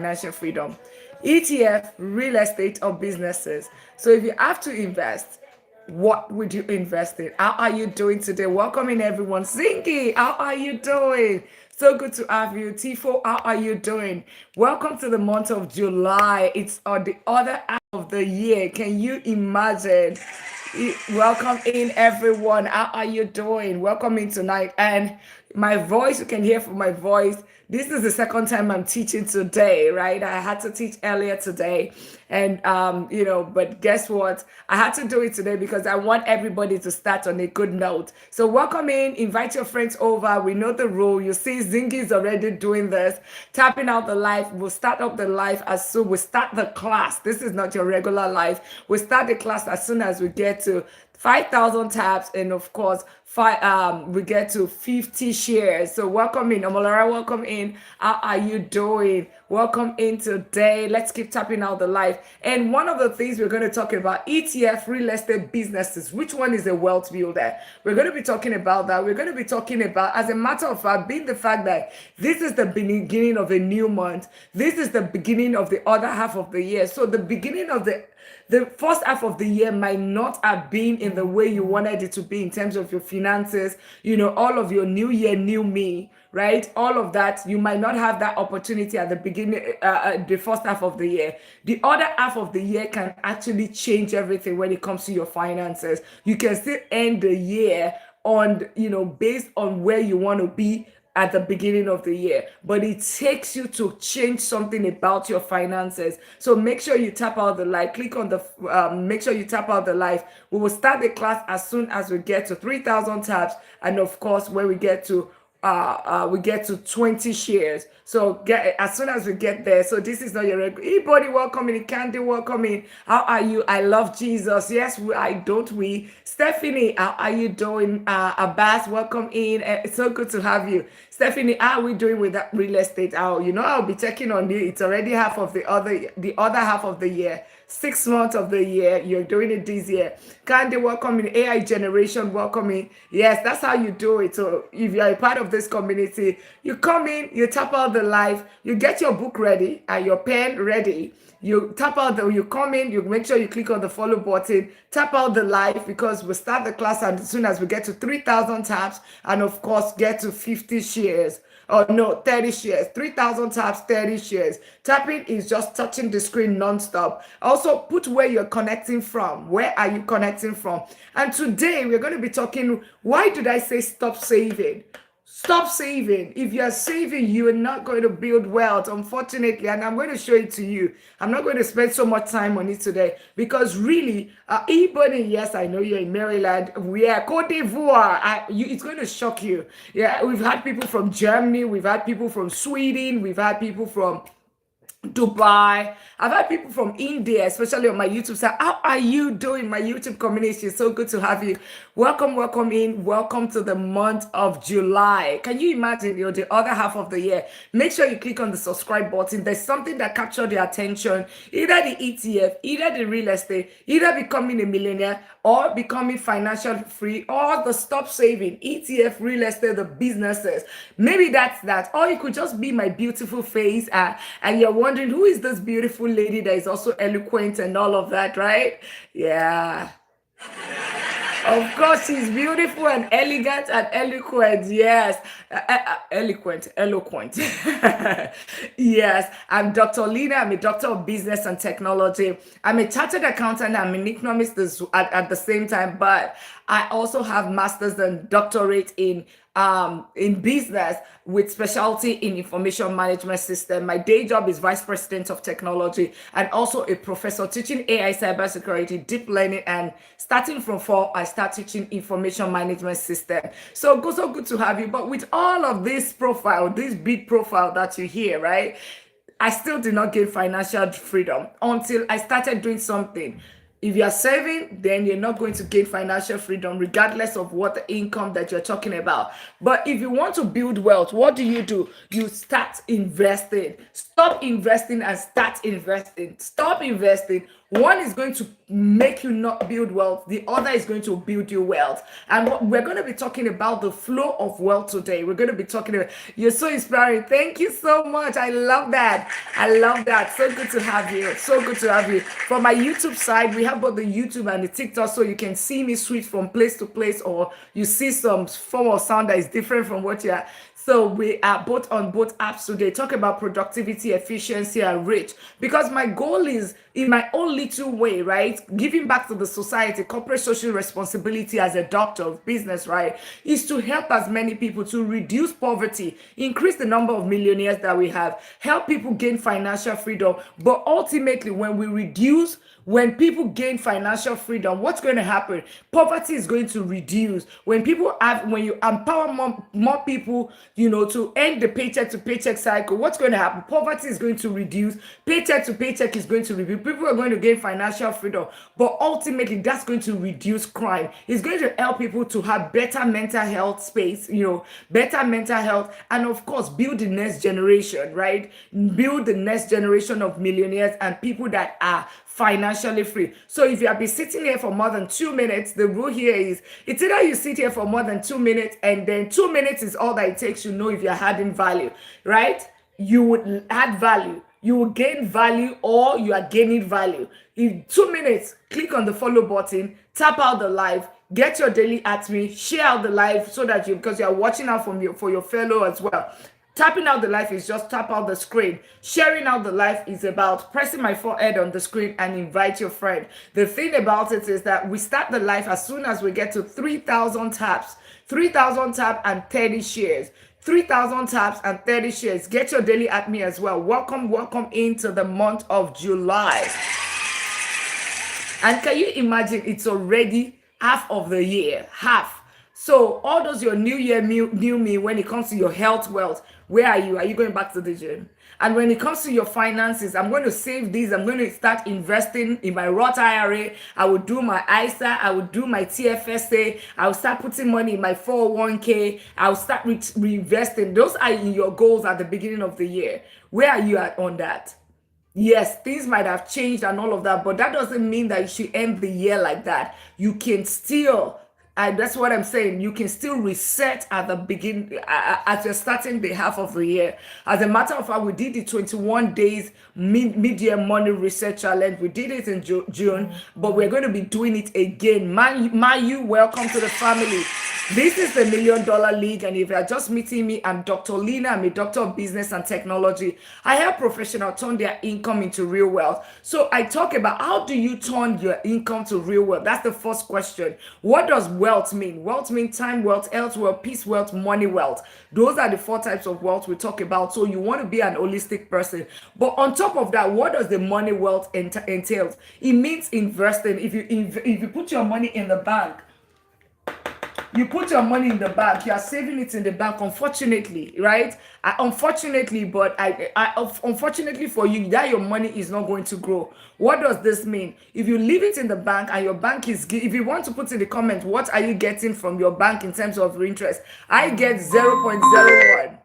financial freedom. ETF, real estate, or businesses. So if you have to invest, what would you invest in? How are you doing today? Welcome in everyone. Zingy, how are you doing? So good to have you. Tifo, how are you doing? Welcome to the month of July. It's on the other half of the year. Can you imagine? Welcome in everyone. How are you doing? Welcome in tonight. And my voice, you can hear from my voice. This is the second time I'm teaching today, right? I had to teach earlier today. And but guess what? I had to do it today because I want everybody to start on a good note. So welcome in, invite your friends over. We know the rule. You see Zingy is already doing this, tapping out the live. We'll start up the live as soon we start the class. This is not your regular live. We start the class as soon as we get to 5,000 taps, and of course, we get to 50 shares. So welcome in, Omolara. Welcome in. How are you doing? Welcome in today. Let's keep tapping out the live. And one of the things we're going to talk about, ETF, real estate businesses. Which one is a wealth builder? We're going to be talking about that. We're going to be talking about, as a matter of fact, being the fact that this is the beginning of a new month. This is the beginning of the other half of the year. So the beginning of the first half of the year might not have been in the way you wanted it to be in terms of your finances, all of your new year, new me, right? All of that, you might not have that opportunity at the beginning, the first half of the year. The other half of the year can actually change everything when it comes to your finances. You can still end the year on, based on where you want to be at the beginning of the year, but it takes you to change something about your finances. So make sure you tap out the live. Click on the make sure you tap out the live. We will start the class as soon as we get to 3,000 taps, and of course when we get to 20 shares. So get as soon as we get there. So this is not your regular. Anybody welcoming? Candy welcoming. How are you? I love Jesus. Yes, I don't we. Stephanie, how are you doing? Abbas, welcome in. It's so good to have you. Stephanie, how are we doing with that real estate? I'll be checking on you. It's already half of the other half of the year. 6 months of the year, you're doing it this year. Candy, welcome in. AI generation, welcome in. Yes, that's how you do it. So if you're a part of this community, you come in, you tap out the live, you get your book ready and your pen ready. You you come in, you make sure you click on the follow button, tap out the live because we start the class and as soon as we get to 3,000 taps and of course get to 50 shares. Oh no, 30 shares, 3,000 taps, 30 shares. Tapping is just touching the screen non-stop. Also put where you're connecting from. Where are you connecting from? And today we're going to be talking, why did I say stop saving? Stop saving. If you are saving, you are not going to build wealth, unfortunately. And I'm going to show it to you. I'm not going to spend so much time on it today because really, anybody, yes, I know you're in Maryland. We are Cote d'Ivoire. It's going to shock you. Yeah, we've had people from Germany. We've had people from Sweden. We've had people from Dubai. I've had people from India, especially on my YouTube side. How are you doing, my YouTube community? It's so good to have you. Welcome, welcome in. Welcome to the month of July. Can you imagine, the other half of the year? Make sure you click on the subscribe button. There's something that captured your attention. Either the ETF, either the real estate, either becoming a millionaire or becoming financial free or the stop saving, ETF, real estate, the businesses. Maybe that's that. Or it could just be my beautiful face and you're wondering who is this beautiful lady that is also eloquent and all of that, right? Yeah. Of course, she's beautiful and elegant and eloquent. Yes, eloquent. Yes, I'm Dr. Lina. I'm a doctor of business and technology. I'm a chartered accountant. I'm an economist at the same time, but I also have masters and doctorate in business with specialty in information management system. My day job is vice president of technology and also a professor teaching AI, cybersecurity, deep learning, and starting from fall, I start teaching information management system. So good to have you. But with all of this profile, this big profile that you hear, right? I still did not gain financial freedom until I started doing something. If you are saving, then you're not going to gain financial freedom, regardless of what the income that you're talking about. But if you want to build wealth, what do? You start investing. Stop investing and start investing. Stop investing. One is going to make you not build wealth, the other is going to build you wealth. And what we're going to be talking about the flow of wealth today. We're going to be talking about, you're so inspiring. Thank you so much. I love that. I love that. So good to have you. So good to have you. From my YouTube side, we have both the YouTube and the TikTok, so you can see me switch from place to place, or you see some form of sound that is different from what you are. So we are both on both apps today. Talk about productivity, efficiency, and reach. Because my goal is, in my own little way, right, giving back to the society, corporate social responsibility as a doctor of business, right, is to help as many people to reduce poverty, increase the number of millionaires that we have, help people gain financial freedom. But ultimately, when people gain financial freedom, what's going to happen? Poverty is going to reduce. When you empower more people, to end the paycheck to paycheck cycle, what's going to happen? Poverty is going to reduce. Paycheck to paycheck is going to reduce. People are going to gain financial freedom. But ultimately, that's going to reduce crime. It's going to help people to have better mental health space, better mental health, and of course, build the next generation, right? Build the next generation of millionaires and people that are financially free. So if you have been sitting here for more than 2 minutes, the rule here is, it's either you sit here for more than 2 minutes, and then 2 minutes is all that it takes to know if you're adding value, right? You would add value, you will gain value, or you are gaining value. In 2 minutes, click on the follow button, tap out the live, get your daily at me, share out the live, so that because you are watching out for your fellow as well. Tapping out the live is just tap out the screen. Sharing out the live is about pressing my forehead on the screen and invite your friend. The thing about it is that we start the live as soon as we get to 3,000 taps. 3,000 taps and 30 shares. 3,000 taps and 30 shares. Get your daily at me as well. Welcome into the month of July. And can you imagine, it's already half of the year. Half. So all those your new year, new me, when it comes to your health, wealth, where are you? Are you going back to the gym? And when it comes to your finances, I'm going to save these. I'm going to start investing in my Roth IRA. I will do my ISA. I will do my TFSA. I will start putting money in my 401k. I will start reinvesting. Those are your goals at the beginning of the year. Where are you at on that? Yes, things might have changed and all of that, but that doesn't mean that you should end the year like that. You can still, that's what I'm saying. You can still reset at the beginning, as you're starting the half of the year. As a matter of fact, we did the 21 days mid-year money reset challenge. We did it in June, but we're going to be doing it again. You welcome to the family. This is the $1 Million League, and if you're just meeting me, I'm Dr. Lina. I'm a doctor of business and technology. I help professionals turn their income into real wealth. So I talk about, how do you turn your income to real wealth? That's the first question. What does wealth mean? Wealth means time wealth, health wealth, peace wealth, money wealth. Those are the 4 types of wealth we talk about. So you want to be an holistic person. But on top of that, what does the money wealth entail? It means investing. If you put your money in the bank, you put your money in the bank, you are saving it in the bank, unfortunately, right? Unfortunately for you, that your money is not going to grow. What does this mean? If you leave it in the bank and your bank if you want to put in the comment, what are you getting from your bank in terms of interest? I get 0.01.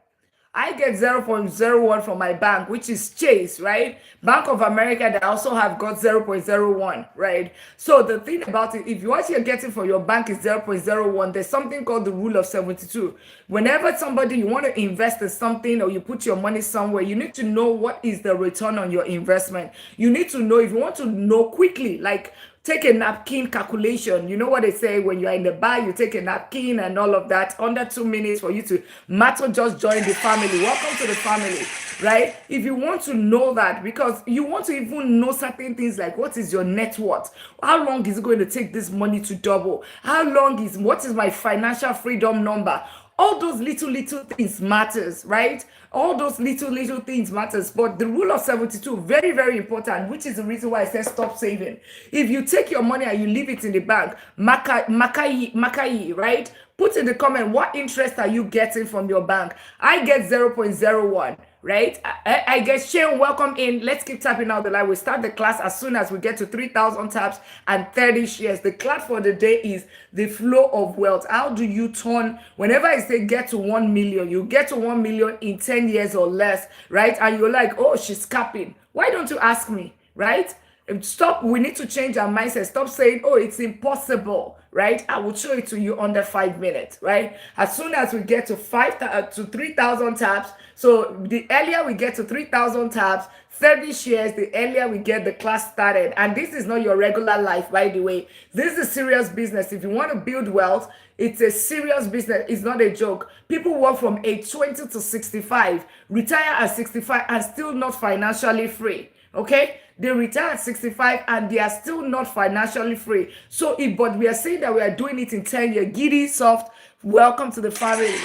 I get 0.01 from my bank, which is Chase, right? Bank of America, they also have got 0.01, right? So the thing about it, if what you're getting for your bank is 0.01, there's something called the rule of 72. Whenever you want to invest in something, or you put your money somewhere, you need to know what is the return on your investment. You need to know, if you want to know quickly, like, take a napkin calculation. You know what they say, when you are in the bar, you take a napkin and all of that. Under 2 minutes for you to matter, just join the family. Welcome to the family, right? If you want to know that, because you want to even know certain things like, what is your net worth? How long is it going to take this money to double? What is my financial freedom number? All those little things matters, right? All those little things matters. But the rule of 72, very, very important, which is the reason why I said stop saving. If you take your money and you leave it in the bank, Makai, right? Put in the comment, what interest are you getting from your bank? I get 0.01. right? I guess Shane, welcome in. Let's keep tapping out the line. We start the class as soon as we get to 3,000 taps and 30 shares. The class for the day is the flow of wealth. How do you turn, whenever I say get to 1 million, you get to 1 million in 10 years or less, right? And you're like, oh, she's capping. Why don't you ask me, right? Stop. We need to change our mindset. Stop saying, oh, it's impossible, right? I will show it to you under 5 minutes, right? As soon as we get to 3,000 taps, so the earlier we get to 3,000 taps, 30 shares, the earlier we get the class started. And this is not your regular life, by the way. This is serious business. If you want to build wealth, it's a serious business. It's not a joke. People work from age 20 to 65, retire at 65, and still not financially free. Okay, they retire at 65 and they are still not financially free. So, but we are saying that we are doing it in 10 years. Giddy, soft, welcome to the family.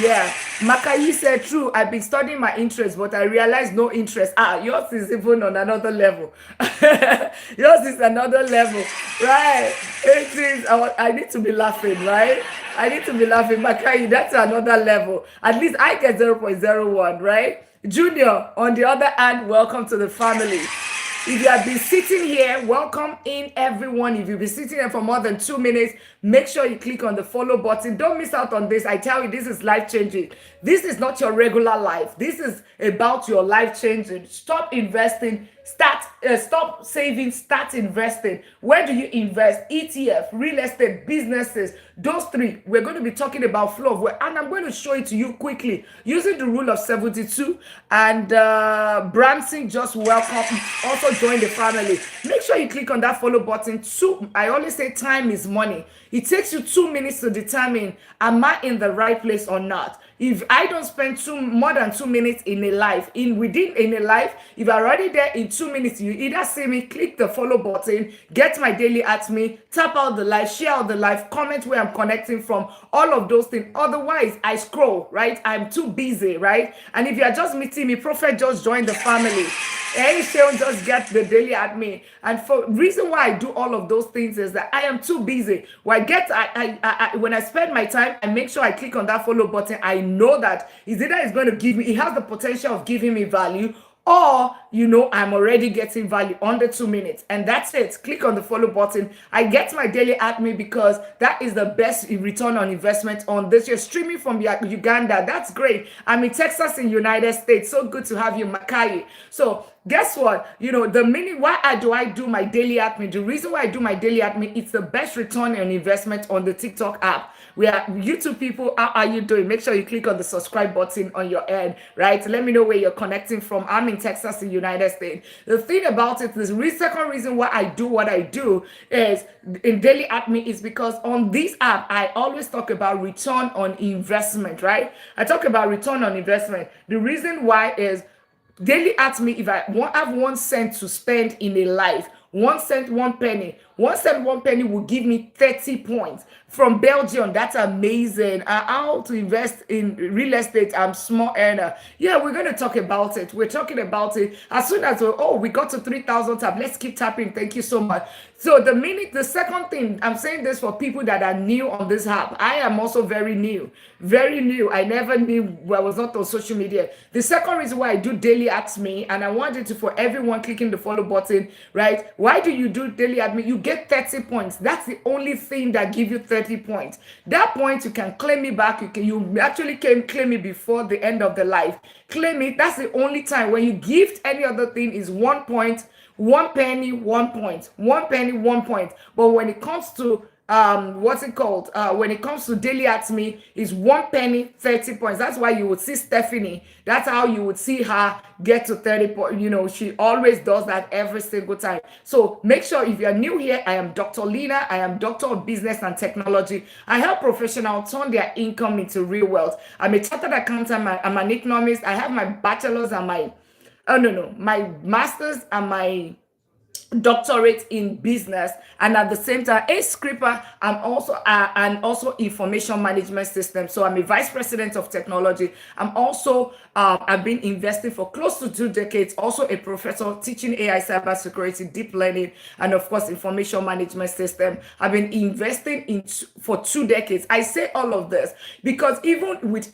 Yeah, Makayi said, true, I've been studying my interest, but I realized no interest. Yours is even on another level. Yours is another level, right? It is, I need to be laughing, right? I need to be laughing. Makayi, that's another level. At least I get 0.01, right? Junior, on the other hand, welcome to the family. If you have been sitting here, welcome in everyone. If you've been sitting here for more than 2 minutes, make sure you click on the follow button. Don't miss out on this. I tell you, this is life-changing. This is not your regular life. This is about your life-changing. Stop investing. Stop saving, start investing. Where do you invest? ETF, real estate, businesses, those three. We're going to be talking about flow of wealth, and I'm going to show it to you quickly using the rule of 72. And Branson, just welcome. Also join the family. Make sure you click on that follow button. I always say time is money. It takes you 2 minutes to determine, am I in the right place or not? If I don't spend more than 2 minutes in a life, if I'm already there in 2 minutes, you either see me, click the follow button, get my daily at me, tap out the live, share out the live, comment where I'm connecting from, all of those things. Otherwise, I scroll, right? I'm too busy, right? And if you are just meeting me, Prophet, just join the family. Hey, Sean, just get the daily at me. And for reason why I do all of those things is that I am too busy. When I spend my time, I make sure I click on that follow button. I know that it's going to give me, it has the potential of giving me value, or I'm already getting value under 2 minutes, and that's it. Click on the follow button. I get my daily at me because that is the best return on investment on this. You're streaming from Uganda. That's great. I'm in Texas in United States. So good to have you, Makai. So guess what? The meaning why do I do my daily at me? The reason why I do my daily at me, it's the best return on investment on the TikTok app. We are YouTube people. How are you doing? Make sure you click on the subscribe button on your end, right? Let me know where you're connecting from. I'm in Texas, in United States. The thing about it, the second reason why I do what I do is in daily at me is because on this app, I always talk about return on investment, right? I talk about return on investment. The reason why is daily at me, if I have 1 cent to spend in a life, 1 cent, 1 penny. 1 cent, 1 penny will give me 30 points. From Belgium, that's amazing. How to invest in real estate, I'm small earner. Yeah, we're going to talk about it. We're talking about it as soon as we got to 3,000 tap. Let's keep tapping. Thank you so much. So the second thing, I'm saying this for people that are new on this app. I am also very new. Very new. I never knew, I was not on social media. The second reason why I do daily at me, and I wanted to, for everyone clicking the follow button, right? Why do you do daily at me? You get 30 points. That's the only thing that gives you 30 points. That point, you can claim me back. You actually can claim me before the end of the life. Claim it. That's the only time. When you gift any other thing is 1 point, 1 penny, 1 point, 1 penny, 1 point. But when it comes to when it comes to daily at me, is 1 penny, 30 points. That's why you would see Stephanie. That's how you would see her get to 30 points. She always does that every single time. So make sure, if you're new here, I am Dr. Lina. I am Doctor of Business and Technology. I help professionals turn their income into real wealth. I'm a chartered accountant. I'm an economist. I have my bachelor's and my master's and my doctorate in business, and at the same time a scripper. I'm also and also information management system. So I'm a vice president of technology. I'm also I've been investing for close to 2 decades, also a professor teaching AI, cybersecurity, deep learning, and of course information management system. I've been investing for 2 decades. I say all of this because even with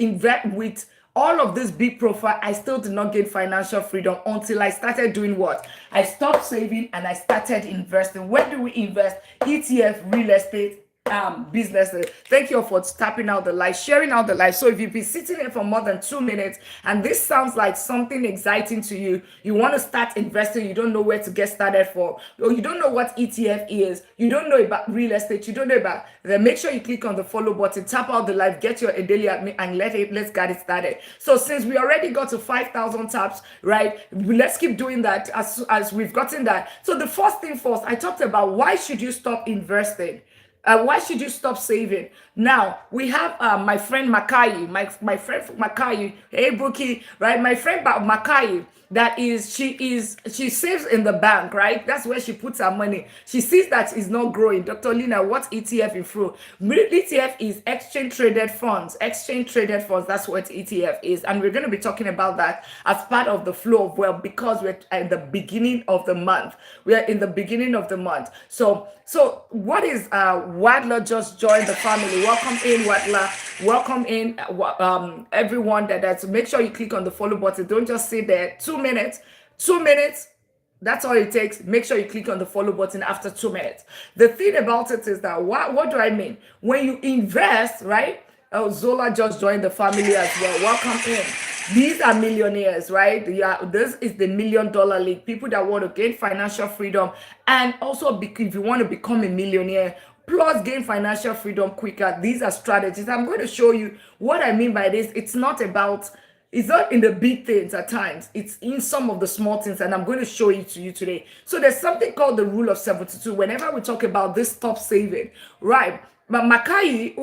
All of this big profile, I still did not gain financial freedom until I started doing what? I stopped saving and I started investing. Where do we invest? ETF, real estate, businesses. Thank you for tapping out the light, sharing out the light. So if you've been sitting here for more than 2 minutes and this sounds like something exciting to you, you want to start investing, you don't know where to get started for, or you don't know what ETF is, you don't know about real estate, you don't know about, then make sure you click on the follow button, tap out the live, get your daily admin, and let's get it started. So since we already got to 5,000 taps, right? Let's keep doing that as we've gotten that. So the first thing first, I talked about why should you stop investing? Why should you stop saving? Now we have my friend Makai, my friend Makai, hey Bookie, right? My friend Makai, she saves in the bank, right? That's where she puts her money. She sees that it's not growing. Dr. Lina, what's ETF in full? ETF is exchange traded funds. Exchange traded funds. That's what ETF is, and we're going to be talking about that as part of the flow of wealth because we're at the beginning of the month. We are in the beginning of the month. So what is Wadler just joined the family? Welcome in, Wadler. Welcome in, everyone. That's make sure you click on the follow button. Don't just sit there. 2 minutes. 2 minutes. That's all it takes. Make sure you click on the follow button after 2 minutes. The thing about it is that what do I mean? When you invest, right? Oh, Zola just joined the family as well. Welcome in. These are millionaires, right? Yeah, this is the $1 Million League. People that want to gain financial freedom and also if you want to become a millionaire, plus gain financial freedom quicker. These are strategies. I'm going to show you what I mean by this. It's not in the big things at times. It's in some of the small things, and I'm going to show it to you today. So there's something called the rule of 72. Whenever we talk about this stop saving, right? But Makai,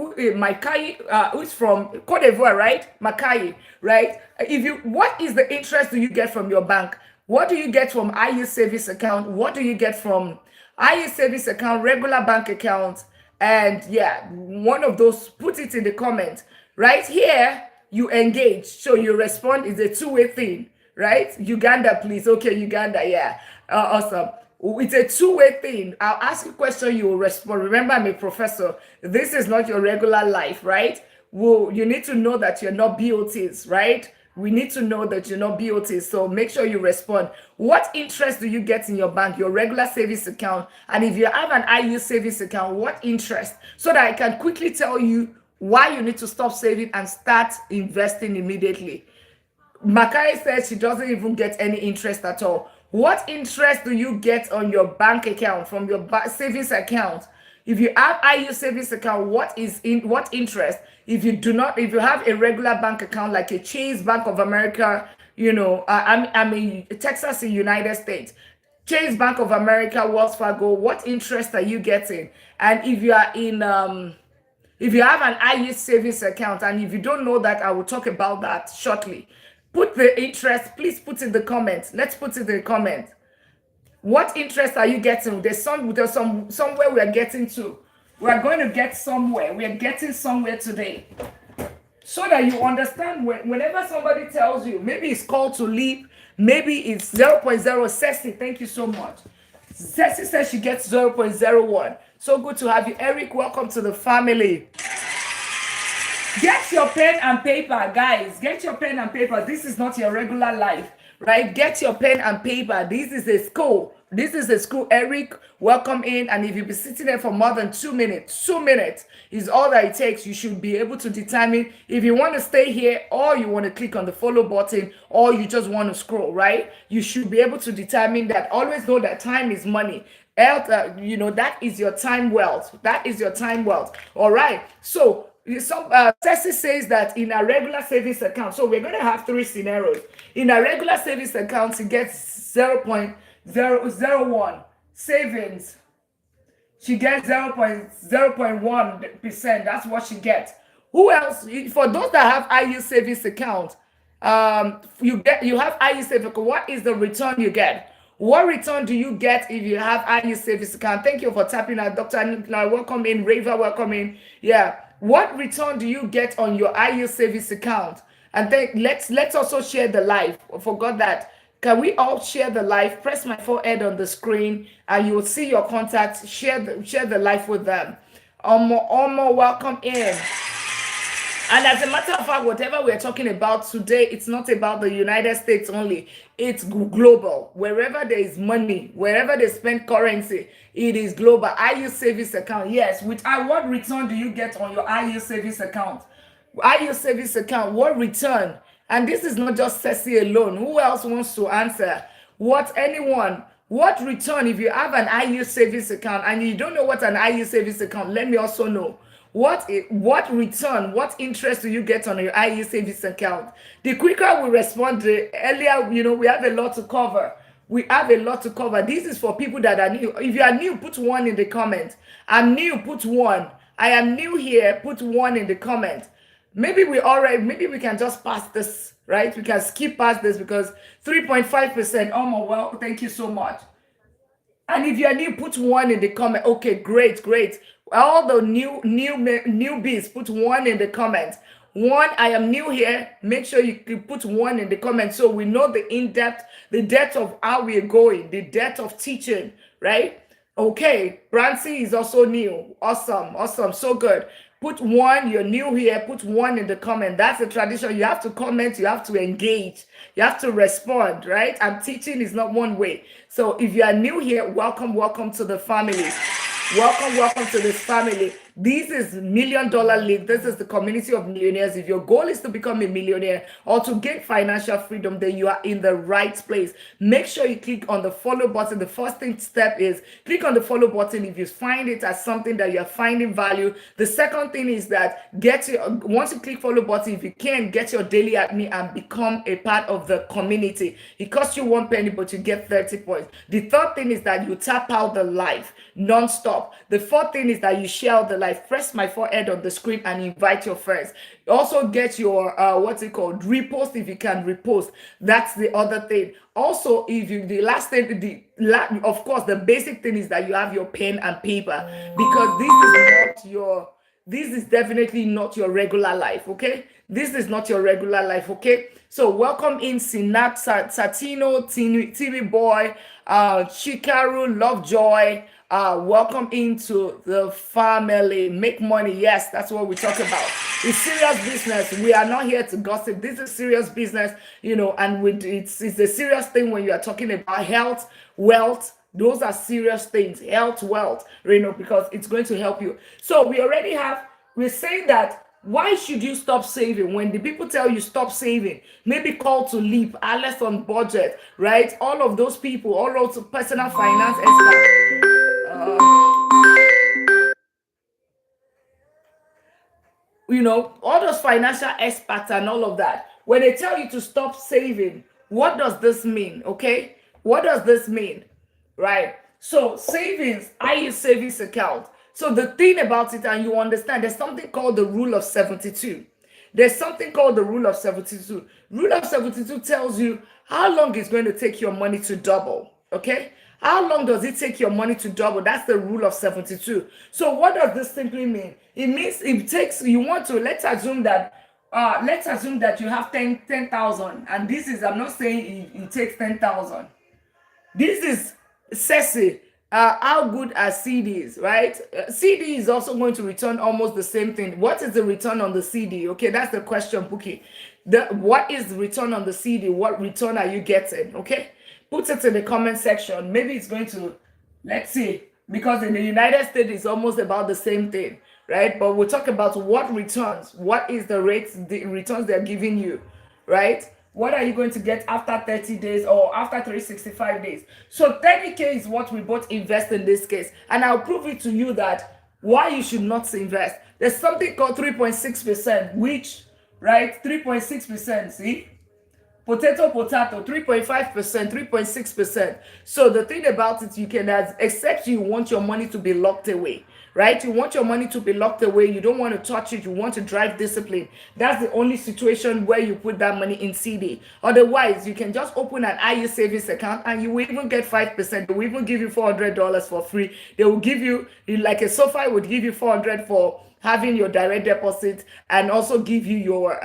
who's from Cote d'Ivoire, right? Makai, right? What is the interest do you get from your bank? What do you get from IU savings account? What do you get from IU savings account, regular bank account? And yeah, one of those, put it in the comment. Right here, you engage. So you respond is a two-way thing, right? Uganda, please. Okay, Uganda, yeah. Awesome. It's a two-way thing. I'll ask you a question, you will respond. Remember, I'm a professor. This is not your regular life, right? Well, you need to know that you're not BOTs, right? We need to know that you're not BOTs. So make sure you respond. What interest do you get in your bank, your regular savings account? And if you have an IU savings account, what interest? So that I can quickly tell you why you need to stop saving and start investing immediately. Makai says she doesn't even get any interest at all. What interest do you get on your bank account from your savings account? If you have IU savings account, what interest? If you have a regular bank account like a Chase Bank of America, I'm in Texas, in United States. Chase Bank of America, Wells Fargo, what interest are you getting? And if you are in if you have an IU savings account, and if you don't know that, I will talk about that shortly. Put the interest, please put in the comments. Let's put it in the comment. What interest are you getting? There's somewhere we are getting to. We are going to get somewhere. We are getting somewhere today. So that you understand whenever somebody tells you, maybe it's called to leap, maybe it's 0.0. Ceci, thank you so much. Ceci says she gets 0.01. So good to have you. Eric, welcome to the family. Get your pen and paper, guys. Get your pen and paper. This is not your regular life, right? Get your pen and paper. This is a school. This is a school. Eric, welcome in. And if you've been sitting there for more than 2 minutes, 2 minutes is all that it takes. You should be able to determine if you want to stay here or you want to click on the follow button or you just want to scroll, right? You should be able to determine that. Always know that time is money. That is your time wealth. That is your time wealth. All right. So Ceci says that in a regular savings account, so we're going to have 3 scenarios. In a regular savings account, she gets 0.001 savings. She gets 0.1%. That's what she gets. Who else? For those that have IU savings account, you have IU savings account. What is the return you get? What return do you get if you have IU savings account? Thank you for tapping out, Dr. Nicola. Welcome in, Rava. Welcome in. Yeah. What return do you get on your IU savings account? And then let's also share the live. I forgot that. Can we all share the live? Press my forehead on the screen, and you will see your contacts. Share the live with them. Omo, welcome in. And as a matter of fact, whatever we're talking about today, it's not about the United States only. It's global. Wherever there is money, wherever they spend currency, it is global. IU savings account. Yes. Which what return do you get on your IU savings account? IU savings account. What return? And this is not just Ceci alone. Who else wants to answer? What anyone? What return if you have an IU savings account and you don't know what an IU savings account? Let me also know. What return, what interest do you get on your IE savings account? The quicker we respond, the earlier, we have a lot to cover. We have a lot to cover. This is for people that are new. If you are new, put one in the comment. I'm new, put one. I am new here, put one in the comment. Maybe we can just pass this, right? We can skip past this because 3.5%. Oh, well, thank you so much. And if you're new, put one in the comment. Okay, great, great. All the newbies, put one in the comment. One, I am new here. Make sure you put one in the comment so we know the depth of how we're going, the depth of teaching, right? Okay, Brancy is also new. Awesome, awesome, so good. Put one, you're new here, put one in the comment. That's a tradition. You have to comment, you have to engage, you have to respond, right? And teaching is not one way. So if you are new here, welcome, welcome to the family. Welcome, welcome to this family. This is $1 Million League. This is the community of millionaires. If your goal is to become a millionaire or to gain financial freedom, then you are in the right place. Make sure you click on the follow button. The first step is click on the follow button if you find it as something that you're finding value. The second thing is that once you click follow button, if you can, get your daily admin and become a part of the community. It costs you 1 penny, but you get 30 points. The third thing is that you tap out the live non-stop. The fourth thing is that you share the live. Press my forehead on the screen and invite your friends. Also get your repost if you can repost. That's the other thing. Also, of course, the basic thing is that you have your pen and paper, because this is definitely not your regular life, okay? This is not your regular life, okay? So welcome in Sinat, Satino, TV Boy, Chikaru, Lovejoy. Welcome into the family. Make money. Yes, that's what we talk about. It's serious business. We are not here to gossip. This is serious business, and it's a serious thing when you are talking about health, wealth. Those are serious things. Health, wealth, because it's going to help you. So we're saying that why should you stop saving? When the people tell you stop saving, maybe Call to Leap, Alice on Budget, right? All of those people, all those personal finance experts. All those financial experts and all of that, when they tell you to stop saving, what does this mean? Okay, what does this mean? Right? So savings, I use savings account. So the thing about it, and you understand, there's something called the rule of 72. There's something called the rule of 72. Rule of 72 tells you how long it's going to take your money to double. Okay? How long does it take your money to double? That's the rule of 72. So what does this simply mean? It means let's assume that you have 10,000, and this is, I'm not saying it takes 10,000. This is Ceci. How good are CDs, right? CD is also going to return almost the same thing. What is the return on the CD? Okay, that's the question, Bookie. What is the return on the CD? What return are you getting? Okay, put it in the comment section. Maybe it's going to, let's see, because in the United States, it's almost about the same thing, right? But we'll talk about what returns, what is the rates, the returns they're giving you, right? What are you going to get after 30 days or after 365 days? So 30K is what we both invest in this case. And I'll prove it to you that why you should not invest. There's something called 3.6%, which, right, 3.6%, see? Potato, 3.5%, 3.6%. So the thing about it, you can, except you want your money to be locked away, right? You want your money to be locked away. You don't want to touch it. You want to drive discipline. That's the only situation where you put that money in CD. Otherwise, you can just open an IU savings account and you will even get 5%. They will even give you $400 for free. They will give you, like a SoFi would give you $400 for having your direct deposit, and also give you your,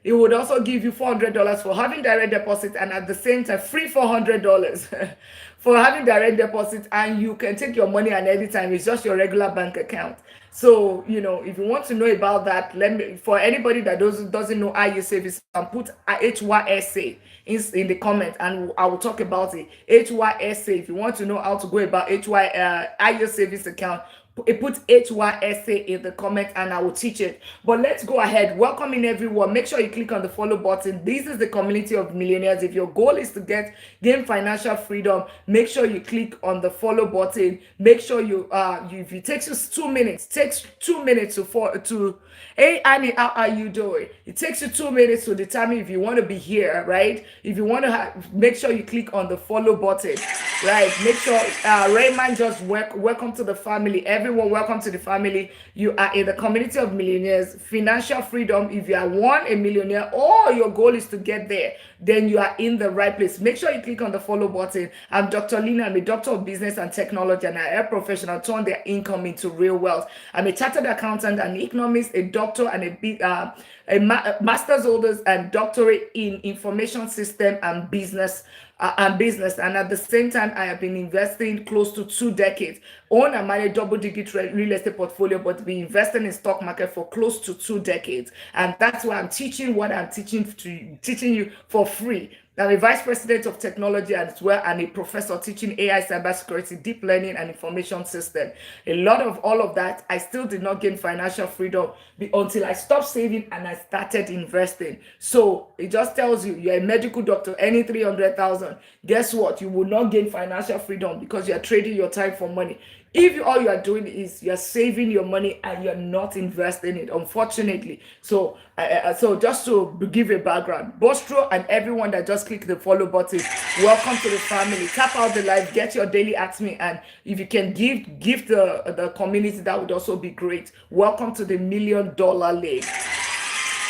it would also give you $400 for having direct deposit, and at the same time, free $400 for having direct deposit, and you can take your money at any time. It's just your regular bank account. So, if you want to know about that, let me, for anybody that doesn't know how you save, you can put HYSA in the comment, and I will talk about it. HYSA, if you want to know how to go about HY savings account, put HYSA in the comment and I will teach it. But let's go ahead. Welcoming everyone. Make sure you click on the follow button. This is the community of millionaires. If your goal is to gain financial freedom, make sure you click on the follow button. Make sure if it takes you 2 minutes, takes 2 minutes to hey Annie, how are you doing? It takes you 2 minutes to determine if you want to be here, right? If you want to make sure you click on the follow button, right? Make sure Raymond just welcome to the family. Everyone, welcome to the family. You are in the community of millionaires. Financial freedom. If you are a millionaire or your goal is to get there, then you are in the right place. Make sure you click on the follow button. I'm Dr. Lina. I'm a doctor of business and technology, and I help professionals turn their income into real wealth. I'm a chartered accountant, an economist, a doctor, and a master's holders and doctorate in information system and business. And at the same time, I have been investing close to 2 decades. Own and manage double-digit real estate portfolio, but be investing in stock market for close to 2 decades. And that's why I'm teaching what I'm teaching you for free. I'm a vice president of technology as well, and a professor teaching AI, cybersecurity, deep learning, and information system. A lot of all of that, I still did not gain financial freedom until I stopped saving and I started investing. So it just tells you, you're a medical doctor, any 300,000. Guess what? You will not gain financial freedom because you're trading your time for money. If all you are doing is you're saving your money and you're not investing it, unfortunately. So just to give a background, Bostro and everyone that just click the follow button, welcome to the family. Tap out the live, get your daily Ask Me, and if you can give the community, that would also be great. Welcome to the $1 Million League.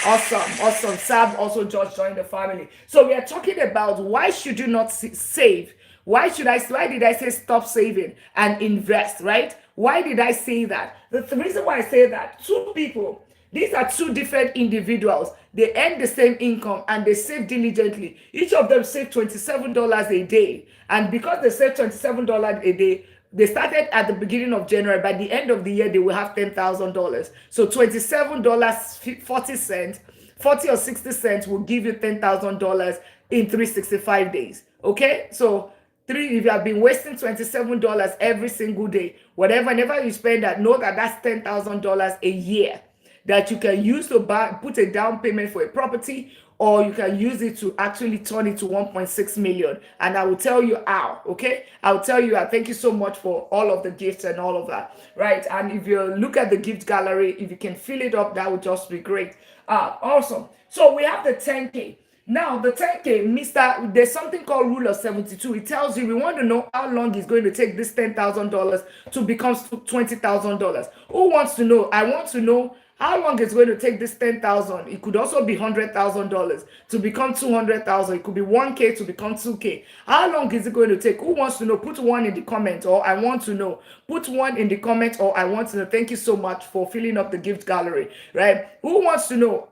Awesome. Sam also just joined the family. So we are talking about why should you not save? Why did I say stop saving and invest, right? Why did I say that? The reason why I say that, two people, these are two different individuals. They earn the same income and they save diligently. Each of them save $27 a day. And because they save $27 a day, they started at the beginning of January. By the end of the year, they will have $10,000. So $27.40, 40 or 60 cents will give you $10,000 in 365 days. Okay? So if you have been wasting $27 every single day, whenever you spend that, know that that's $10,000 a year that you can use to put a down payment for a property, or you can use it to actually turn it to 1.6 million. And I will tell you how, okay? I'll tell you how. Thank you so much for all of the gifts and all of that, right? And if you look at the gift gallery, if you can fill it up, that would just be great. Awesome. So we have the 10K. Now, the 10K, there's something called Rule of 72. It tells you, we want to know how long it's going to take this $10,000 to become $20,000. Who wants to know? I want to know how long it's going to take this 10,000. It could also be $100,000 to become 200,000. It could be 1K to become 2K. How long is it going to take? Who wants to know? Put one in the comment, or I want to know. Put one in the comment, or I want to know. Thank you so much for filling up the gift gallery, right? Who wants to know?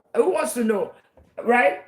Right?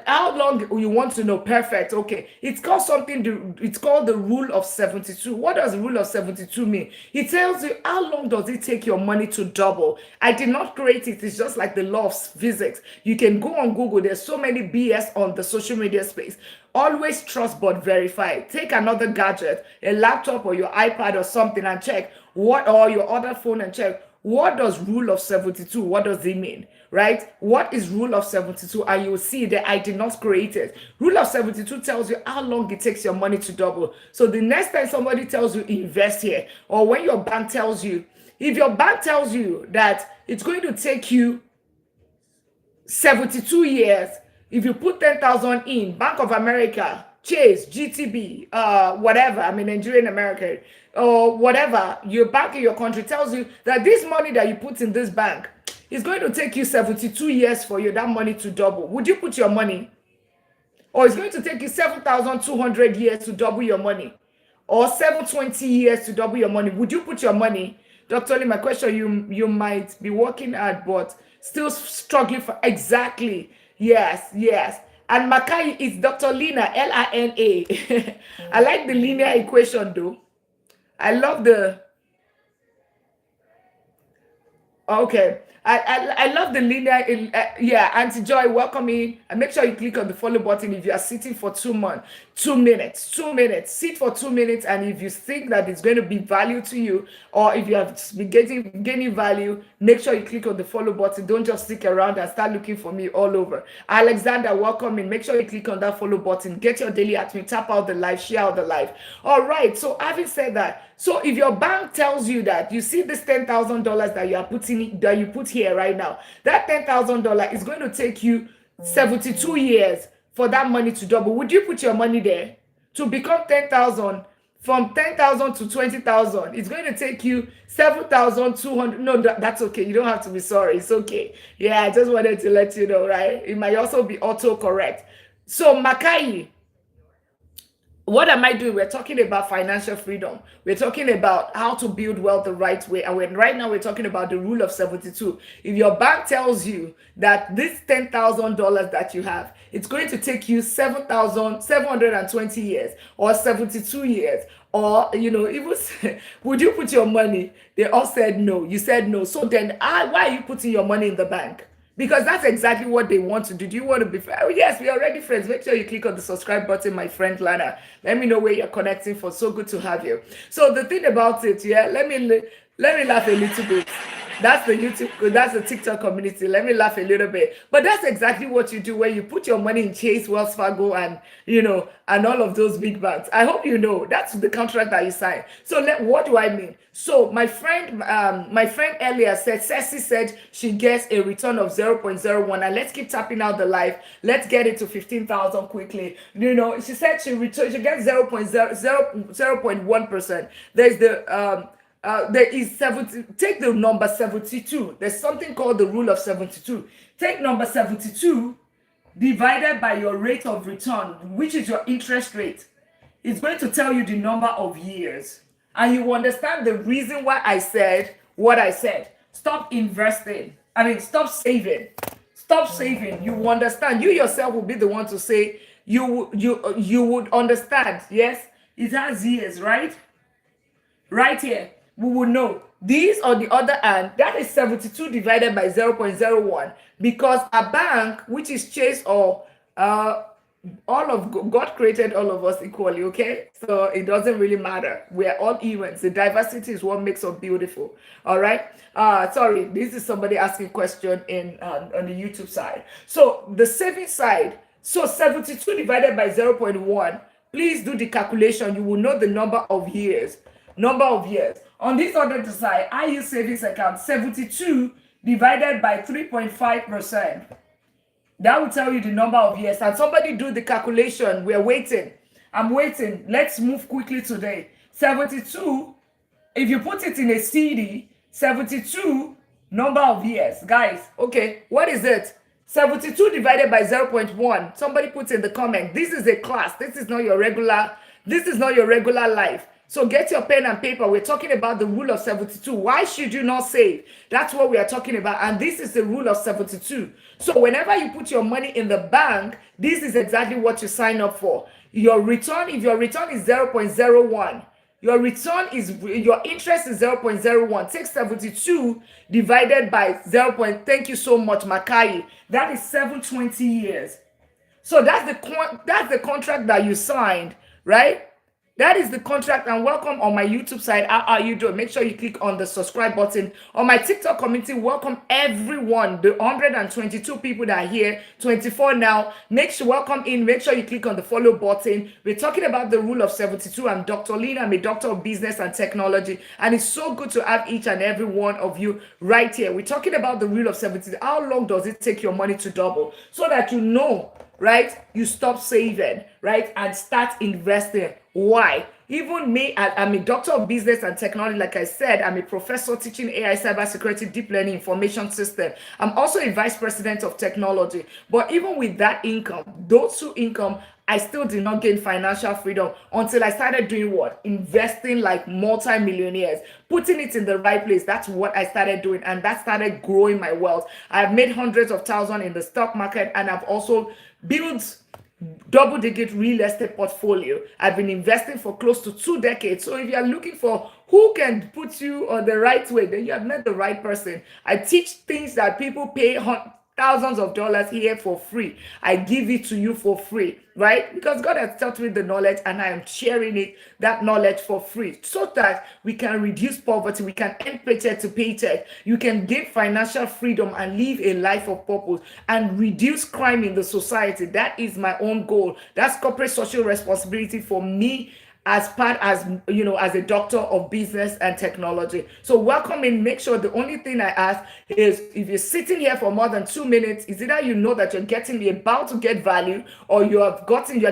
How long you want to know? Perfect. Okay, it's called the rule of 72. What does the rule of 72 mean? It tells you how long does it take your money to double. I did not create it. It's just like the law of physics. You can go on Google. There's so many BS on the social media space. Always trust but verify. Take another gadget, a laptop or your iPad or something, and check or your other phone, and check what does rule of 72, what does it mean, right? What is rule of 72? And you will see that I did not create it. Rule of 72 tells you how long it takes your money to double. So the next time somebody tells you invest here, or when your bank tells you, if your bank tells you that it's going to take you 72 years, if you put 10,000 in, Bank of America, Chase, GTB, whatever, I mean, Nigerian American, or whatever, your bank in your country tells you that this money that you put in this bank is going to take you 72 years for that money to double. Would you put your money? Or it's going to take you 7,200 years to double your money, or 720 years to double your money. Would you put your money? Dr. Lee, my question, you might be working hard, but still struggling for exactly. Yes. And Makai is Dr. Lina, Lina. I like the linear equation though. I love the Okay. I love the linear. Yeah, Auntie Joy, welcome in. And make sure you click on the follow button if you are sitting for 2 months, 2 minutes, 2 minutes. Sit for 2 minutes, and if you think that it's going to be value to you, or if you have been gaining value, make sure you click on the follow button. Don't just stick around and start looking for me all over. Alexander, welcome in. Make sure you click on that follow button. Get your daily at me. Tap out the live. Share out the live. All right. So having said that, so if your bank tells you that you see this $10,000 that you are putting that you put here right now, that $10,000 is going to take you 72 years for that money to double. Would you put your money there to become 10,000? From 10,000 to 20,000, it's going to take you 7,200. No, that's okay. You don't have to be sorry. It's okay. Yeah, I just wanted to let you know, right? It might also be auto correct. So Makai, what am I doing? We're talking about financial freedom. We're talking about how to build wealth the right way. And right now we're talking about the rule of 72. If your bank tells you that this $10,000 that you have, it's going to take you 7,720 years or 72 years, or even would you put your money? They all said no. You said no. So then why are you putting your money in the bank? Because that's exactly what they want to do. Do you want to be friends? Oh, yes, we are already friends. Make sure you click on the subscribe button, my friend Lana. Let me know where you're connecting for. So good to have you. So the thing about it, yeah, let me laugh a little bit. That's the YouTube, that's the TikTok community. Let me laugh a little bit. But that's exactly what you do when you put your money in Chase, Wells Fargo, and and all of those big banks. I hope you know that's the contract that you sign. So what do I mean? So my friend earlier said, Ceci said she gets a return of 0.01. And let's keep tapping out the live. Let's get it to 15,000 quickly. She said she gets 0.1%. There's there is 70. Take the number 72. There's something called the rule of 72. Take number 72 divided by your rate of return, which is your interest rate. It's going to tell you the number of years. And you understand the reason why I said what I said. Stop investing. Stop saving. Stop saving. You understand. You yourself will be the one to say you would understand. Yes, it has years, right? Right here, we will know. These, on the other hand, that is 72 divided by 0.01, because a bank, which is Chase or God created all of us equally, okay? So it doesn't really matter. We're all evens. The diversity is what makes us beautiful. All right. Sorry, this is somebody asking a question on the YouTube side. So the saving side, so 72 divided by 0.1, please do the calculation. You will know the number of years. On this other side, I use savings account 72 divided by 3.5%. That will tell you the number of years. And somebody do the calculation. We're waiting. I'm waiting. Let's move quickly today. 72, if you put it in a CD, 72 number of years. Guys, okay, what is it? 72 divided by 0.1. Somebody put in the comment. This is a class. This is not your regular life. So get your pen and paper. We're talking about the rule of 72. Why should you not save? That's what we are talking about. And this is the rule of 72. So whenever you put your money in the bank, this is exactly what you sign up for. Your return, if your return is 0.01, your interest is 0.01. Take 72 divided by 0. Thank you so much, Makai. That is 720 years. So that's the contract that you signed, right? That is the contract. And welcome on my YouTube side. How are you doing? Make sure you click on the subscribe button. On my TikTok community, welcome everyone. The 122 people that are here, 24 now. Welcome in. Make sure you click on the follow button. We're talking about the rule of 72. I'm Dr. Lina. I'm a doctor of business and technology. And it's so good to have each and every one of you right here. We're talking about the rule of 72. How long does it take your money to double? So that you know, right? You stop saving, right? And start investing. Why? Even me, I'm a doctor of business and technology. Like I said, I'm a professor teaching AI, cybersecurity, deep learning, information system. I'm also a vice president of technology. But even with that income, those two income, I still did not gain financial freedom until I started doing what? Investing like multi-millionaires, putting it in the right place. That's what I started doing. And that started growing my wealth. I've made hundreds of thousands in the stock market, and I've also built double-digit real estate portfolio. I've been investing for close to 2 decades. So if you are looking for who can put you on the right way, then you have met the right person. I teach things that people pay thousands of dollars here for free. I give it to you for free, right? Because God has taught me the knowledge and I am sharing that knowledge for free, so that we can reduce poverty, we can end paycheck to paycheck, you can gain financial freedom and live a life of purpose and reduce crime in the society. That is my own goal. That's corporate social responsibility for me as part, as as a doctor of business and technology. So welcome in. Make sure the only thing I ask is, if you're sitting here for more than 2 minutes, is either you know that you're about to get value, or you're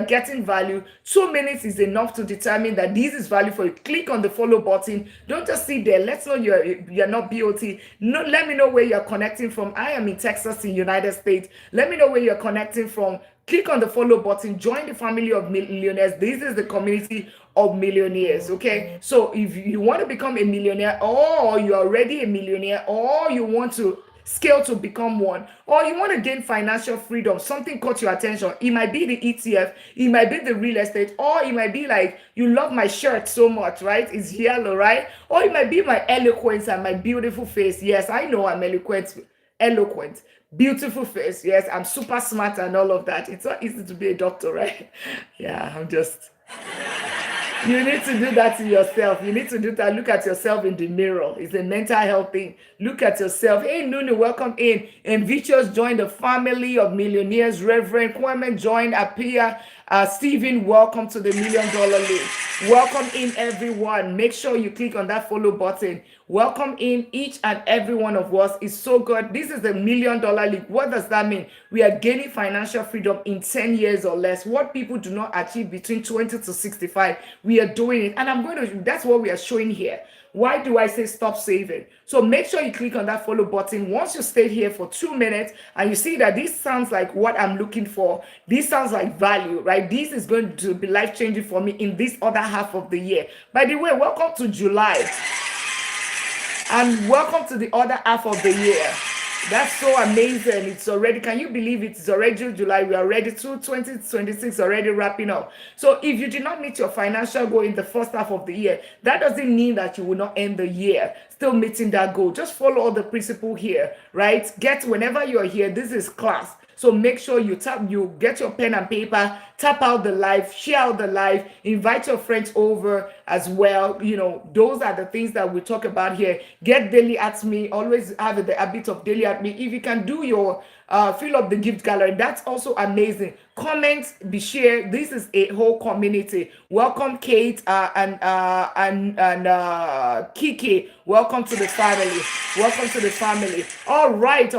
getting value. 2 minutes is enough to determine that this is value for you. Click on the follow button. Don't just sit there. Let's know you're not BOT. No, let me know where you're connecting from. I am in Texas, in United States. Let me know where you're connecting from. Click on the follow button, join the family of millionaires. This is the community of millionaires, okay? So if you want to become a millionaire, or you're already a millionaire, or you want to scale to become one, or you want to gain financial freedom, something caught your attention. It might be the ETF, it might be the real estate, or it might be like, you love my shirt so much, right? It's yellow, right? Or it might be my eloquence and my beautiful face. Yes, I know I'm eloquent, beautiful face. Yes, I'm super smart and all of that. It's not easy to be a doctor, right? Yeah, you need to do that to yourself. You need to do that. Look at yourself in the mirror. It's a mental health thing. Look at yourself. Hey, Nunu, welcome in. Envichos joined the family of millionaires. Reverend Kwame joined. Apia. Stephen, welcome to the $1 Million League. Welcome in, everyone. Make sure you click on that follow button. Welcome in, each and every one of us. Is so good. This is the $1 Million League. What does that mean? We are gaining financial freedom in 10 years or less. What people do not achieve between 20 to 65, we are doing it. And that's what we are showing here. Why do I say stop saving? So make sure you click on that follow button. Once you stay here for 2 minutes and you see that this sounds like what I'm looking for, this sounds like value, right? This is going to be life-changing for me in this other half of the year. By the way, welcome to July. And welcome to the other half of the year. That's so amazing. It's already, can you believe it's already July? We are already to 2026, already wrapping up. So if you did not meet your financial goal in the first half of the year, that doesn't mean that you will not end the year still meeting that goal. Just follow all the principle here, right? Whenever you're here, this is class. So make sure you get your pen and paper, tap out the live, share out the live, invite your friends over as well. Those are the things that we talk about here. Get daily at me. Always have the habit of daily at me. If you can do your fill up the gift gallery, that's also amazing. Comment, be shared. This is a whole community. Welcome, Kate and Kiki. Welcome to the family. Welcome to the family. All right.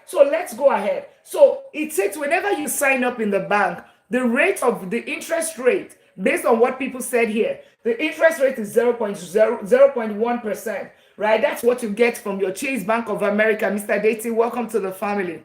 So let's go ahead. So it takes, whenever you sign up in the bank, the interest rate, based on what people said here, the interest rate is 0.1%, right? That's what you get from your Chase Bank of America. Mr. Daty, welcome to the family.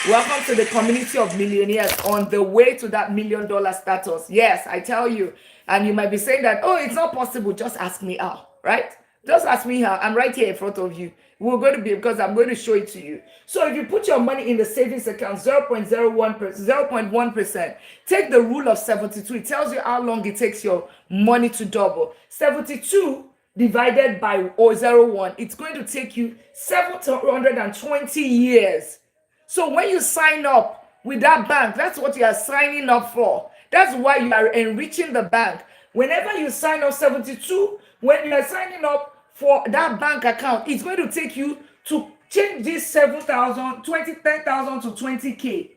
Welcome to the community of millionaires on the way to that $1 million status. Yes, I tell you. And you might be saying that, oh, it's not possible. Just ask me how, right? Just ask me how. I'm right here in front of you. We're going to be, because I'm going to show it to you. So if you put your money in the savings account, 0.1%, take the rule of 72. It tells you how long it takes your money to double. 72 divided by 0.01, it's going to take you 720 years. So when you sign up with that bank, that's what you are signing up for. That's why you are enriching the bank. Whenever you sign up 72, when you are signing up for that bank account, it's going to take you to change this 10,000 to 20K.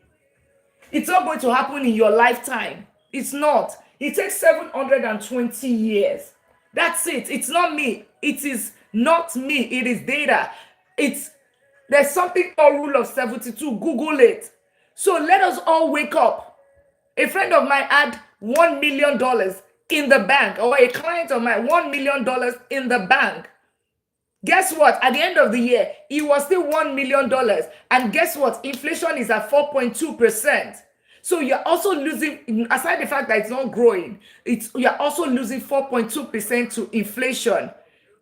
It's not going to happen in your lifetime. It's not. It takes 720 years. That's it. It's not me. It is not me. It is data. There's something called rule of 72. Google it. So let us all wake up. A friend of mine had $1 million in the bank, or a client of mine, $1 million in the bank. Guess what? At the end of the year, it was still $1 million. And guess what? Inflation is at 4.2%. So you're also losing, aside the fact that it's not growing, you're also losing 4.2% to inflation.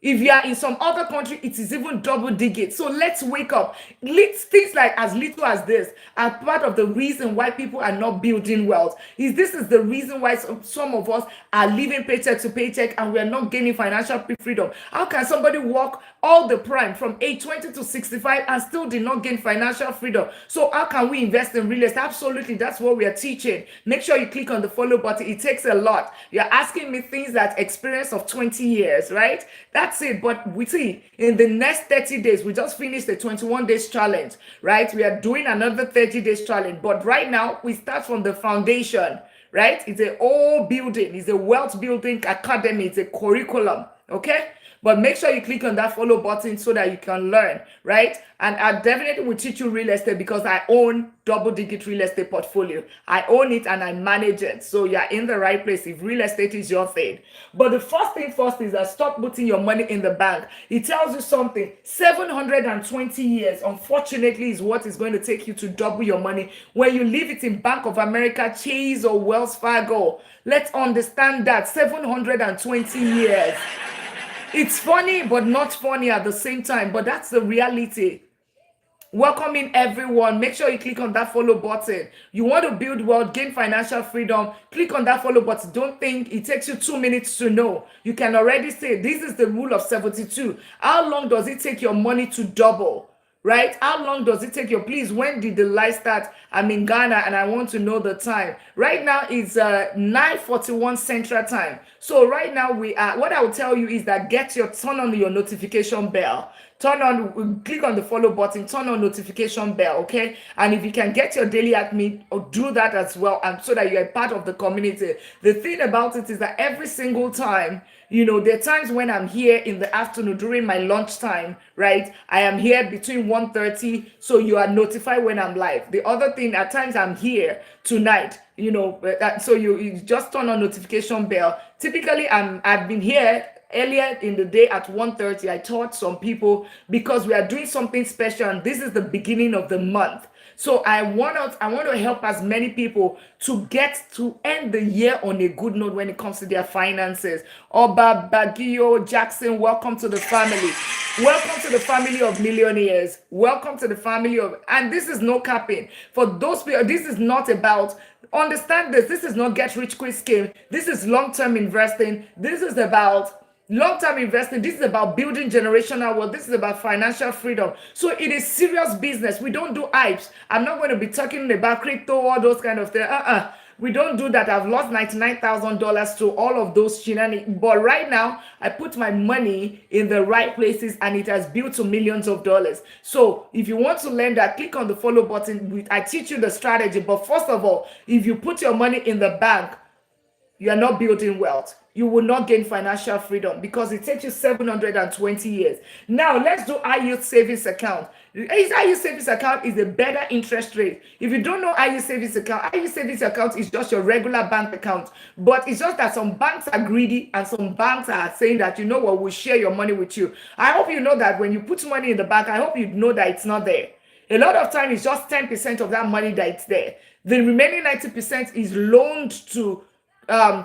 If you are in some other country, it is even double digit. So let's wake up. Things like as little as this are part of the reason why people are not building wealth. This is the reason why some of us are living paycheck to paycheck and we are not gaining financial freedom. How can somebody work all the prime from age 20 to 65 and still did not gain financial freedom? So how can we invest in real estate? Absolutely, that's what we are teaching. Make sure you click on the follow button. It takes a lot. You're asking me things that experience of 20 years, right? That's it. But we see in the next 30 days, we just finished the 21 days challenge, right? We are doing another 30 days challenge. But right now, we start from the foundation, right? It's a whole building. It's a wealth building academy. It's a curriculum, okay? But make sure you click on that follow button so that you can learn, right? And I definitely will teach you real estate because I own double-digit real estate portfolio. I own it and I manage it. So you're in the right place if real estate is your thing. But the first thing first is that stop putting your money in the bank. It tells you something. 720 years, unfortunately, is what is going to take you to double your money when you leave it in Bank of America, Chase, or Wells Fargo. Let's understand that. 720 years. It's funny, but not funny at the same time. But that's the reality. Welcoming everyone. Make sure you click on that follow button. You want to build wealth, gain financial freedom. Click on that follow button. Don't think it takes you 2 minutes to know. You can already say this is the rule of 72. How long does it take your money to double? Right? How long does it take you? Please, when did the live start? I'm in Ghana and I want to know the time. Right now it's 9:41 Central Time. So right now we are, what I will tell you is that turn on your notification bell. Click on the follow button, turn on notification bell, okay? And if you can get your daily at me, or do that as well, and so that you're part of the community. The thing about it is that every single time, there are times when I'm here in the afternoon during my lunchtime, right? I am here between 1:30, so you are notified when I'm live. The other thing, at times I'm here tonight, so you just turn on notification bell. Typically, I've been here earlier in the day at 1:30. I taught some people because we are doing something special and this is the beginning of the month. So I want to help as many people to get to end the year on a good note when it comes to their finances. Oba Bagio Jackson, welcome to the family. Welcome to the family of millionaires. Welcome to the family of, and this is no capping. For those people, this is not about, understand this, this is not get rich quick scheme. This is long-term investing. This is about long-term investing. This is about building generational wealth. This is about financial freedom. So it is serious business. We don't do hypes. I'm not going to be talking about crypto, all those kind of things. We don't do that. I've lost $99,000 to all of those shenanigans. But right now, I put my money in the right places and it has built to millions of dollars. So if you want to learn that, click on the follow button. I teach you the strategy. But first of all, if you put your money in the bank, you are not building wealth. You will not gain financial freedom because it takes you 720 years. Now, let's do high yield savings account. High yield savings account is a better interest rate. If you don't know high yield savings account is just your regular bank account. But it's just that some banks are greedy and some banks are saying that, we'll share your money with you. I hope you know that when you put money in the bank, I hope you know that it's not there. A lot of time, it's just 10% of that money that it's there. The remaining 90% is loaned to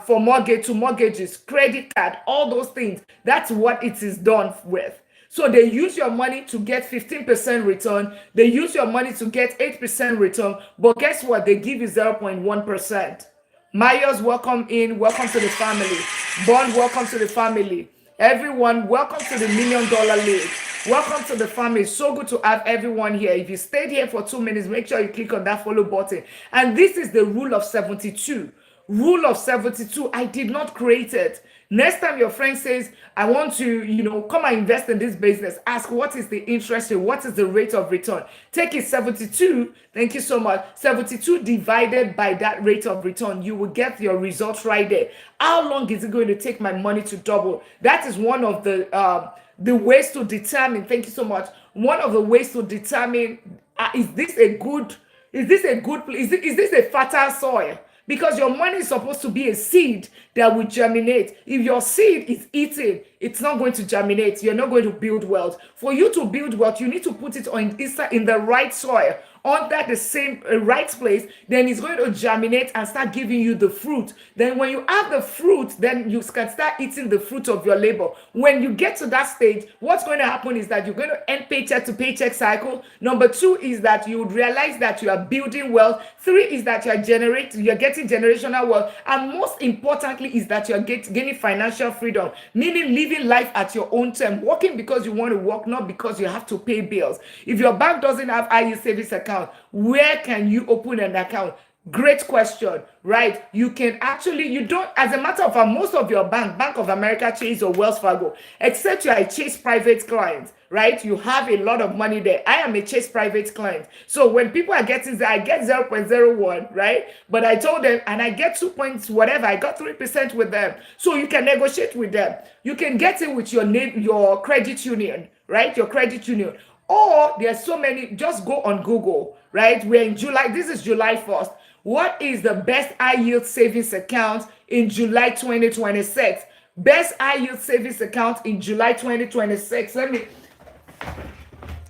for mortgages, credit card, all those things. That's what it is done with. So they use your money to get 15% return. They use your money to get 8% return. But guess what? They give you 0.1%. Mayos, welcome in. Welcome to the family. Bond, welcome to the family. Everyone, welcome to the $1 Million League. Welcome to the family. It's so good to have everyone here. If you stayed here for 2 minutes, make sure you click on that follow button. And this is the rule of 72. Rule of 72. I did not create it. Next time your friend says, I want to, come and invest in this business, ask what is the interest rate, what is the rate of return. Take it 72. Thank you so much. 72 divided by that rate of return. You will get your results right there. How long is it going to take my money to double? That is one of the ways to determine. Thank you so much. One of the ways to determine, is this a fertile soil? Because your money is supposed to be a seed that will germinate. If your seed is eaten, it's not going to germinate. You're not going to build wealth. For you to build wealth, you need to put it in the right soil, under the same right place, then it's going to germinate and start giving you the fruit. Then when you have the fruit, then you can start eating the fruit of your labor. When you get to that stage, what's going to happen is that you're going to end paycheck to paycheck cycle. Number two is that you would realize that you are building wealth. Three is that you're getting generational wealth. And most importantly is that you're gaining financial freedom, meaning living life at your own term, working because you want to work, not because you have to pay bills. If your bank doesn't have IU savings account, where can you open an account? Great question, right? You can actually, you don't, as a matter of fact, most of your Bank of America, Chase, or Wells Fargo, except you are a Chase private client, right? You have a lot of money there. I am a Chase private client. So when people are getting, I get 0.01, right? But I told them, and I get 2 points, whatever, I got 3% with them. So you can negotiate with them. You can get it with your credit union, right? Your credit union. Or there's so many, just go on Google, right? We're in July, this is July 1st. What is the best high yield savings account in July 2026? Best high yield savings account in July 2026.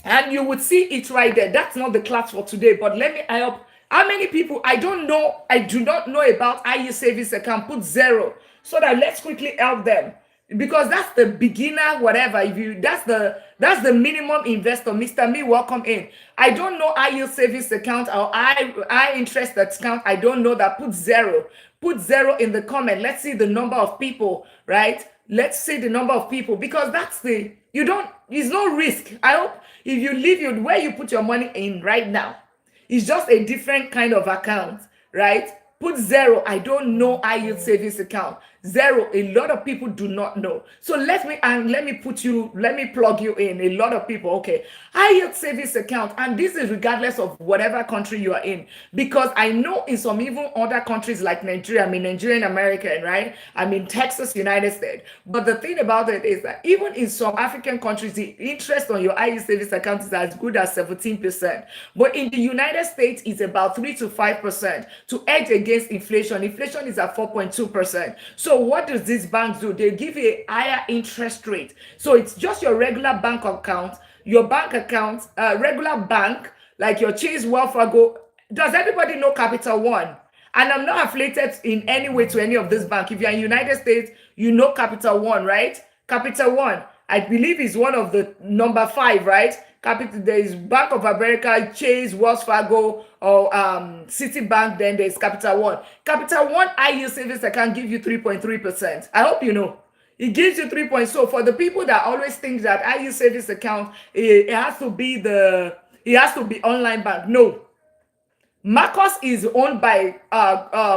And you would see it right there. That's not the class for today, but let me help. How many people, I do not know about high yield savings account, put 0, so that let's quickly help them. Because that's the beginner, whatever. That's the minimum investor. Mr. Me, welcome in. I don't know high yield savings account or high interest account. I don't know that. Put 0. Put 0 in the comment. Let's see the number of people, right? Let's see the number of people, because it's no risk. I hope if you leave where you put your money in right now, it's just a different kind of account, right? Put 0. I don't know high yield savings account. 0. A lot of people do not know. So let me plug you in. A lot of people, okay. High yield savings account, and this is regardless of whatever country you are in, because I know in some even other countries like Nigeria, I'm a Nigerian American, right? I'm in Texas, United States. But the thing about it is that even in some African countries, the interest on your high yield savings account is as good as 17%. But in the United States, it's about 3 to 5% to hedge against inflation. Inflation is at 4.2%. So what does these banks do? They give you a higher interest rate. So it's just your regular bank account, regular bank, like your Chase, Wells Fargo. Does everybody know Capital One? And I'm not affiliated in any way to any of this bank. If you're in United States, you know Capital One, right? Capital One, I believe, is one of the number 5, right? There is Bank of America, Chase, Wells Fargo, or Citibank. Then there's Capital One. Capital One high yield savings account give you 3.3%. I hope you know. It gives you 3 points. So for the people that always think that high yield savings account, it has to be online bank. No. Marcus is owned by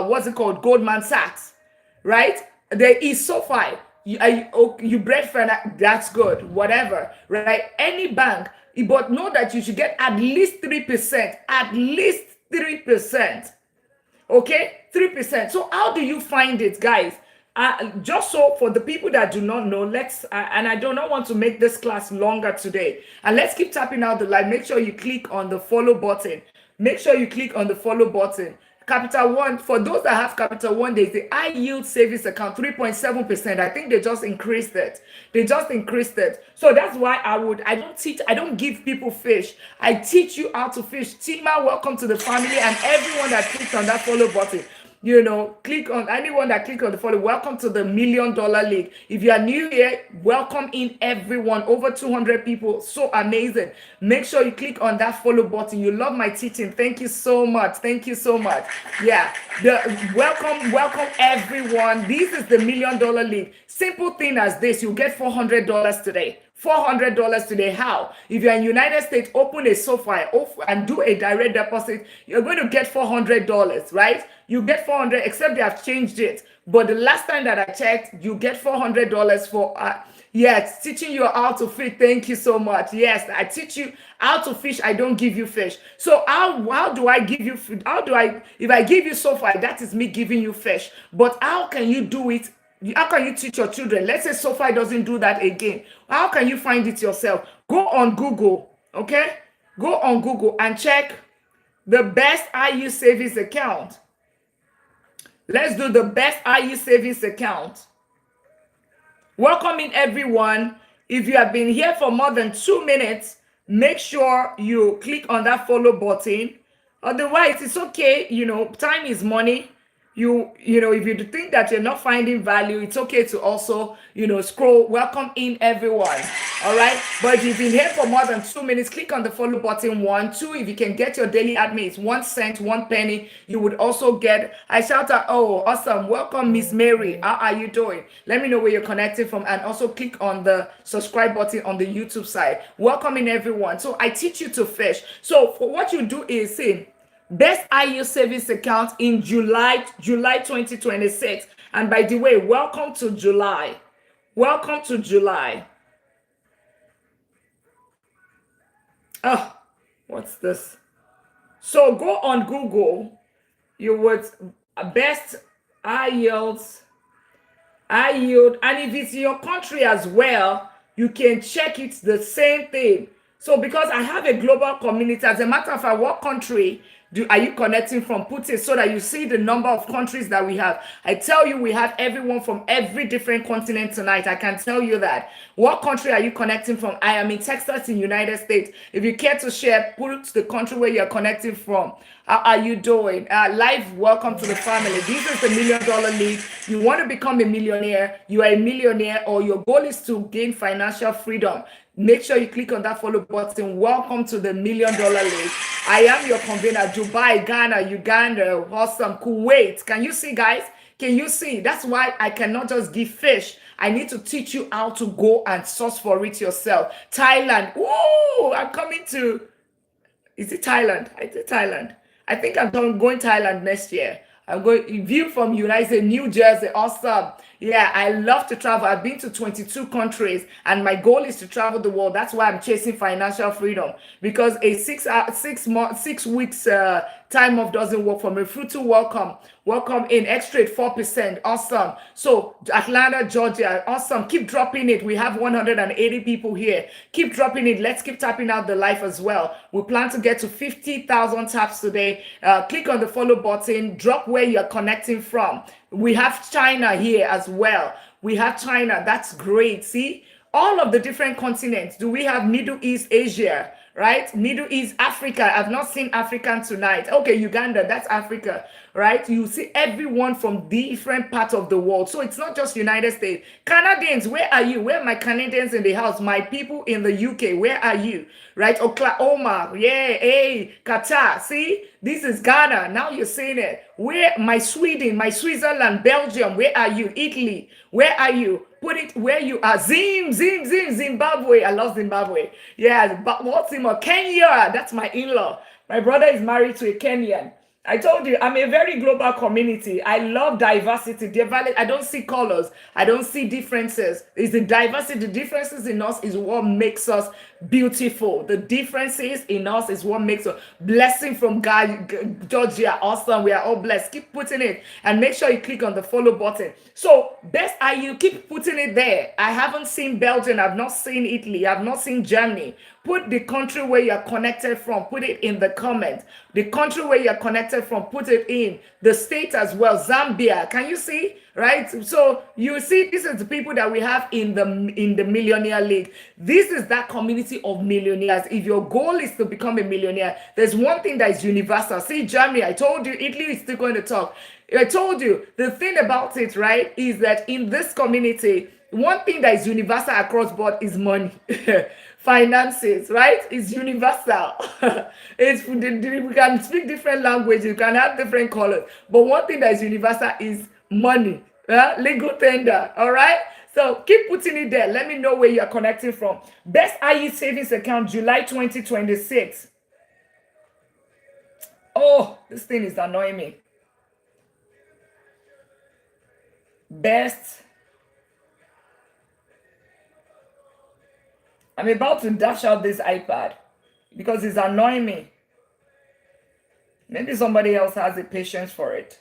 what's it called? Goldman Sachs, right? There is SoFi. You bred friend, that's good, whatever, right? Any bank, but know that you should get at least 3%, at least 3%, okay? 3%. So how do you find it, guys? Just so for the people that do not know, and I do not want to make this class longer today, and let's keep tapping out the light. Make sure you click on the follow button. Make sure you click on the follow button. Capital One, for those that have Capital One, there's the high yield savings account, 3.7%. I think they just increased it. So that's why I don't give people fish. I teach you how to fish. Tima, welcome to the family, and everyone that clicked on that follow button. Click on anyone that click on the follow. Welcome to the $1 Million League. If you are new here, welcome in everyone. Over 200 people. So amazing. Make sure you click on that follow button. You love my teaching. Thank you so much. Yeah. Welcome everyone. This is the $1 Million League. Simple thing as this. You get $400 today. $400 today. How? If you're in United States, open a SoFi and do a direct deposit, you're going to get $400, right? You get $400, except they have changed it. But the last time that I checked, you get $400 for yes, teaching you how to fish. Thank you so much. Yes, I teach you how to fish. I don't give you fish. So how do I give you? If I give you SoFi, that is me giving you fish. But how can you do it? How can you teach your children? Let's say SoFi doesn't do that again. How can you find it yourself? Go on Google, okay? Go on Google and check the best IU savings account. Let's do the best IU savings account. Welcome in, everyone. If you have been here for more than 2 minutes, make sure you click on that follow button. Otherwise, it's okay. Time is money. You know, if you think that you're not finding value, it's okay to also, scroll. Welcome in, everyone. All right. But if you've been here for more than 2 minutes, click on the follow button. 1, 2. If you can get your daily admin, it's 1 cent, 1 penny. You would also get. I shout out, oh, awesome. Welcome, Miss Mary. How are you doing? Let me know where you're connecting from, and also click on the subscribe button on the YouTube side. Welcome in, everyone. So I teach you to fish. So for what you do is say, best IU savings account in July 2026. And by the way, welcome to July. Welcome to July. Oh, what's this? So go on Google. You would best high yield, and if it's your country as well, you can check it the same thing. So because I have a global community, as a matter of fact, what country are you connecting from? Put it so that you see the number of countries that we have. I tell you, we have everyone from every different continent tonight. I can tell you that. What country are you connecting from? I am in Texas, in United States. If you care to share, put the country where you're connecting from. How are you doing? Live, welcome to the family. This is the $1 Million League. You want to become a millionaire, you are a millionaire, or your goal is to gain financial freedom. Make sure you click on that follow button. Welcome to the $1 Million League. I am your convener. Dubai, Ghana, Uganda, awesome, Kuwait. Can you see, guys? Can you see? That's why I cannot just give fish. I need to teach you how to go and source for it yourself. Thailand. Ooh, I'm coming to. Is it Thailand? I think Thailand. I think I'm going Thailand next year. I'm going view from United States, New Jersey. Awesome. Yeah, I love to travel. I've been to 22 countries, and my goal is to travel the world. That's why I'm chasing financial freedom, because a 6 weeks time off doesn't work for me. Fruitful welcome in. Extra 4%. Awesome. So Atlanta, Georgia. Awesome. Keep dropping it. We have 180 people here. Keep dropping it. Let's keep tapping out the life as well. We plan to get to 50,000 taps today. Click on the follow button. Drop where you're connecting from. We have China here as well. We have China. That's great. See, all of the different continents. Do we have Middle East, Asia, right? Middle East, Africa. I've not seen African tonight. Okay, Uganda, that's Africa, right? You see everyone from different parts of the world. So it's not just United States. Canadians, where are you? Where are my Canadians in the house? My people in the UK, where are you? Right? Oklahoma, yeah, hey, Qatar. See, this is Ghana. Now you're saying it. Where my Sweden, my Switzerland, Belgium, where are you? Italy, where are you? Put it where you are. Zimbabwe. I love Zimbabwe. Yeah, but what's in Kenya? That's my in-law. My brother is married to a Kenyan. I told you, I'm a very global community. I love diversity. I don't see colors. I don't see differences. It's the diversity. The differences in us is what makes us beautiful. The differences in us is what makes us blessing from God. Georgia, awesome. We are all blessed. Keep putting it, and make sure you click on the follow button. So best are you keep putting it there. I haven't seen Belgium. I've not seen Italy. I've not seen Germany. Put the country where you're connected from. Put it in the comment. The country where you're connected from. Put it in the state as well. Zambia. Can you see? Right? So you see, this is the people that we have in the Millionaire League. This is that community of millionaires. If your goal is to become a millionaire, there's one thing that is universal. See, Germany, I told you, Italy is still going to talk. I told you, the thing about it, right, is that in this community, one thing that is universal across board is money. Finances, right? It's universal. We can speak different languages, you can have different colors, but one thing that is universal is money. Legal tender. All right. So keep putting it there. Let me know where you're connecting from. Best IE savings account, July 2026. Oh, this thing is annoying me. Best. I'm about to dash out this iPad because it's annoying me. Maybe somebody else has the patience for it.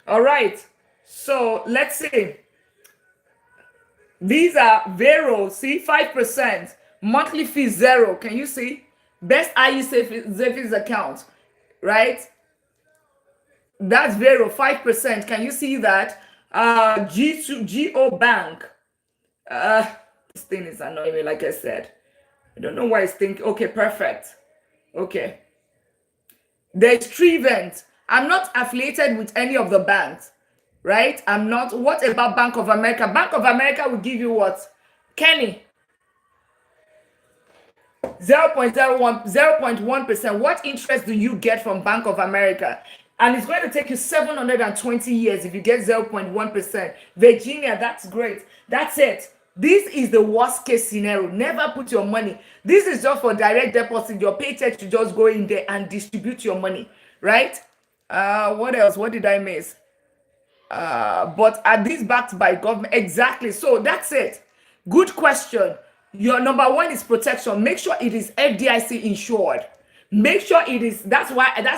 All right. So let's see. These are Vero. See, 5%. Monthly fee 0. Can you see? Best IE savings account, right? That's Vero, 5%. Can you see that? G2 GO Bank. This thing is annoying me, like I said. I don't know why it's thinking. Okay, perfect. Okay. There's Trivent. I'm not affiliated with any of the banks, right? I'm not. What about Bank of America? Bank of America will give you what? Kenny, 0.1%. What interest do you get from Bank of America? And it's going to take you 720 years if you get 0.1%. Virginia, that's great. That's it. This is the worst case scenario. Never put your money. This is just for direct deposit. Your paycheck to just go in there and distribute your money, right? What else? What did I miss? But are these backed by government? Exactly. So that's it. Good question. Your number one is protection. Make sure it is FDIC insured. Make sure it is. That's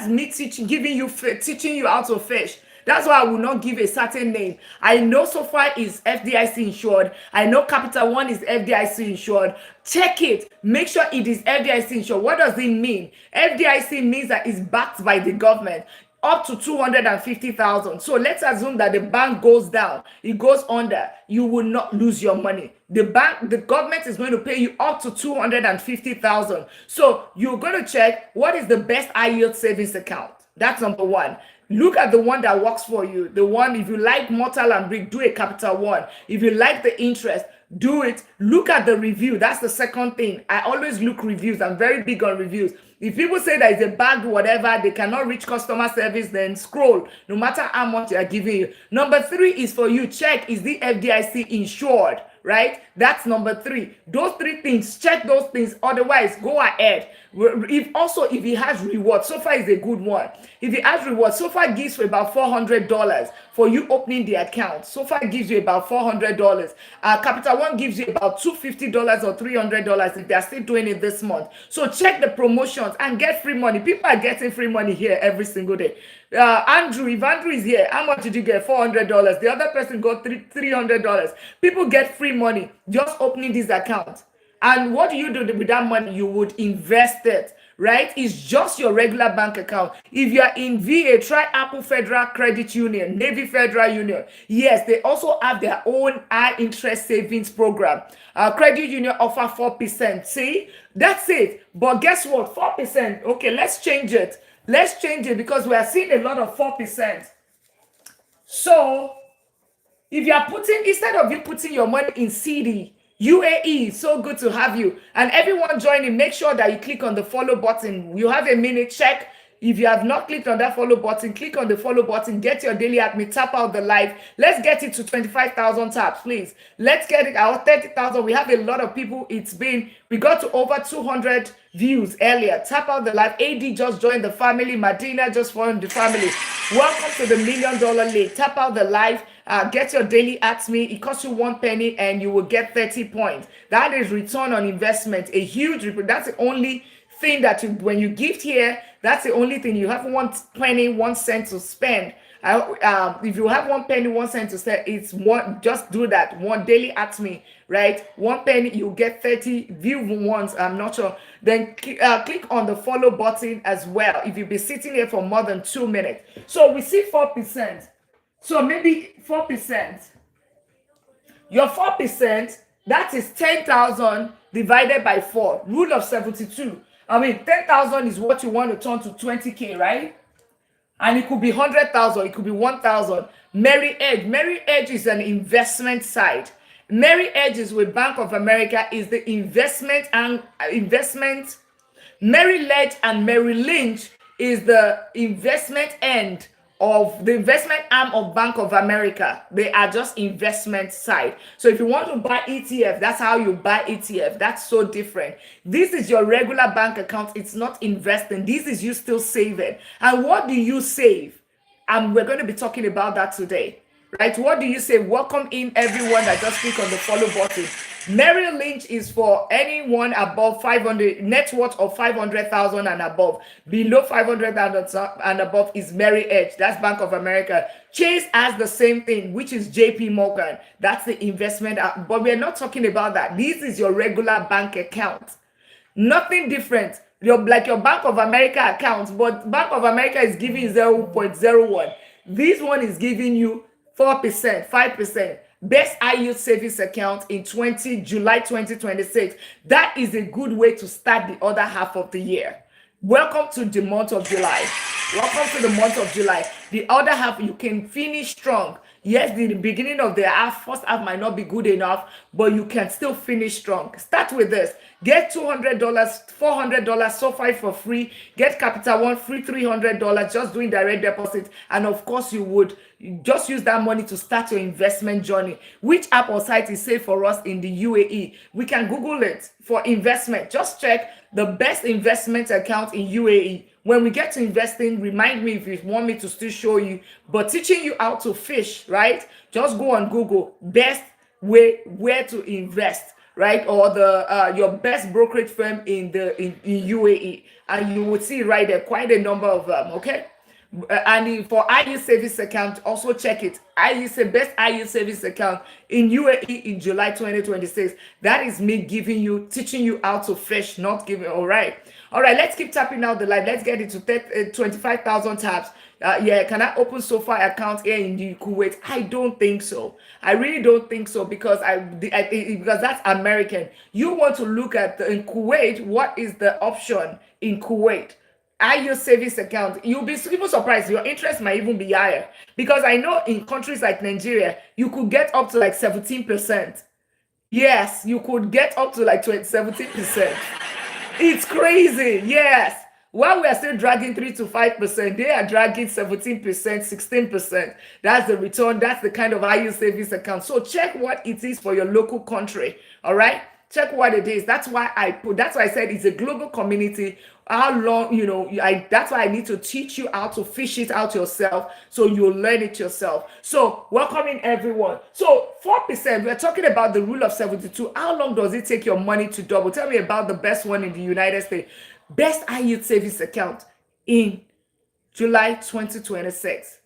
me teaching you how to fish. That's why I will not give a certain name. I know SoFi is FDIC insured. I know Capital One is FDIC insured. Check it. Make sure it is FDIC insured. What does it mean? FDIC means that it's backed by the government up to 250,000. So let's assume that the bank goes down, it goes under, you will not lose your money. The government is going to pay you up to 250,000. So you're going to check what is the best high yield savings account. That's number one. Look at the one that works for you. The one, if you like Mortal and Brick, do a Capital One. If you like the interest, do it. Look at the review. That's the second thing. I always look reviews. I'm very big on reviews. If people say that it's a bag, whatever, they cannot reach customer service, then scroll, no matter how much they are giving you. Number three is for you. Check, is the FDIC insured? Right? That's number three. Those three things, check those things. Otherwise, go ahead. If it has reward, SoFi is a good one. If it has reward, SoFi gives you about $400 for you opening the account. SoFi gives you about $400. Capital One gives you about $250 or $300 if they are still doing it this month. So check the promotions and get free money. People are getting free money here every single day. Andrew, if Andrew is here, how much did you get? $400. The other person got $300. People get free money just opening this account. And what do you do with that money? You would invest it, right? It's just your regular bank account. If you are in VA, try Apple Federal Credit Union, Navy Federal Union. Yes, they also have their own high interest savings program. Credit Union offer 4%. See, that's it. But guess what? 4%. Okay, let's change it. Let's change it because we are seeing a lot of 4%. So if you are instead of you putting your money in CD, UAE, so good to have you. And everyone joining, make sure that you click on the follow button. You have a minute, check. If you have not clicked on that follow button, click on the follow button, get your daily at me, tap out the live. Let's get it to 25,000 taps, please. Let's get it out 30,000. We have a lot of people. We got to over 200 views earlier. Tap out the live. AD just joined the family. Madina just joined the family. Welcome to the $1 Million League. Tap out the live. Get your daily at me. It costs you 1 penny and you will get 30 points. That is return on investment. A huge, that's the only thing that when you gift here, that's the only thing. You have 1 penny, 1 cent to spend. If you have 1 penny, 1 cent to spend, it's one. Just do that. One daily at me, right? 1 penny, you get 30 view once. I'm not sure. Then click on the follow button as well. If you've been sitting here for more than 2 minutes, so we see 4%. So maybe 4%. Your 4%, that is 10,000 divided by 4. Rule of 72. I mean, 10,000 is what you want to turn to 20K, right? And it could be 100,000, it could be 1,000. Merry Edge is an investment site. Merry Edge is with Bank of America, is the investment. Merry Ledge and Merry Lynch is the investment end of the investment arm of Bank of America. They are just investment side. So if you want to buy ETF, that's how you buy ETF. That's so different. This is your regular bank account. It's not investing. This is you still saving. And what do you save? And we're going to be talking about that today, right? What do you save? Welcome in everyone that just click on the follow button. Merrill Lynch is for anyone above 500, net worth of 500,000 and above. Below 500,000 and above is Merry Edge. That's Bank of America. Chase has the same thing, which is JP Morgan. That's the investment. But we're not talking about that. This is your regular bank account. Nothing different. Like your Bank of America account, but Bank of America is giving 0.01. This one is giving you 4%, 5%. best high yield savings account in July 2026. That is a good way to start the other half of the year. Welcome to the month of July. Welcome to the month of July. The other half, you can finish strong. Yes, the beginning of the half, first half might not be good enough, but you can still finish strong. Start with this. Get $200, $400 so far for free. Get Capital One free $300 just doing direct deposit. And of course, you would just use that money to start your investment journey. Which app or site is safe for us in the UAE? We can Google it for investment. Just check the best investment account in UAE. When we get to investing, remind me if you want me to still show you. But teaching you how to fish, right? Just go on Google, best way where to invest, right? Or the your best brokerage firm in UAE, and you would see right there quite a number of them. Okay. And for IU savings account, also check it. IU say best IU savings account in UAE in July 2026. That is me giving you, teaching you how to fish, not giving. All right. Let's keep tapping out the light. Let's get into 25,000 taps. Yeah, can I open SoFi account here in the Kuwait? I don't think so. I really don't think so because because that's American. You want to look at in Kuwait. What is the option in Kuwait? IU savings account, you'll be even surprised. Your interest might even be higher because I know in countries like Nigeria, you could get up to like 17%. Yes, you could get up to like 17%. It's crazy. Yes. While we are still dragging 3 to 5%, they are dragging 17%, 16%. That's the return. That's the kind of IU savings account. So check what it is for your local country. All right. Check what it is. That's why I said it's a global community. How long, that's why I need to teach you how to fish it out yourself so you'll learn it yourself. So welcoming everyone. So 4%, we're talking about the rule of 72. How long does it take your money to double? Tell me about the best one in the United States. Best high yield savings account in July 2026.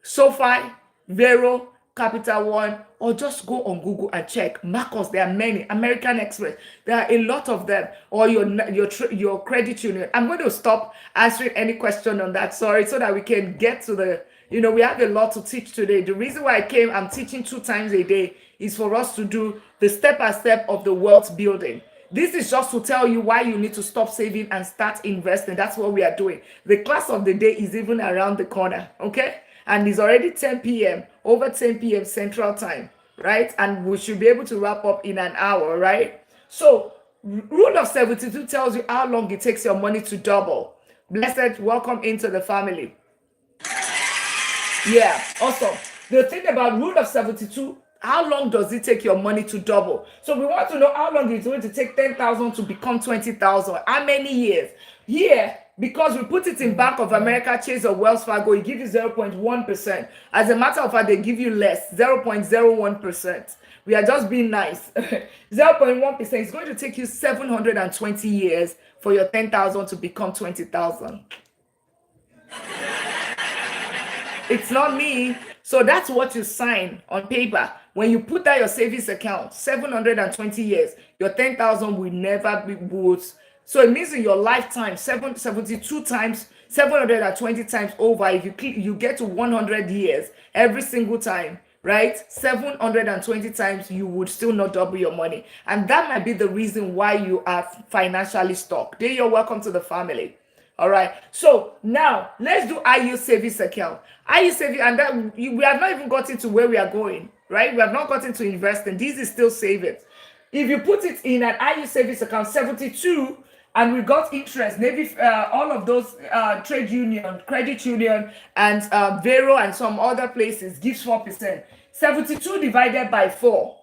SoFi, Vero, Capital One, or just go on Google and check. Marcos, there are many. American Express, there are a lot of them. Or your credit union. I'm going to stop answering any question on that. Sorry, so that we can get to the. We have a lot to teach today. The reason why I'm teaching 2 times a day is for us to do the step-by-step of the wealth building. This is just to tell you why you need to stop saving and start investing. That's what we are doing. The class of the day is even around the corner, okay? And it's already 10 p.m., over 10 p.m. Central Time, right? And we should be able to wrap up in an hour, right? So, rule of 72 tells you how long it takes your money to double. Blessed, welcome into the family. Yeah, awesome. The thing about rule of 72, how long does it take your money to double? So we want to know how long it's going to take 10,000 to become 20,000. How many years? Here, because we put it in Bank of America, Chase, or Wells Fargo, it gives you 0.1%. As a matter of fact, they give you less, 0.01%. We are just being nice. 0.1%. It's going to take you 720 years for your 10,000 to become 20,000. It's not me. So that's what you sign on paper. When you put that your savings account, 720 years, your 10,000 will never be boost. So it means in your lifetime, 72 times, 720 times over, if you get to 100 years every single time, right? 720 times, you would still not double your money. And that might be the reason why you are financially stuck. Then you're welcome to the family. All right. So now let's do IU savings account. IU savings, and that we have not even gotten to where we are going, right? We have not gotten to investing. This is still savings. If you put it in an IU savings account, 72, and we got interest, maybe all of those trade union, credit union, and Vero and some other places gives 4%. 72 divided by 4.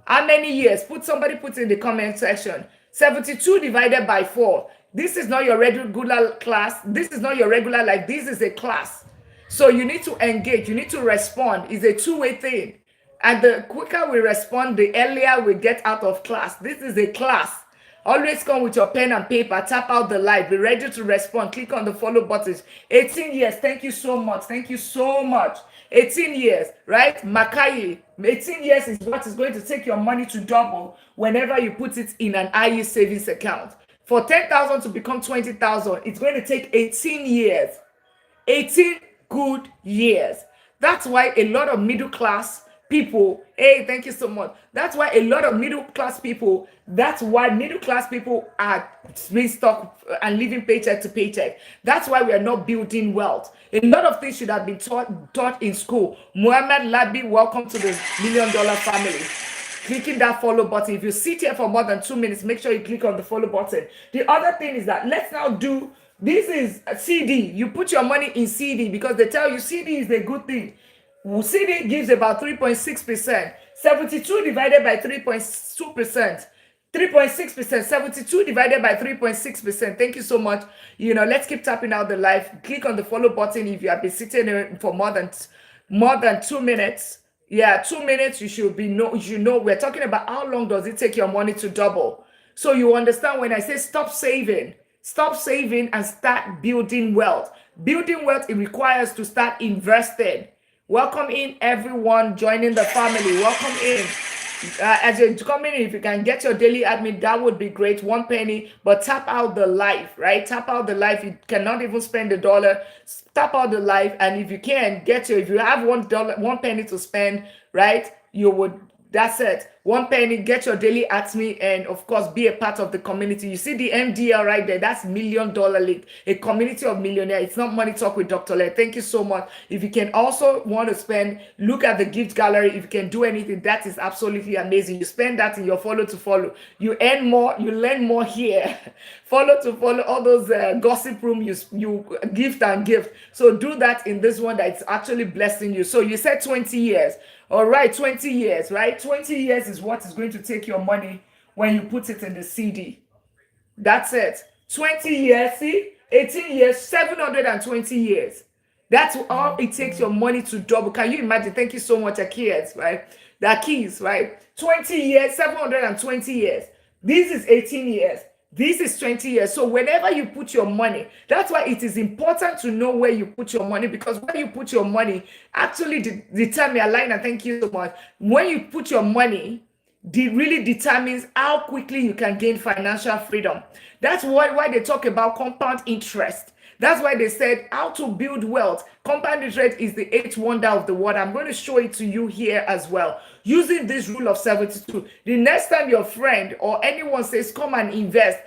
How many years? Somebody put in the comment section. 72 divided by 4. This is not your regular class. This is not your regular life. This is a class. So you need to engage. You need to respond. It's a two-way thing. And the quicker we respond, the earlier we get out of class. This is a class. Always come with your pen and paper. Tap out the light. Be ready to respond. Click on the follow buttons. 18 years. Thank you so much. Thank you so much. 18 years, right? Makai, 18 years is what is going to take your money to double whenever you put it in an IU savings account. For 10,000 to become 20,000, it's going to take 18 years. 18 good years. That's why a lot of middle class people. Hey, thank you so much. That's why a lot of middle class people, that's why middle class people are being stuck and living paycheck to paycheck. That's why we are not building wealth. A lot of things should have been taught in school. Muhammad Labi, welcome to the $1 million family. Clicking that follow button. If you sit here for more than 2 minutes, make sure you click on the follow button. The other thing is that let's now do, this is a CD. You put your money in CD because they tell you CD is a good thing. CD gives about 3.6%. 72 divided by 3.2%. 3.6%, 72 divided by 3.6%. Thank you so much. Let's keep tapping out the live. Click on the follow button if you have been sitting for more than 2 minutes. Yeah, 2 minutes. You should know we're talking about how long does it take your money to double. So you understand when I say stop saving and start building wealth. Building wealth, it requires to start investing. Welcome in everyone joining the family. Welcome in. As you're coming in, if you can get your daily admin, that would be great. 1 penny, but tap out the life, right? Tap out the life. You cannot even spend $1. Tap out the life, and if you can if you have $1, 1 penny to spend, right? That's it. 1 penny, get your daily ATMI, and of course, be a part of the community. You see the MDL right there. That's $1 Million League, a community of millionaires. It's not Money Talk with Dr. Le. Thank you so much. If you can also want to spend, look at the gift gallery. If you can do anything, that is absolutely amazing. You spend that in your follow to follow. You earn more, you learn more here. Follow to follow, all those gossip room, you gift and gift. So do that in this one that's actually blessing you. So you said 20 years. All right, 20 years, right? 20 years is what is going to take your money when you put it in the CD. That's it. 20 years, see? 18 years, 720 years. That's all it takes your money to double. Can you imagine? Thank you so much, Akias, right? The Akis, right? 20 years, 720 years. This is 18 years. This is 20 years. So whenever you put your money, that's why it is important to know where you put your money, because where you put your money actually determine, Alina, thank you so much. When you put your money, really determines how quickly you can gain financial freedom. That's why they talk about compound interest. That's why they said how to build wealth. Compound interest is the eighth wonder of the world. I'm going to show it to you here as well. Using this rule of 72. The next time your friend or anyone says, come and invest,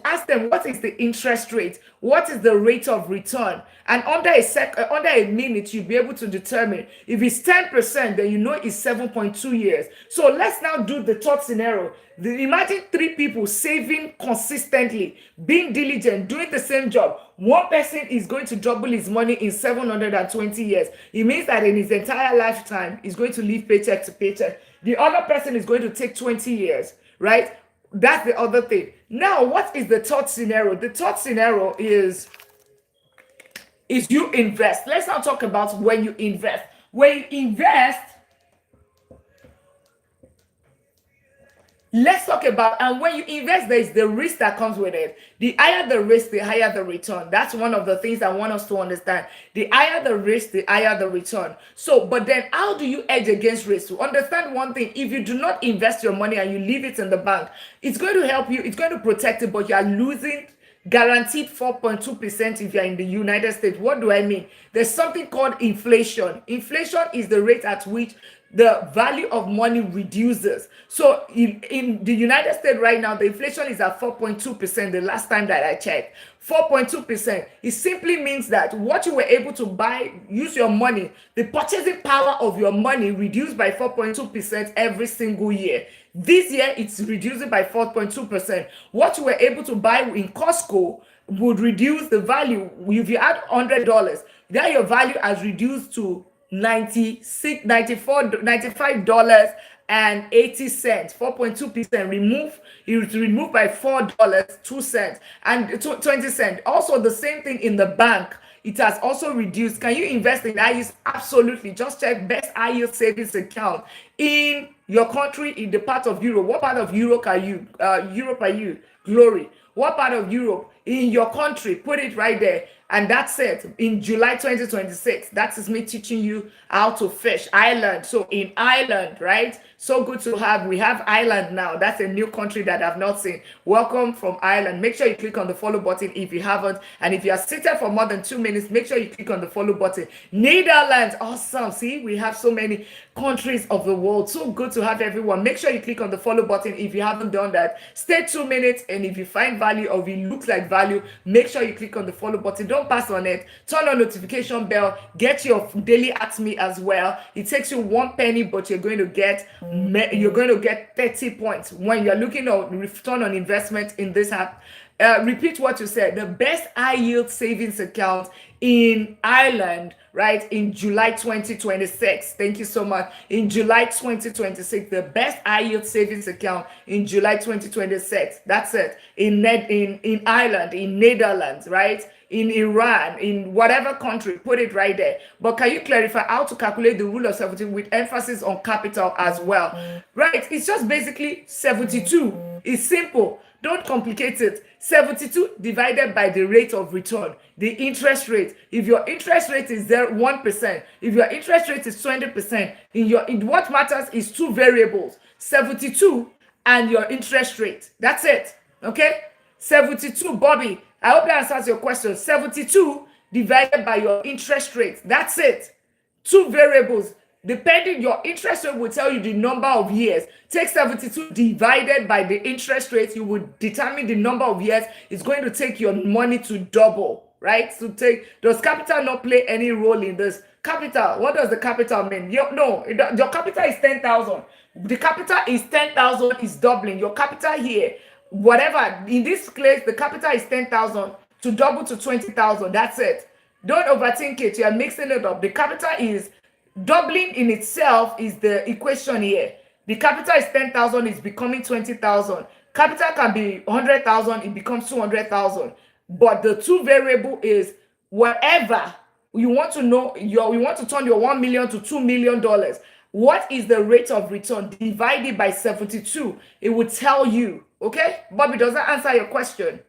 ask them, what is the interest rate? What is the rate of return? And under a minute, you'll be able to determine. If it's 10%, then you know it's 7.2 years. So let's now do the third scenario. Imagine 3 people saving consistently, being diligent, doing the same job. One person is going to double his money in 720 years. It means that in his entire lifetime, he's going to live paycheck to paycheck. The other person is going to take 20 years, right? That's the other thing. Now, what is the third scenario? The third scenario is you invest. Let's now talk about when you invest. When you invest, let's talk about, and when you invest, there is the risk that comes with it. The higher the risk, the higher the return. That's one of the things I want us to understand. The higher the risk, the higher the return. So, but then how do you hedge against risk? To understand one thing, if you do not invest your money and you leave it in the bank, it's going to help you, it's going to protect it, but you are losing guaranteed 4.2% if you're in the United States. What do I mean? There's something called inflation. Inflation is the rate at which the value of money reduces. So in the United States right now, the inflation is at 4.2% the last time that I checked. 4.2%. It simply means that what you were able to buy, use your money, the purchasing power of your money reduced by 4.2% every single year. This year, it's reducing by 4.2%. What you were able to buy in Costco would reduce the value. If you add $100, then your value has reduced to $95.80. 4.2% it's removed by $4.02 and 20 cents. Also, the same thing in the bank. It has also reduced. Can you invest in IUs? Absolutely. Just check best IU savings account in your country, in the part of Europe. What part of Europe are you? Europe are you? Glory. What part of Europe? In your country. Put it right there. And that's it. In July 2026, that is me teaching you how to fish. Ireland. So in Ireland, right? So good to have. We have Ireland now. That's a new country that I've not seen. Welcome from Ireland. Make sure you click on the follow button if you haven't. And if you are seated for more than 2 minutes, make sure you click on the follow button. Netherlands. Awesome. See, we have so many countries of the world. So good to have everyone. Make sure you click on the follow button if you haven't done that. Stay 2 minutes, and if you find value or if it looks like value, make sure you click on the follow button. Don't pass on it. Turn on notification bell. Get your daily Ask Me as well. It takes you 1 penny, but you're going to get 30 points when you're looking at return on investment in this app. Repeat what you said. The best high yield savings account in Ireland, right, in July 2026. Thank you so much. In July 2026, the best high yield savings account in July 2026. That's it. In Ireland, in Netherlands, right? In Iran, in whatever country, put it right there. But can you clarify how to calculate the rule of 70 with emphasis on capital as well? Right, it's just basically 72. It's simple. Don't complicate it. 72 divided by the rate of return, the interest rate. If your interest rate is 1%, if your interest rate is 20%, what matters is two variables, 72 and your interest rate. That's it. Okay? 72, Bobby. I hope that answers your question. 72 divided by your interest rate. That's it. Two variables. Depending, your interest rate will tell you the number of years. Take 72 divided by the interest rate. You will determine the number of years it's going to take your money to double, right? Does capital not play any role in this? Capital, what does the capital mean? Your capital is 10,000. The capital is 10,000 is doubling. Your capital here, whatever, in this case, the capital is 10,000 to double to 20,000. That's it. Don't overthink it. You are mixing it up. The capital is doubling in itself is the equation here. The capital is 10,000, it's becoming 20,000. Capital can be 100,000, it becomes 200,000. But the two variable is whatever you want to know, you want to turn your $1 million to $2 million. What is the rate of return divided by 72? It will tell you. Okay, Bobby, does that answer your question?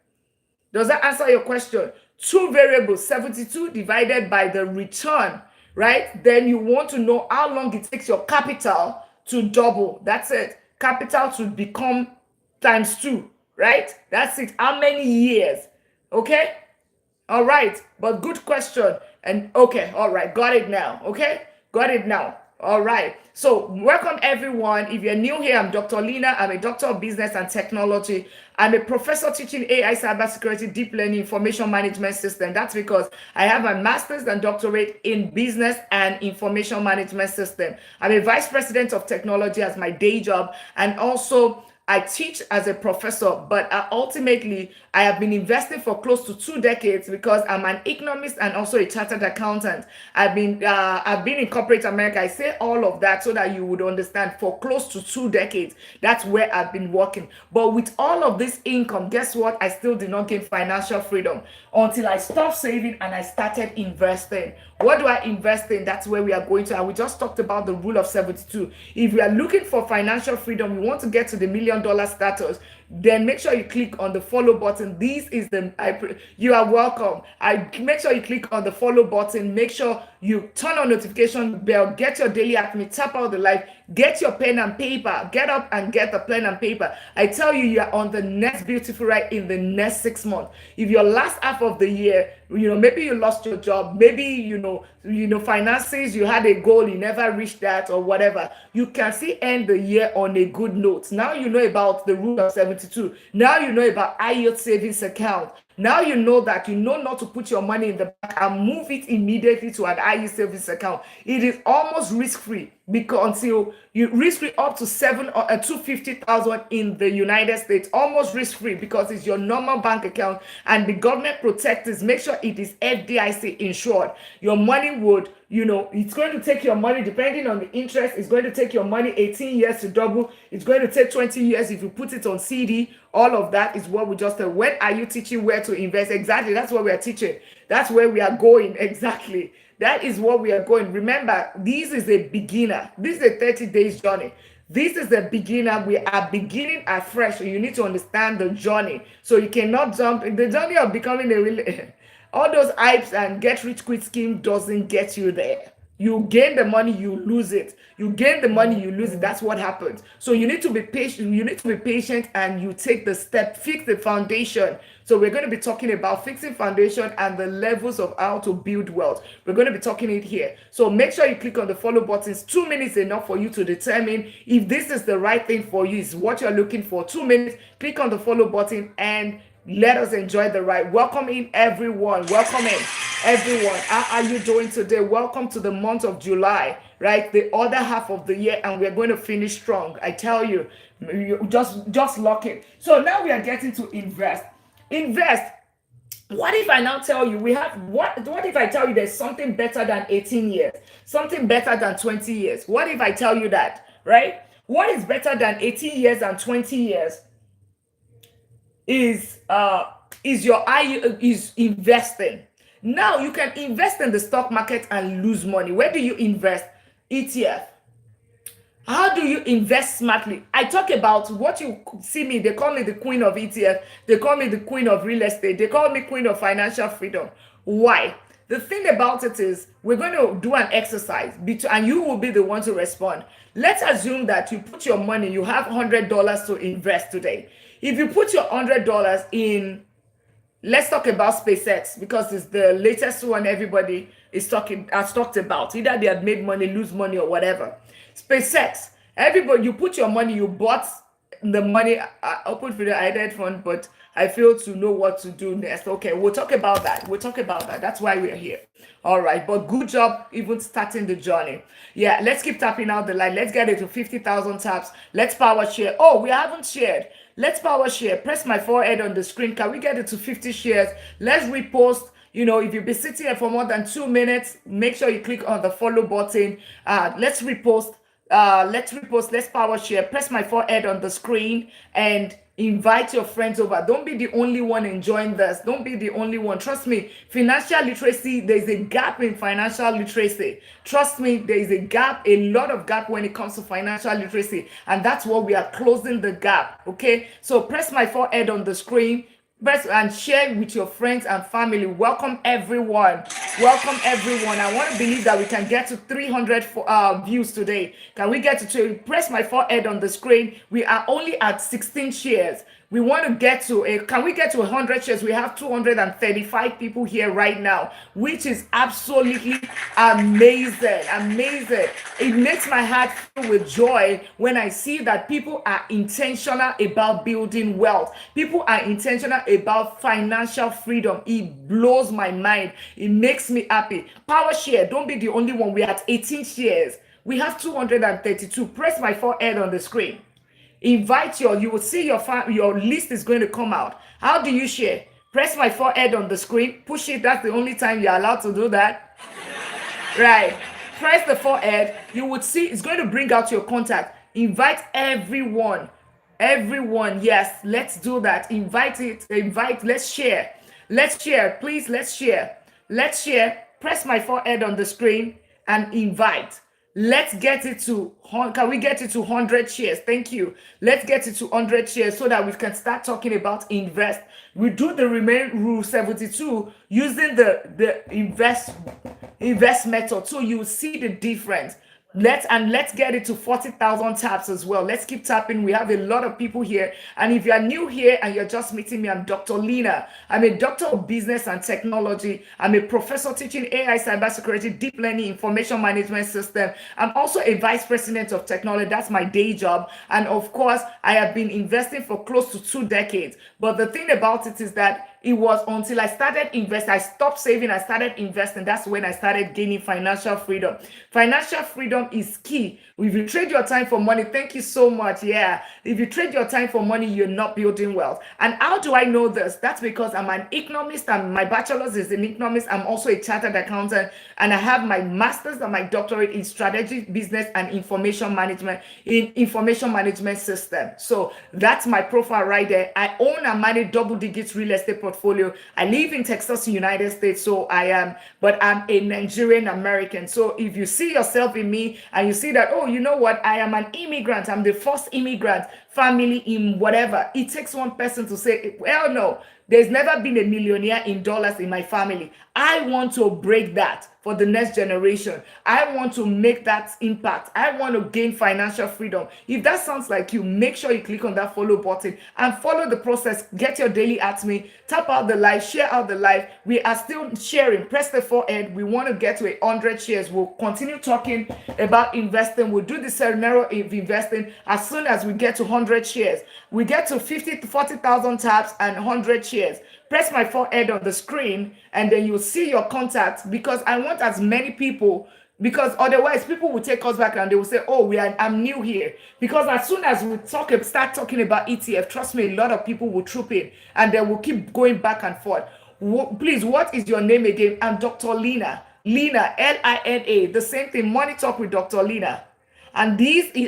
Does that answer your question? Two variables, 72 divided by the return, right? Then you want to know how long it takes your capital to double. That's it. Capital to become times 2, right? That's it. How many years? Okay? All right. But good question. And okay, all right. Got it now. Okay? Got it now. All right. So welcome everyone. If you're new here, I'm Dr. Lina. I'm a doctor of business and technology. I'm a professor teaching AI, cybersecurity, deep learning, information management system. That's because I have a master's and doctorate in business and information management system. I'm a vice president of technology as my day job, and also I teach as a professor, but ultimately I have been investing for close to 2 decades because I'm an economist and also a chartered accountant. I've been in corporate America. I say all of that so that you would understand, for close to 2 decades. That's where I've been working. But with all of this income, guess what? I still did not gain financial freedom until I stopped saving and I started investing. What do I invest in? That's where we are going to. And we just talked about the rule of 72. If we are looking for financial freedom, we want to get to the $1 million status, then make sure you click on the follow button. This is you are welcome. Make sure you click on the follow button. Make sure you turn on notification bell. Get your daily Ask Me. Tap out the live. Get your pen and paper. Get up and get the pen and paper. I tell you, you are on the next beautiful ride in the next 6 months. If your last half of the year, maybe you lost your job, maybe finances, you had a goal, you never reached that or whatever, you can still end the year on a good note. Now you know about the rule of 72. Now you know about high yield savings account. Now you know that you know not to put your money in the bank and move it immediately to an high yield savings account. It is almost risk-free, because until you risk-free up to 250,000 in the United States, almost risk-free, because it's your normal bank account and the government protectors make sure it is FDIC insured. Your money would, it's going to take your money, depending on the interest, it's going to take your money 18 years to double. It's going to take 20 years if you put it on CD. All of that is what we just said. When are you teaching where to invest? Exactly. That's what we are teaching. That's where we are going. Exactly. That is what we are going. Remember, this is a beginner. This is a 30 days journey. This is a beginner. We are beginning afresh. So you need to understand the journey. So you cannot jump in the journey of becoming a really All those hypes and get rich quick scheme doesn't get you there. You gain the money, you lose it. You gain the money, you lose it. That's what happens. So you need to be patient. You need to be patient, and you take the step, fix the foundation. So we're going to be talking about fixing foundation and the levels of how to build wealth. We're going to be talking it here. So make sure you click on the follow buttons. 2 minutes enough for you to determine if this is the right thing for you, is what you're looking for. 2 minutes, click on the follow button and let us enjoy the ride. Welcome in, everyone. Welcome in, everyone. How are you doing today? Welcome to the month of July, right? The other half of the year, and we're going to finish strong. I tell you, just lock it. So now we are getting to invest. Invest. What if I now tell you we have what if I tell you there's something better than 18 years, something better than 20 years? What if I tell you that, right? What is better than 18 years and 20 years is is investing. Now you can invest in the stock market and lose money. Where do you invest? ETF. How do you invest smartly? I talk about what you see me. They call me the queen of ETF. They call me the queen of real estate. They call me queen of financial freedom. Why? The thing about it is we're going to do an exercise and you will be the one to respond. Let's assume that you put your money, you have $100 to invest today. If you put your $100 in, let's talk about SpaceX, because it's the latest one everybody has talked about. Either they have made money, lose money, or whatever. SpaceX, everybody, you put your money, you bought the money. I opened for the IDED fund, but I failed to know what to do next. Okay, we'll talk about that. That's why we're here. All right, but good job even starting the journey. Yeah, let's keep tapping out the line. Let's get it to 50,000 taps. Let's power share. Oh, we haven't shared. Let's power share. Press my forehead on the screen. Can we get it to 50 shares? Let's repost. You know, if you've been sitting here for more than 2 minutes, make sure you click on the follow button. Let's repost. Let's power share. Press my forehead on the screen and invite your friends over. Don't be the only one enjoying this. Don't be the only one. Trust me, financial literacy, there's a gap in financial literacy. Trust me, there is a gap, a lot of gap when it comes to financial literacy. And that's what we are closing the gap. Okay, so press my forehead on the screen. Press and share with your friends and family. Welcome everyone. Welcome everyone. I want to believe that we can get to 300 views today. Can we get to press my forehead on the screen? We are only at 16 shares. We want to get to can we get to 100 shares? We have 235 people here right now, which is absolutely amazing. Amazing. It makes my heart fill with joy when I see that people are intentional about building wealth. People are intentional about financial freedom. It blows my mind. It makes me happy. Power share. Don't be the only one. We're at 18 shares. We have 232. Press my forehead on the screen. Invite you will see your list is going to come out. How do you share? Press my forehead on the screen, push it. That's the only time you're allowed to do that. Right. Press the forehead. You would see it's going to bring out your contact. Invite everyone. Everyone. Yes, let's do that. Let's share. Let's share. Please, let's share. Let's share. Press my forehead on the screen and invite. Let's get it to, can we get it to 100 shares? Thank you. Let's get it to 100 shares so that we can start talking about invest. We do the remain rule 72 using the invest method. So you see the difference. Let's get it to 40,000 taps as well. Let's keep tapping. We have a lot of people here. And if you are new here and you're just meeting me, I'm Dr. Lina. I'm a doctor of business and technology. I'm a professor teaching AI, cybersecurity, deep learning, information management system. I'm also a vice president of technology. That's my day job. And of course, I have been investing for close to 2 decades. But the thing about it is that it was until I started investing, I stopped saving, I started investing. That's when I started gaining financial freedom. Financial freedom is key. If you trade your time for money, thank you so much. Yeah. If you trade your time for money, you're not building wealth. And how do I know this? That's because I'm an economist and my bachelor's is in economics. I'm also a chartered accountant and I have my master's and my doctorate in strategic business and information management system. So that's my profile right there. I own and manage double digits real estate portfolio. I live in Texas, United States. But I'm a Nigerian American. So if you see yourself in me and you see that, oh, you know what, I am an immigrant. I'm the first immigrant family in whatever. It takes one person to say, well, no, There's never been a millionaire in dollars in my family. I want to break that for the next generation. I want to make that impact. I want to gain financial freedom. If that sounds like you, make sure you click on that follow button and follow the process. Get your daily at me, tap out the live, share out the live. We are still sharing. Press the forehead. We want to get to 100 shares. We'll continue talking about investing. We'll do the scenario of investing as soon as we get to 100 shares. We get to 50 to 40,000 taps and 100 shares. Press my forehead on the screen and then you'll see your contacts, because I want as many people, because otherwise people will take us back and they will say, oh, I'm new here. Because as soon as we start talking about ETF, trust me, a lot of people will troop in and they will keep going back and forth. Please, what is your name again? I'm Dr. Lina. Lina, Lina, the same thing, Money Talk with Dr. Lina. And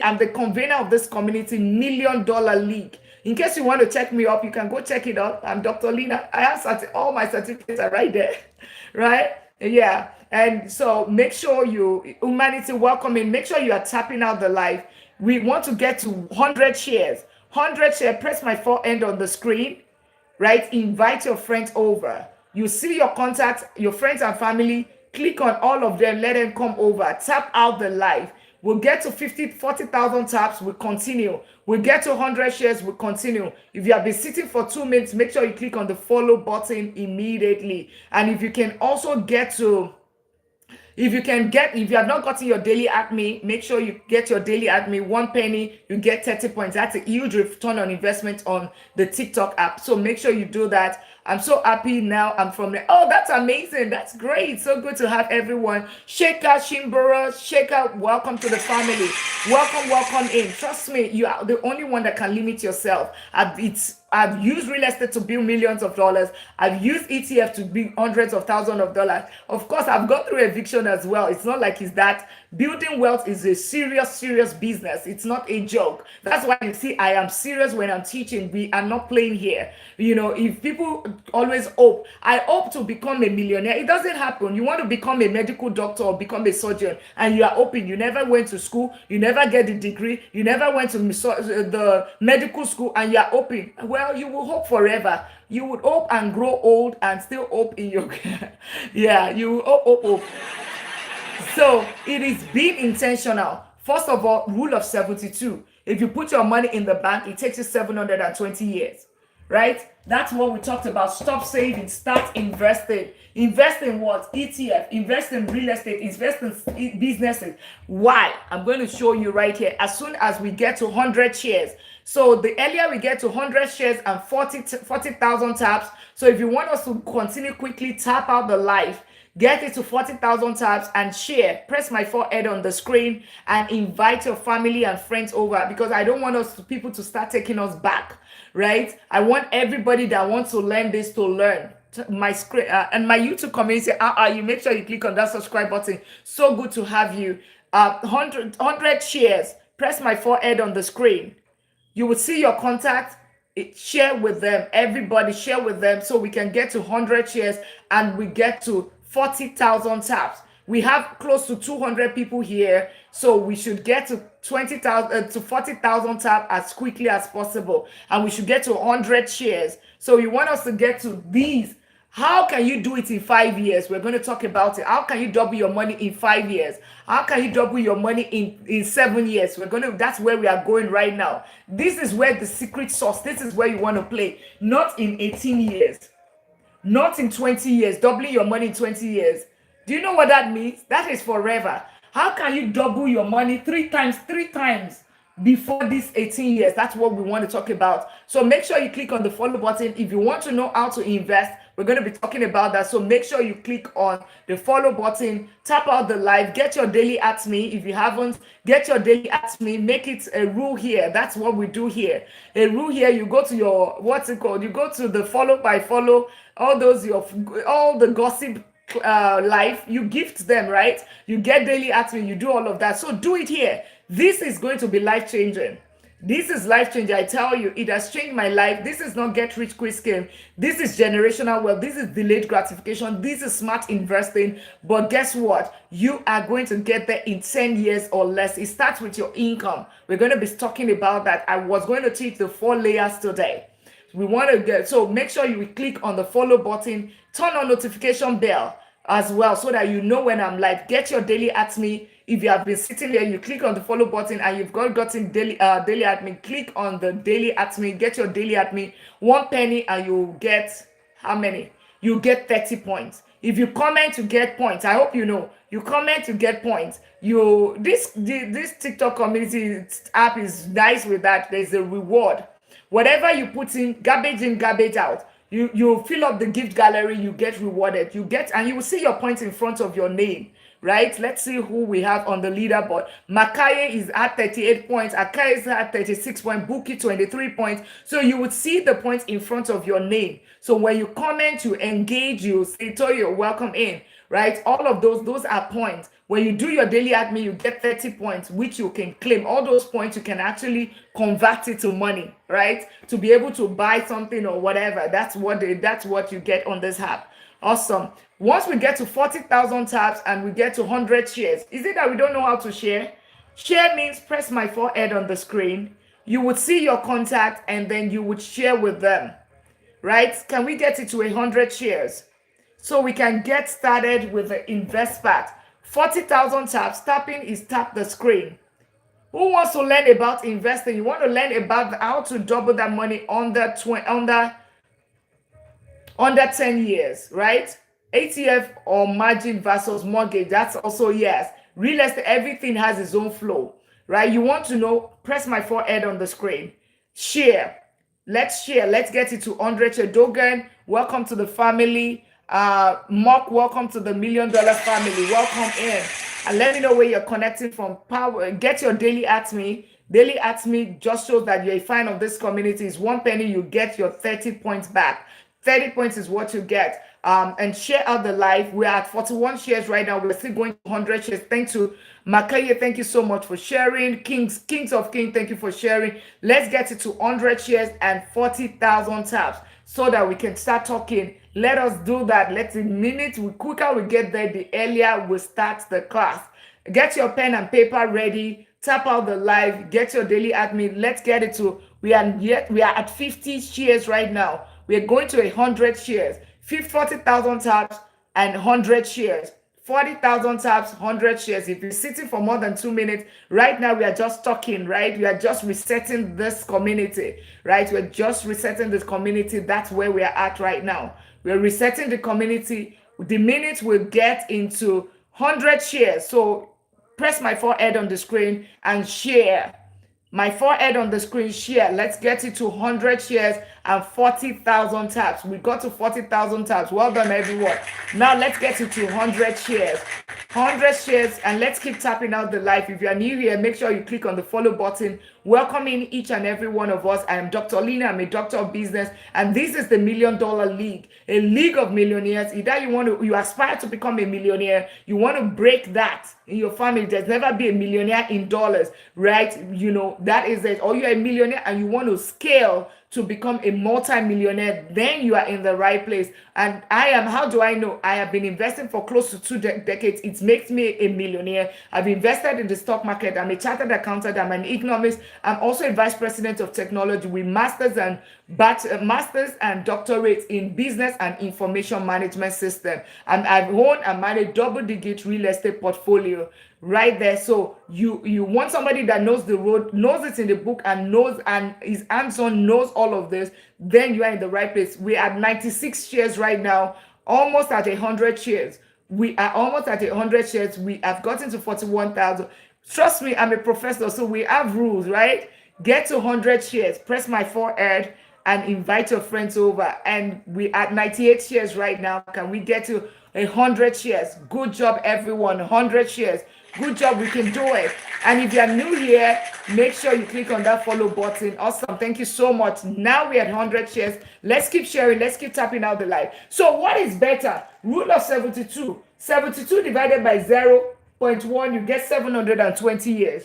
I'm the convener of this community $1 million league. In case you want to check me up, you can go check it out. I'm Dr. Lina. I have all my certificates are right there, right? Yeah. And so make sure humanity welcoming, make sure you are tapping out the live. We want to get to 100 shares. 100 shares, press my forehead on the screen, right? Invite your friends over. You see your contacts, your friends and family, click on all of them, let them come over, tap out the live. We'll get to 40,000 taps, we'll continue. We'll get to 100 shares, we'll continue. If you have been sitting for 2 minutes, make sure you click on the follow button immediately. And if you can also get to, if you have not gotten your daily at me, make sure you get your daily at me. 1 penny, you get 30 points. That's a huge return on investment on the TikTok app. So make sure you do that. I'm so happy now. I'm from there. Oh, that's amazing. That's great. So good to have everyone. Sheka Shimbura, Sheka, welcome to the family. Welcome in. Trust me, you are the only one that can limit yourself. I've used real estate to build millions of dollars. I've used ETF to build hundreds of thousands of dollars. Of course, I've gone through eviction as well. It's not like it's that. Building wealth is a serious business. It's not a joke. That's why you see I am serious when I'm teaching. We are not playing here. If people always hope, I hope to become a millionaire. It doesn't happen. You want to become a medical doctor or become a surgeon and you are hoping. You never went to school. You never get the degree. You never went to the medical school and you are hoping. Well, you will hope forever. You would hope and grow old and still hope in your yeah, you hope. So it is being intentional. First of all, rule of 72. If you put your money in the bank, it takes you 720 years, right? That's what we talked about. Stop saving, start investing. Invest in what? ETF, invest in real estate, invest in businesses. Why? I'm going to show you right here. As soon as we get to 100 shares. So the earlier we get to 100 shares and 40,000 taps. So if you want us to continue quickly, tap out the live. Get it to 40,000 taps and share. Press my forehead on the screen and invite your family and friends over, because I don't want people to start taking us back, right? I want everybody that wants to learn this to learn. My screen and my YouTube community, you make sure you click on that subscribe button. So good to have you. 100 shares. Press my forehead on the screen. You will see your contact. Share with them. Everybody share with them so we can get to 100 shares and we get to 40,000 taps. We have close to 200 people here, so we should get to 20,000 to 40,000 taps as quickly as possible, and we should get to 100 shares. So you want us to get to these. How can you do it in 5 years? We're going to talk about it. How can you double your money in 5 years? How can you double your money in 7 years? That's where we are going right now. This is where the secret sauce. This is where you want to play. Not in 18 years. Not in 20 years, doubling your money in 20 years. Do you know what that means? That is forever. How can you double your money three times before this 18 years? That's what we want to talk about. So make sure you click on the follow button. If you want to know how to invest, we're going to be talking about that. So make sure you click on the follow button, tap out the live, get your daily at me. If you haven't, get your daily at me, make it a rule here. That's what we do here. A rule here, you go to your, what's it called? You go to the follow by follow, all the gossip life, you gift them, right? You get daily at me, you do all of that. So do it here. This is going to be life-changing. This is life-changing. I tell you, it has changed my life. This is not get rich quick scheme. This is generational wealth. This is delayed gratification. This is smart investing. But guess what? You are going to get there in 10 years or less. It starts with your income. We're going to be talking about that. I was going to teach the 4 layers today. We want to get, so make sure you click on the follow button, turn on notification bell as well, so that you know when I'm live. Get your daily at me. If you have been sitting here, you click on the follow button and you've gotten daily at me, click on the daily at me, get your daily at me, 1 penny, and you'll get how many? You get 30 points. If you comment, you get points. I hope you know. You comment, you get points. This TikTok community app is nice with that. There's a reward. Whatever you put in, garbage out. You fill up the gift gallery, you get rewarded. And you will see your points in front of your name. Right? Let's see who we have on the leaderboard. Makaye is at 38 points. Akaye is at 36 points. Buki 23 points. So you would see the points in front of your name. So when you comment, you engage, you say, Toyo, welcome in. Right? All of those are points. When you do your daily admin, you get 30 points, which you can claim. All those points, you can actually convert it to money, right? To be able to buy something or whatever. That's what you get on this app. Awesome. Once we get to 40,000 taps and we get to 100 shares, is it that we don't know how to share? Share means press my forehead on the screen. You would see your contact and then you would share with them, right? Can we get it to 100 shares? So we can get started with the invest part. 40,000 taps. Tapping is tap the screen. Who wants to learn about investing? You want to learn about how to double that money under 10 years, right? ETF or margin versus mortgage, that's also yes. Real estate, everything has its own flow, right? You want to know, press my forehead on the screen. Share. Let's get it to 100 share. Dogan, welcome to the family. Mark, welcome to the $1 million family. Welcome in. And let me know where you're connecting from. Power. Get your daily at me. Daily at me just shows that you're a fan of this community. It's 1 penny, you get your 30 points back. 30 points is what you get. And share out the live. We're at 41 shares right now. We're still going to 100 shares. Thanks to Makaye. Thank you so much for sharing. Kings of King, thank you for sharing. Let's get it to 100 shares and 40,000 taps so that we can start talking. Let us do that. The quicker we get there, the earlier we start the class. Get your pen and paper ready. Tap out the live. Get your daily admin. Let's get it to, we are at 50 shares right now. We are going to 100 shares. 40,000 taps and 100 shares. 40,000 taps, 100 shares. If you're sitting for more than 2 minutes, right now we are just talking, right? We are just resetting this community, right? We're just resetting this community. That's where we are at right now. We're resetting the community. The minute we get into 100 shares, so press my forehead on the screen and share. My forehead on the screen, share. Let's get it to 100 shares and 40,000 taps. We got to 40,000 taps. Well done, everyone. Now let's get it to 100 shares. 100 shares, and let's keep tapping out the live. If you are new here, make sure you click on the follow button. Welcoming each and every one of us. I am Dr. Lina. I'm a doctor of business, and this is the $1 Million League, a league of millionaires. Either you aspire to become a millionaire, you want to break that in your family. There's never be a millionaire in dollars, right? You know, that is it. Or you're a millionaire and you want to scale to become a multi-millionaire, then you are in the right place. And how do I know? I have been investing for close to 2 decades. It makes me a millionaire. I've invested in the stock market. I'm a chartered accountant. I'm an economist. I'm also a vice president of technology with masters and doctorates in business and information management system. And I've owned and managed double-digit real estate portfolio right there. So you want somebody that knows the road, knows it in the book, and knows and is hands-on, knows all of this, then you are in the right place. We are at 96 shares right now, almost at 100 shares. We are almost at 100 shares. We have gotten to 41,000. Trust me, I'm a professor, so we have rules, right? Get to 100 shares, press my forehead, and invite your friends over. And we are at 98 shares right now. Can we get to 100 shares? Good job, everyone. 100 shares. Good job. We can do it. And if you're new here, make sure you click on that follow button. Awesome. Thank you so much. Now we're at 100 shares. Let's keep sharing. Let's keep tapping out the live. So what is better? Rule of 72. 72 divided by 0.1, you get 720 years.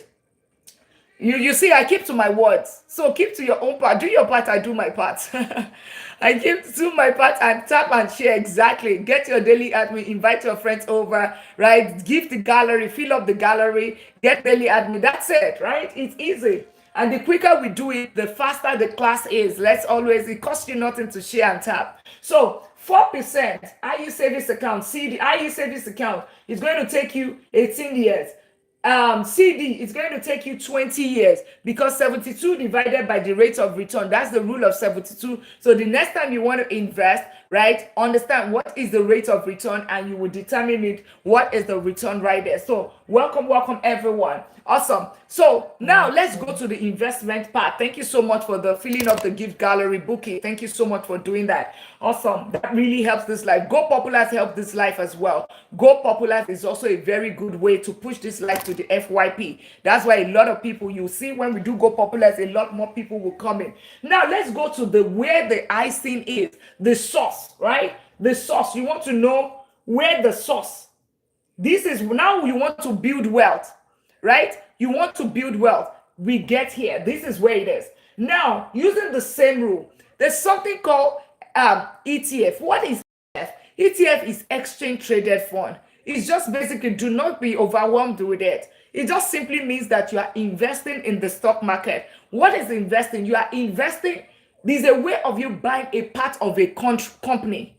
You see, I keep to my words. So keep to your own part. Do your part, I do my part. I keep to my part and tap and share exactly. Get your daily admin, invite your friends over, right? Give the gallery, fill up the gallery, get daily admin. That's it, right? It's easy. And the quicker we do it, the faster the class is. It costs you nothing to share and tap. So 4% IU savings account, CD, IU savings account is going to take you 18 years. CD is going to take you 20 years, because 72 divided by the rate of return, that's the rule of 72. So the next time you want to invest, right, understand what is the rate of return, and you will determine it, what is the return right there. So welcome everyone. Awesome. So now let's go to the investment part. Thank you so much for the filling of the gift gallery bouquet. Thank you so much for doing that. Awesome. That really helps this life. Go Popular help this life as well. Go Popular is also a very good way to push this life to the FYP. That's why a lot of people, you see, when we do Go Popular, a lot more people will come in. Now let's go to the where the icing is, the sauce, right? The sauce. You want to know where the sauce. This is now you want to build wealth, right? You want to build wealth. We get here. This is where it is. Now, using the same rule, there's something called ETF. What is ETF? ETF is exchange traded fund. It's just basically, do not be overwhelmed with it. It just simply means that you are investing in the stock market. What is investing? You are investing. There's a way of you buying a part of a company.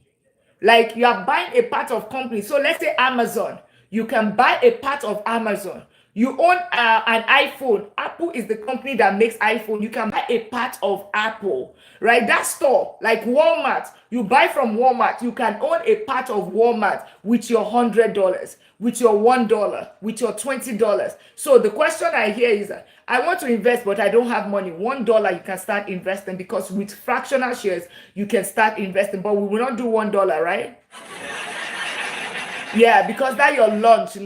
Like you are buying a part of company. So let's say Amazon. You can buy a part of Amazon. You own an iPhone. Apple is the company that makes iPhone. You can buy a part of Apple, right? That store, like Walmart, you buy from Walmart. You can own a part of Walmart with your $100, with your $1, with your $20. So the question I hear is, I want to invest, but I don't have money. $1, you can start investing, because with fractional shares, you can start investing. But we will not do $1, right? Yeah, because that your lunch is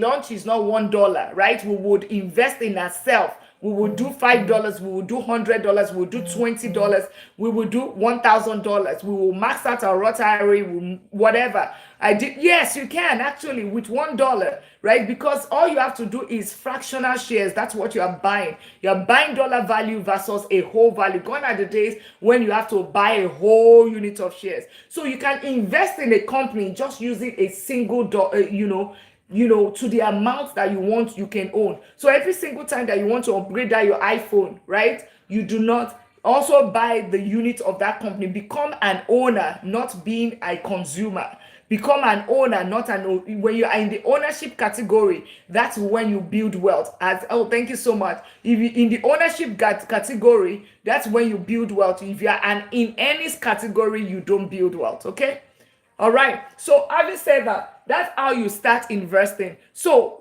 not $1, right? We would invest in ourselves. We will do $5, we will do $100, we will do $20, we will do $1,000. We will max out our Roth IRA, whatever. Yes, you can actually with $1, right? Because all you have to do is fractional shares. That's what you are buying. You're buying dollar value versus a whole value. Gone are the days when you have to buy a whole unit of shares. So you can invest in a company just using a single dollar, to the amount that you want, you can own. So every single time that you want to upgrade that your iPhone, right? You do not also buy the unit of that company. Become an owner, not being a consumer. Become an owner, not an. When you are in the ownership category, that's when you build wealth. Thank you so much. If you in the ownership category, that's when you build wealth. If you are in any category, you don't build wealth. Okay. All right. So having said that, that's how you start investing. So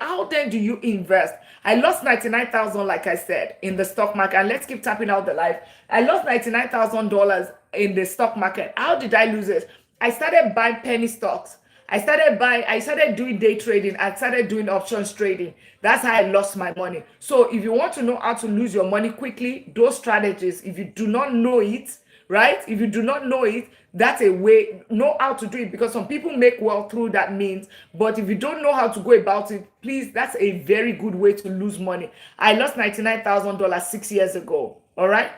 how then do you invest? I lost 99,000, like I said, in the stock market. And let's keep tapping out the life. I lost $99,000 in the stock market. How did I lose it? I started buying penny stocks. I started doing day trading. I started doing options trading. That's how I lost my money. So if you want to know how to lose your money quickly, those strategies, if you do not know it, right? If you do not know it, that's a way, know how to do it, because some people make wealth through that means. But if you don't know how to go about it, please, that's a very good way to lose money. I lost $99,000 6 years ago. All right.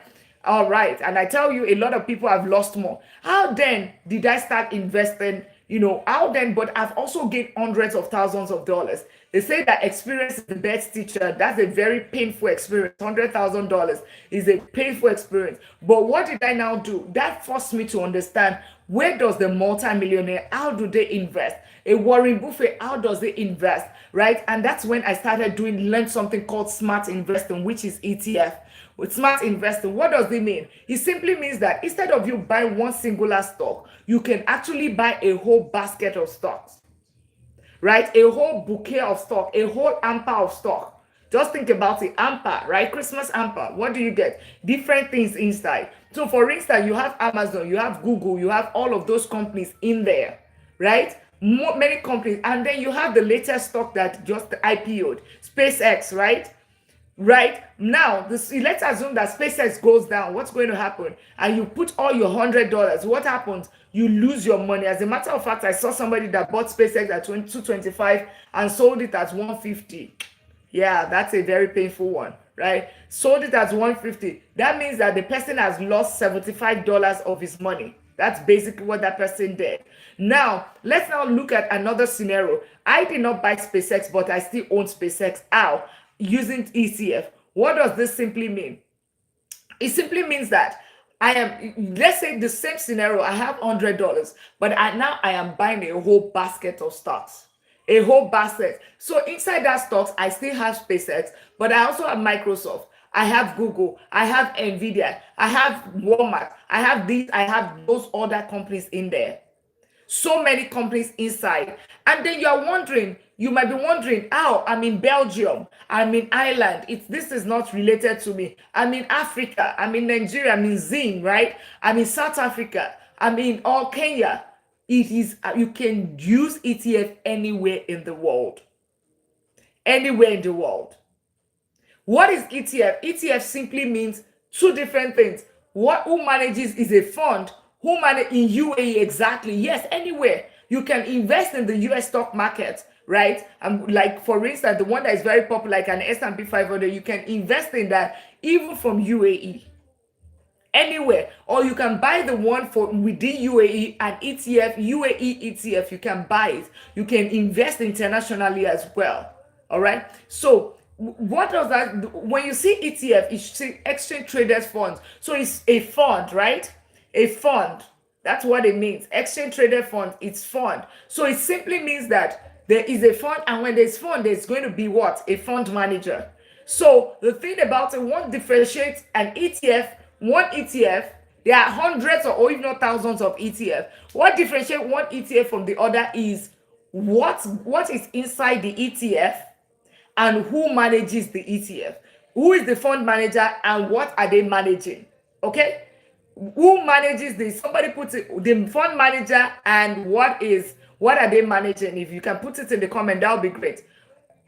And I tell you, a lot of people have lost more. How then did I start investing? But I've also gained hundreds of thousands of dollars. They say that experience is the best teacher. That's a very painful experience. $100,000 is a painful experience. But what did I now do? That forced me to understand, where does the multimillionaire, how do they invest? A Warren Buffett, how does they invest, right? And that's when I started learn something called smart investing, which is ETF. With smart investing, what does it mean? It simply means that instead of you buying one singular stock, you can actually buy a whole basket of stocks, right? A whole bouquet of stock, a whole hamper of stock. Just think about it, hamper, right? Christmas hamper. What do you get? Different things inside. So for instance, you have Amazon, you have Google, you have all of those companies in there, right? Many companies. And then you have the latest stock that just IPO'd, SpaceX, right? Right now, let's assume that SpaceX goes down. What's going to happen? And you put all your $100. What happens? You lose your money. As a matter of fact, I saw somebody that bought SpaceX at $225 and sold it at $150. Yeah, that's a very painful one, right? Sold it at $150. That means that the person has lost $75 of his money. That's basically what that person did. Now, let's now look at another scenario. I did not buy SpaceX, but I still own SpaceX. How? Using ETF. What does this simply mean? It simply means that I am, let's say the same scenario, I have $100, but now I am buying a whole basket of stocks. A whole basket. So inside that stocks, I still have SpaceX, but I also have Microsoft. I have Google. I have Nvidia. I have Walmart. I have these. I have those other companies in there. So many companies inside. And then you're wondering, you might be wondering, how I'm in Belgium, I'm in Ireland, this is not related to me. I'm in Africa, I'm in Nigeria, I'm in Zim, right? I'm in South Africa, I'm in all Kenya. It is, you can use ETF anywhere in the world. Anywhere in the world. What is ETF? ETF simply means two different things. Who manages is a fund. Who manage in UAE exactly? Yes, anywhere. You can invest in the US stock market, right? Like for instance, the one that is very popular, like an S&P 500, you can invest in that even from UAE. Anywhere, or you can buy the one for within UAE, an ETF, UAE ETF. You can buy it. You can invest internationally as well. All right. So what does that? When you see ETF, it's exchange traded funds. So it's a fund, right? A fund. That's what it means. Exchange traded fund. It's fund. So it simply means that there is a fund, and when there's fund, there's going to be what? A fund manager. So the thing about it, what differentiates an ETF, one ETF, there are hundreds or even not thousands of ETF. What differentiates one ETF from the other is what is inside the ETF and who manages the ETF. Who is the fund manager and what are they managing? Okay? Who manages this? Somebody puts it, the fund manager, and what are they managing? If you can put it in the comment, that would be great.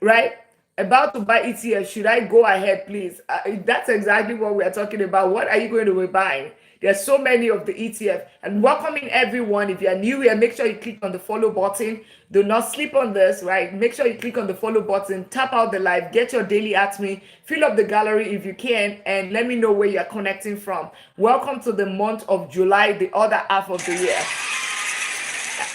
Right? About to buy ETF, should I go ahead, please? That's exactly what we are talking about. What are you going to be buying? There's so many of the ETF. And welcoming everyone. If you are new here, make sure you click on the follow button. Do not sleep on this, right? Make sure you click on the follow button, tap out the live, get your daily at me, fill up the gallery if you can, and let me know where you're connecting from. Welcome to the month of July, the other half of the year.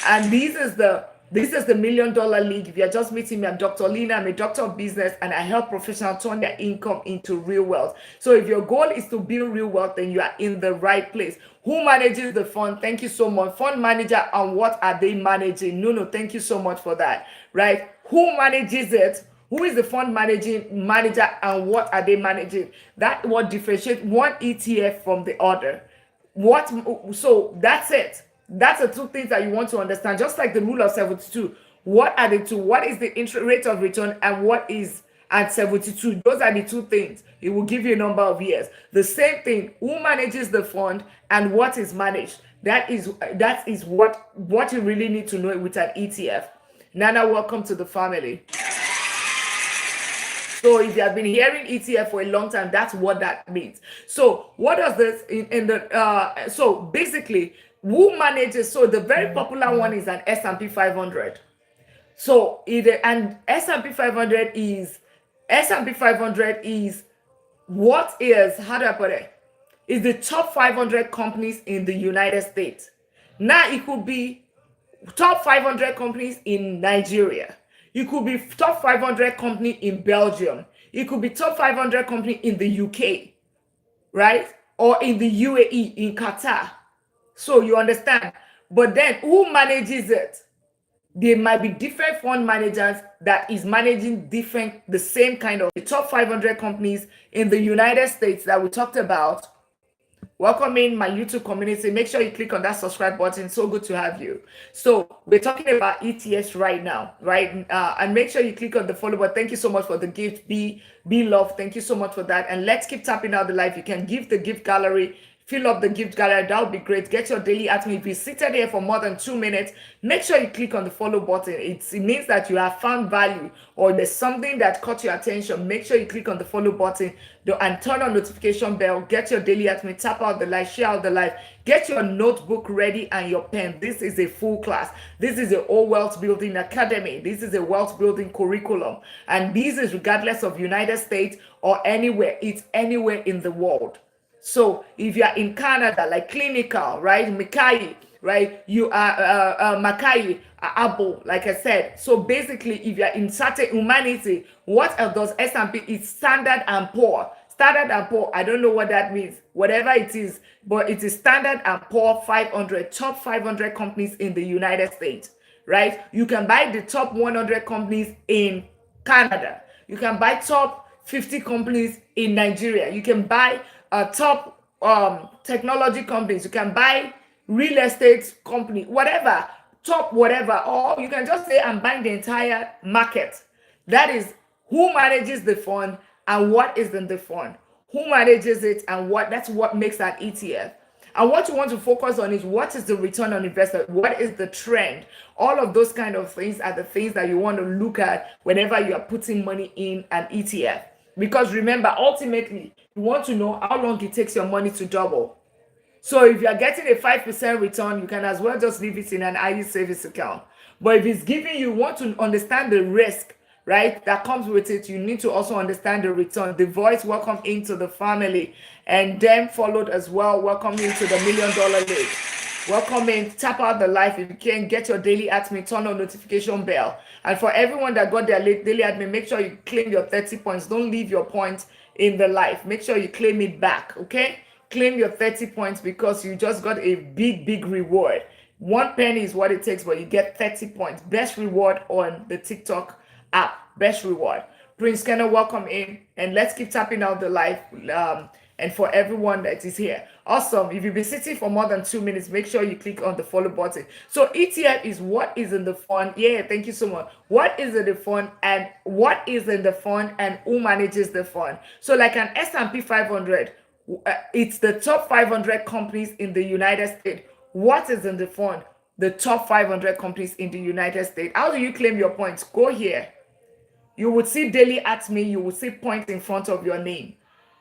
And this is the $1 Million League. If you're just meeting me, I'm Dr. Lina. I'm a doctor of business, and I help professionals turn their income into real wealth. So if your goal is to build real wealth, then you are in the right place. Who manages the fund? Thank you so much. Fund manager, and what are they managing? No, thank you so much for that. Right? Who manages it? Who is the fund manager, and what are they managing? That what differentiates one ETF from the other. So that's it. That's the two things that you want to understand. Just like the rule of 72. What are the two? What is the interest rate of return, and what is at 72? Those are the two things. It will give you a number of years. The same thing. Who manages the fund and what is managed? That is what you really need to know with an ETF. Nana, welcome to the family. So if you have been hearing ETF for a long time, that's what that means. So what does this so basically, who manages? So the very popular one is an S&P 500. So and S&P 500 is what is, how do I put it? Is the top 500 companies in the United States. Now it could be top 500 companies in Nigeria. It could be top 500 company in Belgium. It could be top 500 company in the UK, right? Or in the UAE, in Qatar. So you understand. But then who manages it? There might be different fund managers that is managing the same kind of the top 500 companies in the United States that we talked about. Welcome in my YouTube community. Make sure you click on that subscribe button. So good to have you. So we're talking about ETFs right now, right? And make sure you click on the follow button. Thank you so much for the gift. Be love. Thank you so much for that. And let's keep tapping out the live. You can give the gift gallery. Fill up the gift gallery. That would be great. Get your daily at me. If you seated here for more than 2 minutes, make sure you click on the follow button. It means that you have found value or there's something that caught your attention. Make sure you click on the follow button and turn on notification bell. Get your daily at me. Tap out the live. Share out the live. Get your notebook ready and your pen. This is a full class. This is a all wealth building academy. This is a wealth building curriculum. And this is regardless of United States or anywhere. It's anywhere in the world. So if you are in Canada, like Clinical, right? Mikai, right? You are Makai, Apple, like I said. So basically, if you're in certain humanity, what else does S&P is Standard and Poor. Standard and Poor, I don't know what that means, whatever it is, but it is Standard and Poor 500, top 500 companies in the United States, right? You can buy the top 100 companies in Canada. You can buy top 50 companies in Nigeria. You can buy top technology companies. You can buy real estate company, whatever, top whatever, or you can just say I'm buying the entire market. That is who manages the fund and what is in the fund. Who manages it and what, that's what makes that ETF. And what you want to focus on is what is the return on investment? What is the trend? All of those kind of things are the things that you want to look at whenever you are putting money in an ETF. Because remember, ultimately, you want to know how long it takes your money to double. So if you're getting a 5% return, you can as well just leave it in an IE savings account. But if it's giving you want to understand the risk, right, that comes with it, you need to also understand the return. The voice, welcome into the family. And then followed as well, welcome into the $1 Million League. Welcome in, tap out the life. If you can, get your daily admin, turn on notification bell. And for everyone that got their daily admin, make sure you claim your 30 points. Don't leave your points in the life. Make sure you claim it back, okay? Claim your 30 points because you just got a big reward. 1 penny is what it takes, but you get 30 points. Best reward on the TikTok app. Best reward. Prince Kenner, welcome in. And let's keep tapping out the live. And for everyone that is here. Awesome. If you've been sitting for more than 2 minutes, make sure you click on the follow button. So ETF is what is in the fund. Yeah, thank you so much. What is in the fund and what is in the fund and who manages the fund. So like an S&P 500, it's the top 500 companies in the United States. What is in the fund? The top 500 companies in the United States. How do you claim your points? Go here. You would see daily at me. You will see points in front of your name.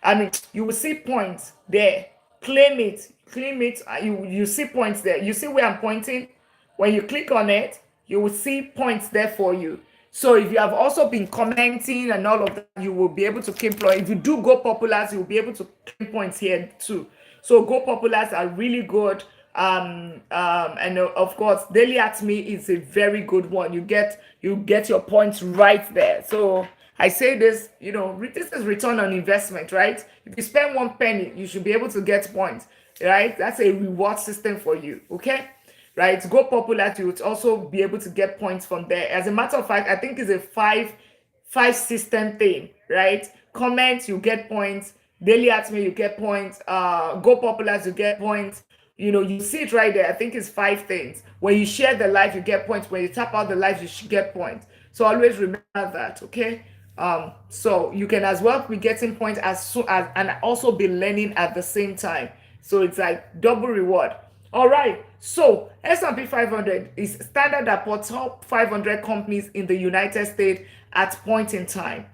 I mean, you will see points there. Claim it. Claim it. You see points there. You see where I'm pointing? When you click on it, you will see points there for you. So if you have also been commenting and all of that, you will be able to claim points. If you do Go Populars, you'll be able to claim points here too. So Go Populars are really good. And of course, Daily at Me is a very good one. You get your points right there. So I say this, this is return on investment, right? If you spend 1 penny, you should be able to get points, right? That's a reward system for you, okay? Right? Go Popular, you would also be able to get points from there. As a matter of fact, I think it's a five system thing, right? Comments, you get points. Daily at Me, you get points. Go Populars, you get points. You see it right there. I think it's 5 things. When you share the live, you get points. When you tap out the live, you should get points. So always remember that, okay? So you can as well be getting points as soon as and also be learning at the same time. So it's like double reward. All right. So S&P 500 is Standard & Poor's top 500 companies in the United States at point in time.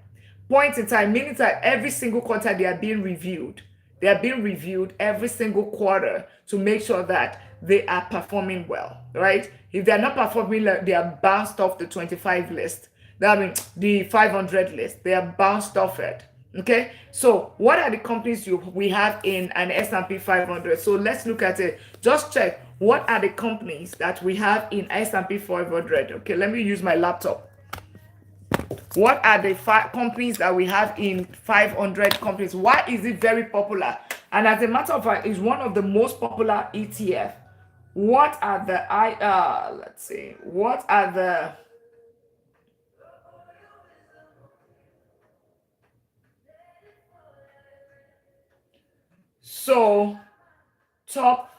Point in time means that every single quarter they are being reviewed. They are being reviewed every single quarter to make sure that they are performing well, right? If they are not performing, they are bounced off the 25 list. That means the 500 list. They are bounced off it. Okay. So what are the companies we have in an S&P 500? So let's look at it. Just check what are the companies that we have in S&P 500. Okay. Let me use my laptop. What are the 5 companies that we have in 500 companies? Why is it very popular? And as a matter of fact, it's one of the most popular ETF. What are the let's see. What are the So top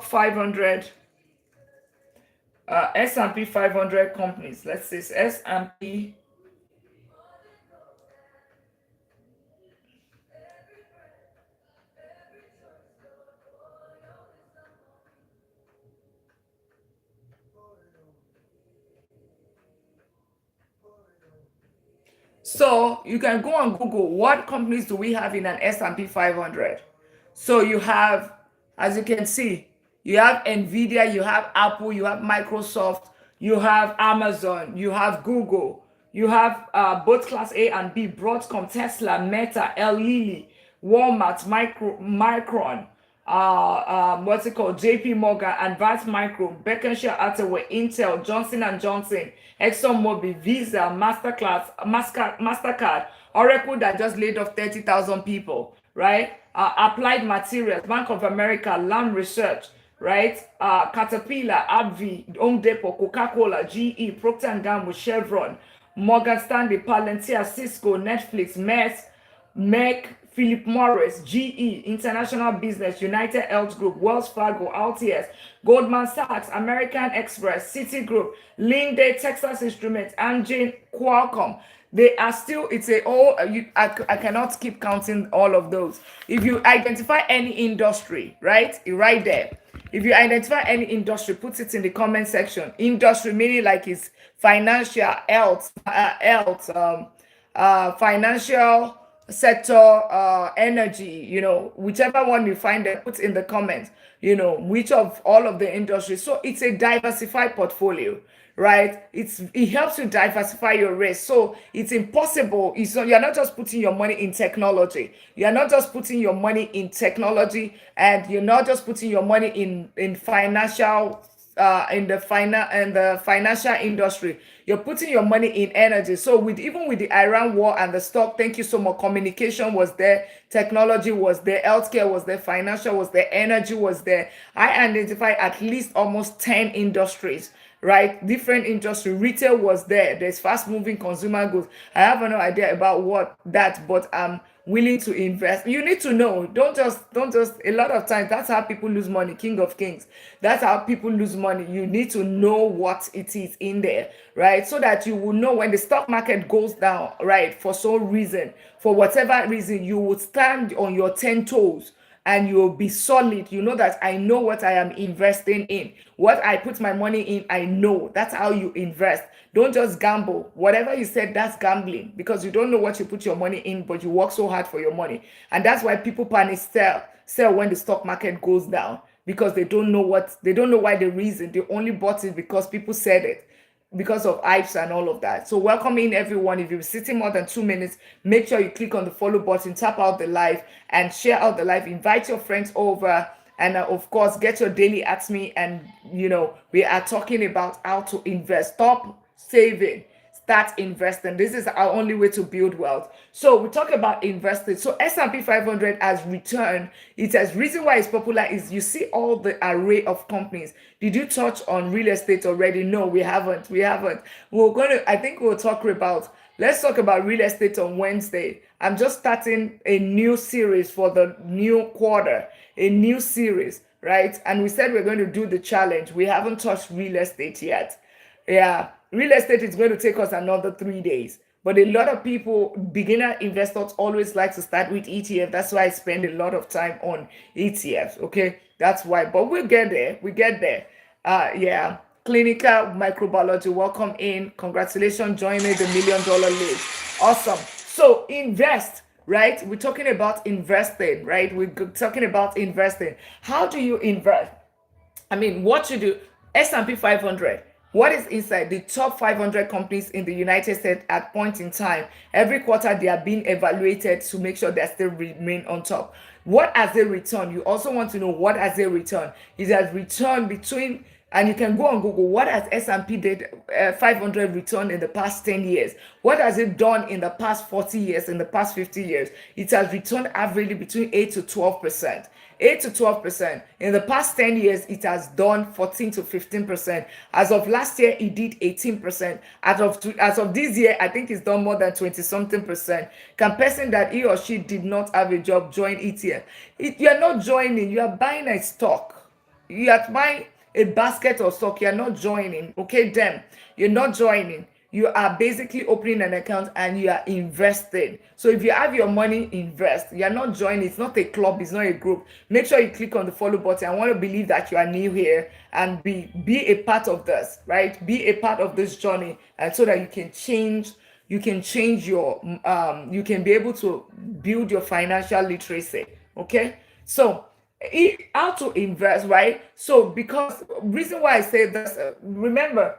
500 S&P 500 companies. Let's say S&P. So you can go on Google, what companies do we have in an S&P 500? So you have, as you can see, you have Nvidia, you have Apple, you have Microsoft, you have Amazon, you have Google, you have both Class A and B, Broadcom, Tesla, Meta, Lilly, Walmart, Micron, what's it called, JP Morgan, Advanced Micro, Berkshire Hathaway, Intel, Johnson and Johnson, ExxonMobil, Visa, Mastercard, Oracle that just laid off 30,000 people, right? Applied Materials, Bank of America, Lam Research, right? Caterpillar, AbbVie, Home Depot, Coca-Cola, GE, Procter& and Gamble, Chevron, Morgan Stanley, Palantir, Cisco, Netflix, Merck, Philip Morris, GE, International Business, United Health Group, Wells Fargo, RTS, Goldman Sachs, American Express, Citigroup, Linde, Texas Instruments, Amgen, Qualcomm. They are still, it's a all, I cannot keep counting all of those. If you identify any industry, right there. If you identify any industry, put it in the comment section. Industry meaning like it's financial, financial sector, energy, whichever one you find there, put in the comments, which of all of the industries. So it's a diversified portfolio, right? It helps you diversify your risk. So it's impossible. You're not just putting your money in technology. You're not just putting your money in technology, and you're not just putting your money in financial in the financial industry. You're putting your money in energy. So even with the Iran war and the stock, thank you so much. Communication was there, technology was there, healthcare was there, financial was there, energy was there. I identified at least almost 10 industries, right? Different industry. Retail was there. There's fast moving consumer goods. I have no idea about what that, but I'm willing to invest. You need to know. Don't just a lot of times that's how people lose money. King of Kings. That's how people lose money. You need to know what it is in there, right? So that you will know when the stock market goes down, right? For some reason, for whatever reason, you would stand on your 10 toes and you'll be solid. You know that I know what I am investing in. What I put my money in, I know. That's how you invest. Don't just gamble. Whatever you said, that's gambling, because you don't know what you put your money in, but you work so hard for your money. And that's why people panic sell when the stock market goes down, because they don't know why the reason. They only bought it because people said it, because of hypes and all of that. So welcome in everyone. If you're sitting more than 2 minutes, make sure you click on the follow button, tap out the live and share out the live, invite your friends over, and of course get your daily Ask Me. And we are talking about how to invest. Stop saving, start investing. This is our only way to build wealth. So we talk about investing. So S&P 500 has returned. It has reason why it's popular is you see all the array of companies. Did you touch on real estate already? No, we haven't. Let's talk about real estate on Wednesday. I'm just starting a new series for the new quarter, a new series, right? And we said we're going to do the challenge. We haven't touched real estate yet. Yeah, real estate is going to take us another 3 days. But a lot of people, beginner investors, always like to start with ETF. That's why I spend a lot of time on ETFs. Okay, that's why. But we'll get there. We get there. Yeah. Clinical microbiology. Welcome in. Congratulations, joining the $1 million league. Awesome. So invest. Right? We're talking about investing. Right? We're talking about investing. How do you invest? I mean, what you do? S&P 500. What is inside the top 500 companies in the United States at point in time? Every quarter they are being evaluated to make sure they still remain on top. What has they returned? You also want to know what has they returned. It has returned between, and you can go on Google, what has S&P 500 returned in the past 10 years? What has it done in the past 40 years, in the past 50 years? It has returned averagely between 8 to 12%. 8 to 12%. In the past 10 years, it has done 14 to 15%. As of last year, it did 18%. As of this year, I think it's done more than 20-something percent. Can person that he or she did not have a job join ETF? You're not joining, you are buying a stock. You are buying a basket of stock. You're not joining. Okay, then you're not joining. You are basically opening an account and you are investing. So if you have your money, invest. You're not joining. It's not a club. It's not a group. Make sure you click on the follow button. I want to believe that you are new here and be a part of this, right? Be a part of this journey, and so that you can change your you can be able to build your financial literacy. Okay, so how to invest, right? So because reason why I say this, remember,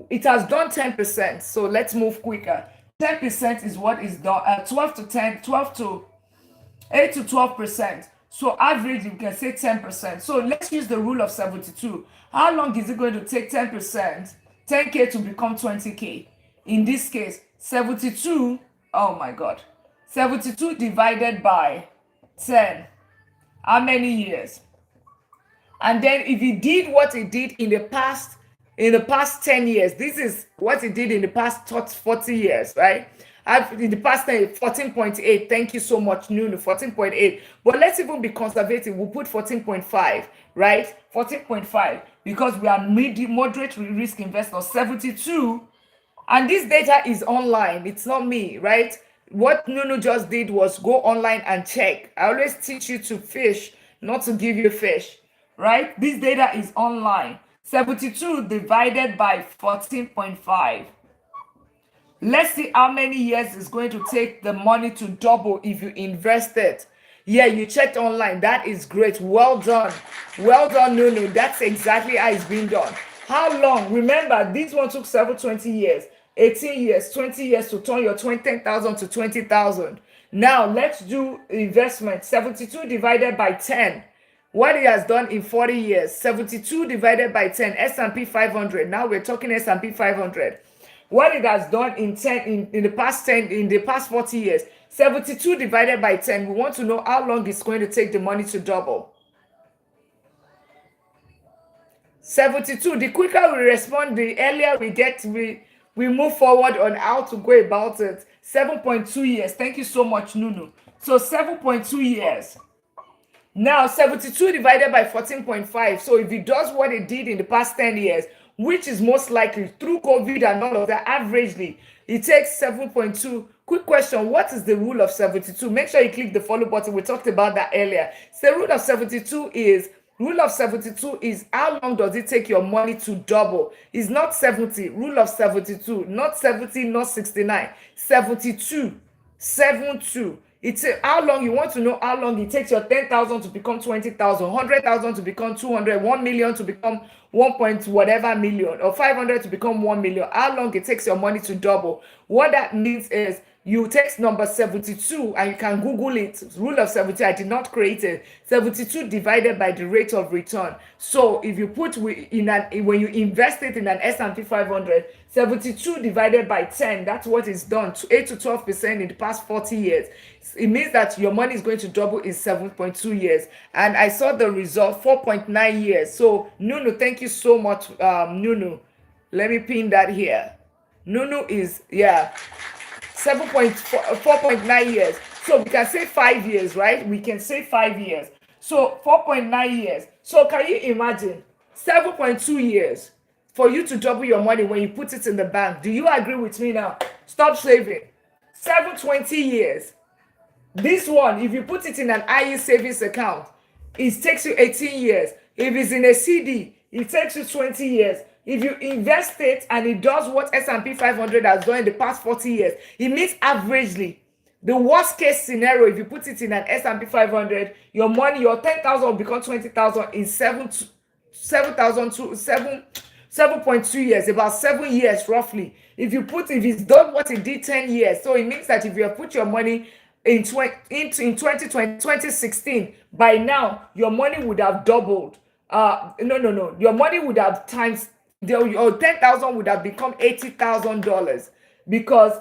it has done 10%. So let's move quicker. 10% is what is done. 12 to 8 to 12%. So average, you can say 10%. So let's use the rule of 72. How long is it going to take 10%, 10K to become 20K? In this case, 72, oh my God, 72 divided by 10. How many years? And then if he did what he did in the past 10 years, this is what he did in the past 40 years, right? In the past 14.8. Thank you so much, Nunu. 14.8. But let's even be conservative. We'll put 14.5, right? 14.5, because we are moderate risk investors. 72. And this data is online. It's not me, right? What Nunu just did was go online and check. I always teach you to fish, not to give you fish, right? This data is online. 72 divided by 14.5. Let's see how many years it's going to take the money to double if you invest it. Yeah, you checked online. That is great. Well done. Well done, Nunu. That's exactly how it's been done. How long? Remember, this one took 20 years, 18 years, 20 years to turn your 10,000 to 20,000. Now, let's do investment. 72 divided by 10. What he has done in 40 years. 72 divided by 10. S&P 500. Now we're talking S&P 500. What it has done in the past 40 years. 72 divided by 10. We want to know how long it's going to take the money to double. 72. The quicker we respond, the earlier we move forward on how to go about it. 7.2 years. Thank you so much, Nunu. So 7.2 years. Now 72 divided by 14.5. So if it does what it did in the past 10 years, which is most likely through COVID and all of that, averagely, it takes 7.2. Quick question, what is the rule of 72? Make sure you click the follow button. We talked about that earlier. So the rule of 72 is how long does it take your money to double? It's not 70. Rule of 72. Not 70, not 69. 72. 72. It's how long you want to know how long it takes your 10,000 to become 20,000, 100,000 to become 200, 1 million to become 1 point whatever million, or 500 to become 1 million. How long it takes your money to double? What that means is you take number 72 and you can Google it. Rule of 72, I did not create it. 72 divided by the rate of return. So if you put when you invest it in an S&P 500, 72 divided by 10, that's what is done, to 8 to 12% in the past 40 years. It means that your money is going to double in 7.2 years. And I saw the result, 4.9 years. So Nunu, thank you so much, Nunu. Let me pin that here. Nunu is, 4.9 years. So we can say 5 years, right? We can say 5 years. So 4.9 years. So can you imagine 7.2 years for you to double your money when you put it in the bank? Do you agree with me now? Stop saving. 720 years. This one, if you put it in an IE savings account, it takes you 18 years. If it's in a CD, it takes you 20 years. If you invest it and it does what S&P 500 has done in the past 40 years, it means averagely, the worst case scenario, if you put it in an S&P 500, your money, your 10,000 will become 20,000 in 7.2 years, about 7 years roughly. If it's done what it did 10 years, so it means that if you have put your money in 2016, by now your money would have doubled. No, your money would have times, your 10,000 would have become $80,000, because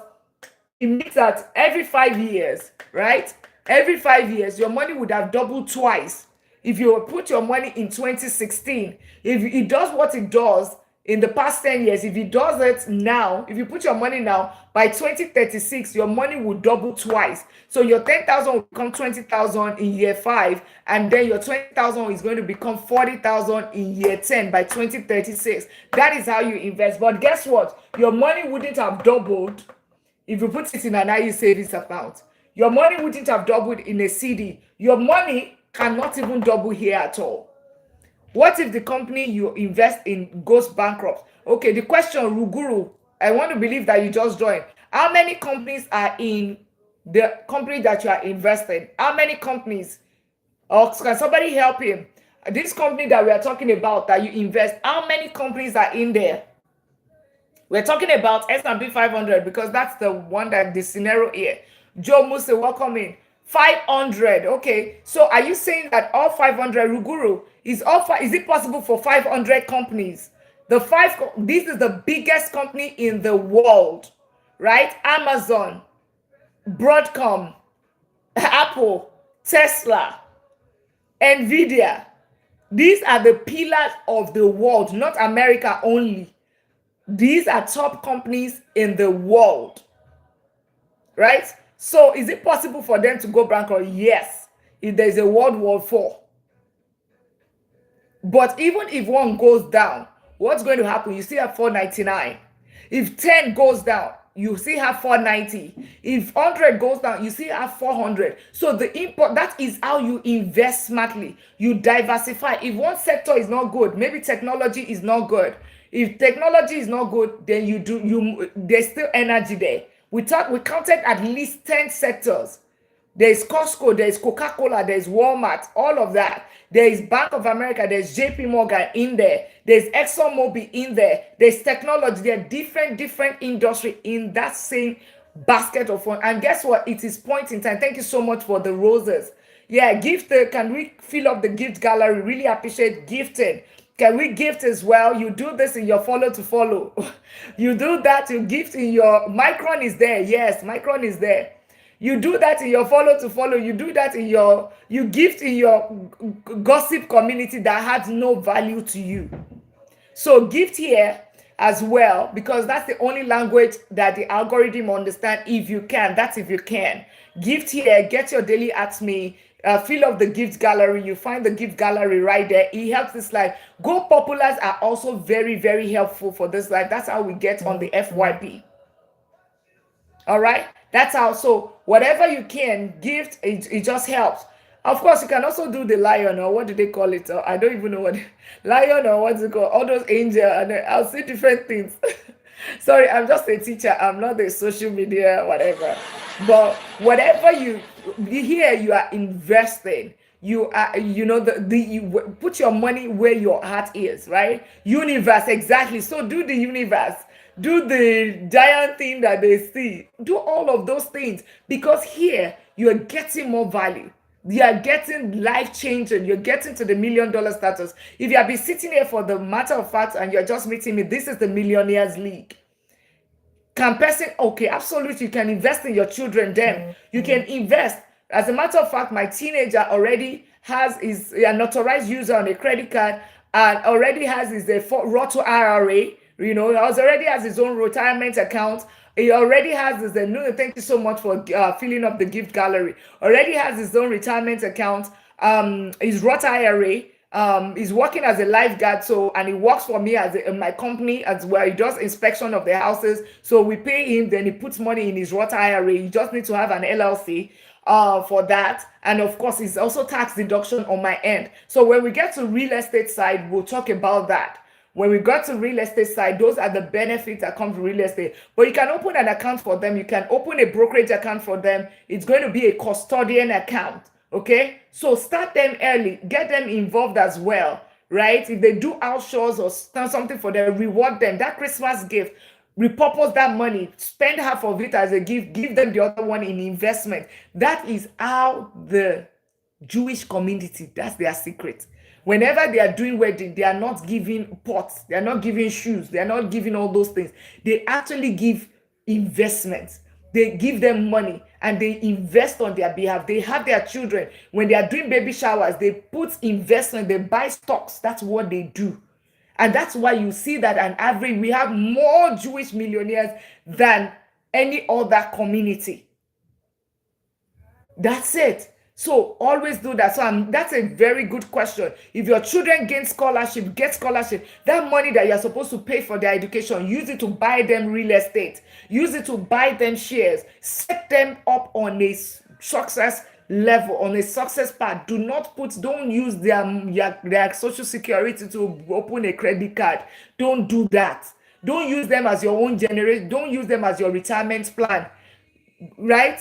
it means that every 5 years, right? Every 5 years, your money would have doubled twice. If you put your money in 2016, if it does what it does in the past 10 years, if it does it now, if you put your money now, by 2036, your money will double twice. So your 10,000 will become 20,000 in year 5, and then your 20,000 is going to become 40,000 in year 10 by 2036. That is how you invest. But guess what? Your money wouldn't have doubled if you put it in an IU savings account. Your money wouldn't have doubled in a CD. Your money cannot even double here at all. What if the company you invest in goes bankrupt? Okay, the question, Ruguru, I want to believe that you just joined. How many companies are in the company that you are investing? How many companies? Or can somebody help him? This company that we are talking about that you invest, how many companies are in there? We're talking about S&P 500 because that's the one that the scenario here. Joe Musa, welcome in. 500. Okay. So are you saying that all 500, Ruguru, is it possible for 500 companies? This is the biggest company in the world, right? Amazon, Broadcom, Apple, Tesla, Nvidia. These are the pillars of the world, not America only. These are top companies in the world, right? So is it possible for them to go bankrupt? Yes, if there's a World War IV. But even if one goes down, what's going to happen? You still have 499. If 10 goes down, you still have 490. If 100 goes down, you still have 400. So that is how you invest smartly. You diversify. If one sector is not good, maybe technology is not good. If technology is not good, then there's still energy there. We counted at least 10 sectors. There's Costco, there's Coca-Cola, there's Walmart, all of that. There is Bank of America, there's JP Morgan in there. There's ExxonMobil in there. There's technology. There are different industry in that same basket of fun. And guess what? It is point in time. Thank you so much for the roses. Yeah, can we fill up the gift gallery? Really appreciate gifting. Can we gift as well? You do this in your follow to follow. You do that, you gift in your Micron is there. Yes, Micron is there. You do that in your follow to follow. You do that you gift in your gossip community that has no value to you. So gift here as well, because that's the only language that the algorithm understand. If you can, that's if you can. Gift here, get your daily at me. Fill up the gift gallery. You find the gift gallery right there. It helps this life. Go populars are also very, very helpful for this life. That's how we get on the FYP. All right, that's how. So whatever you can gift, it just helps. Of course, you can also do the lion, or what do they call it? I don't even know what lion or what's it called. All those angel, and I'll see different things. Sorry, I'm just a teacher. I'm not a social media whatever. But whatever you are investing. You are, you put your money where your heart is, right? Universe, exactly. So do the universe. Do the giant thing that they see. Do all of those things, because here you are getting more value. You are getting life changing. You're getting to the $1 million status. If you have been sitting here for the matter of fact and you're just meeting me, this is the Millionaires League. Okay, absolutely. You can invest in your children then. You can invest. As a matter of fact, my teenager already is a notarized user on a credit card and already has his Roth IRA. He already has his own retirement account. He already has his thank you so much for filling up the gift gallery. Already has his own retirement account. His Roth IRA. He's working as a lifeguard, and he works for me in my company as well. He does inspection of the houses, so we pay him. Then he puts money in his Roth IRA. You just need to have an LLC for that, and of course, it's also tax deduction on my end. So when we get to real estate side, we'll talk about that. When we got to real estate side, those are the benefits that come from real estate. But you can open an account for them. You can open a brokerage account for them. It's going to be a custodian account. Okay, so start them early, get them involved as well, right? If they do outshores or something for them, reward them. That Christmas gift, repurpose that money, spend half of it as a gift, give them the other one in investment. That is how the Jewish community, that's their secret. Whenever they are doing wedding, they are not giving pots, they are not giving shoes, they are not giving all those things. They actually give investments. They give them money and they invest on their behalf. They have their children. When they are doing baby showers, they put investment, they buy stocks. That's what they do. And that's why you see that on average, we have more Jewish millionaires than any other community. That's it. So always do that. So that's a very good question. If your children get scholarship, that money that you're supposed to pay for their education, use it to buy them real estate. Use it to buy them shares. Set them up on a success level, on a success path. Don't use their social security to open a credit card. Don't do that. Don't use them as your own generation. Don't use them as your retirement plan, right?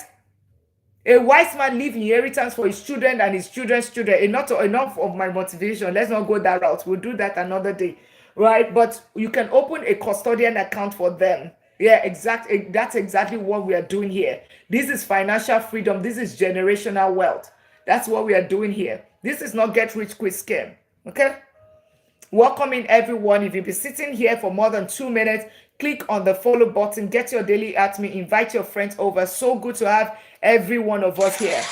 A wise man leave inheritance for his children and his children's children. Enough of my motivation. Let's not go that route. We'll do that another day, right? But you can open a custodian account for them. Yeah, exactly. That's exactly what we are doing here. This is financial freedom. This is generational wealth. That's what we are doing here. This is not get rich quick scam. Okay? Welcoming everyone. If you've been sitting here for more than 2 minutes, click on the follow button, get your daily at me, invite your friends over. So good to have every one of us here.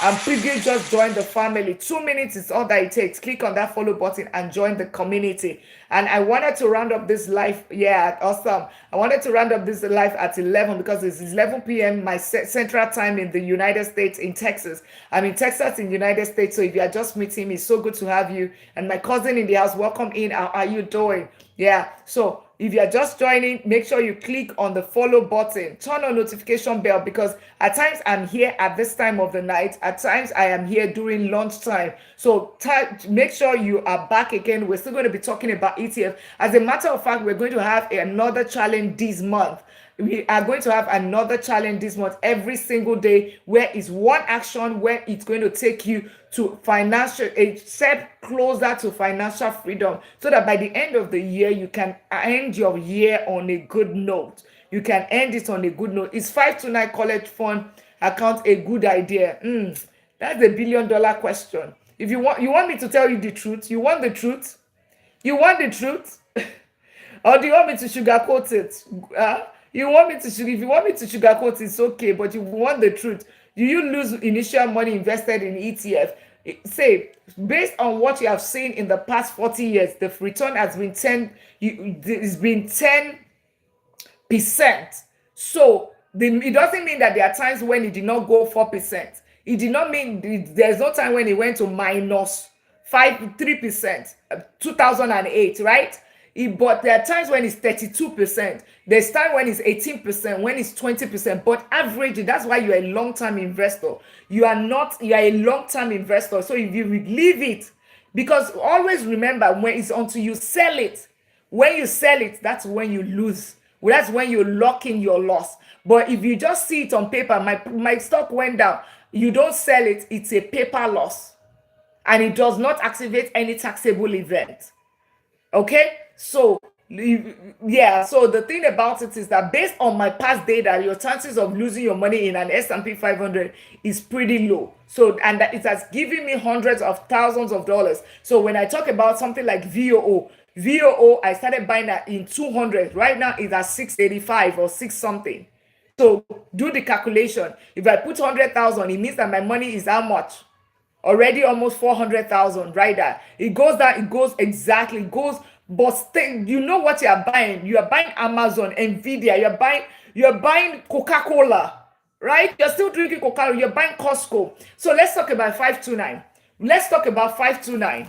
And please just join the family. 2 minutes is all that it takes. Click on that follow button and join the community. And I wanted to round up this live. Yeah, awesome. I wanted to round up this live at 11 because it's 11 p.m. my central time in the United States, in Texas. I'm in Texas in the United States. So if you are just meeting me, so good to have you. And my cousin in the house, welcome in. How are you doing? Yeah. So if you're just joining, make sure you click on the follow button, turn on notification bell, because at times I'm here at this time of the night. At times I am here during lunchtime. So make sure you are back again. We're still going to be talking about ETF. As a matter of fact, we're going to have another challenge this month. We are going to have another challenge this month every single day, where it's one action where it's going to take you to financial, a step closer to financial freedom, so that by the end of the year you can end your year on a good note. You can end it on a good note. Is 529 college fund account a good idea? That's the $1 billion question. If you want me to tell you the truth, you want the truth, you want the truth, or do you want me to sugarcoat it? You want me to if you want me to sugarcoat it's okay, but you want the truth. Do you lose initial money invested in ETF? Say, based on what you have seen in the past 40 years, the return has been 10. It's been 10%. So it doesn't mean that there are times when it did not go 4%. It did not mean there's no time when it went to minus 3%. 2008, right? But there are times when it's 32%. There's time when it's 18%, when it's 20%. But average, that's why you're a long-term investor. You are a long-term investor. So if you leave it, because always remember, when it's until you sell it, when you sell it, that's when you lose. Well, that's when you lock in your loss. But if you just see it on paper, my stock went down, you don't sell it, it's a paper loss. And it does not activate any taxable event. Okay, so yeah, so the thing about it is that based on my past data, your chances of losing your money in an S&P 500 is pretty low. So, and that it has given me hundreds of thousands of dollars. So when I talk about something like VOO, I started buying that in 200. Right now it's at 685 or 6 something. So do the calculation. If I put 100,000, it means that my money is how much? Already almost 400,000, right there. It goes down, it goes exactly, it goes, but you know what you are buying. You are buying Amazon, Nvidia, you're buying Coca-Cola, right? You're still drinking Coca-Cola, you're buying Costco. So let's talk about 529. Let's talk about 529.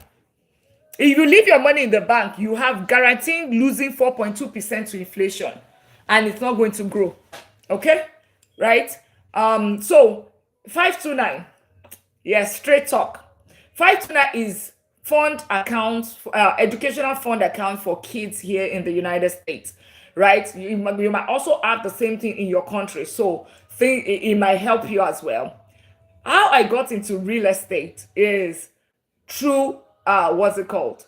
If you leave your money in the bank, you have guaranteed losing 4.2% to inflation, and it's not going to grow. Okay? Right? So 529. Yes, straight talk. 529 is fund accounts, educational fund account for kids here in the United States, right? You might also have the same thing in your country, so it might help you as well. How I got into real estate is through what's it called?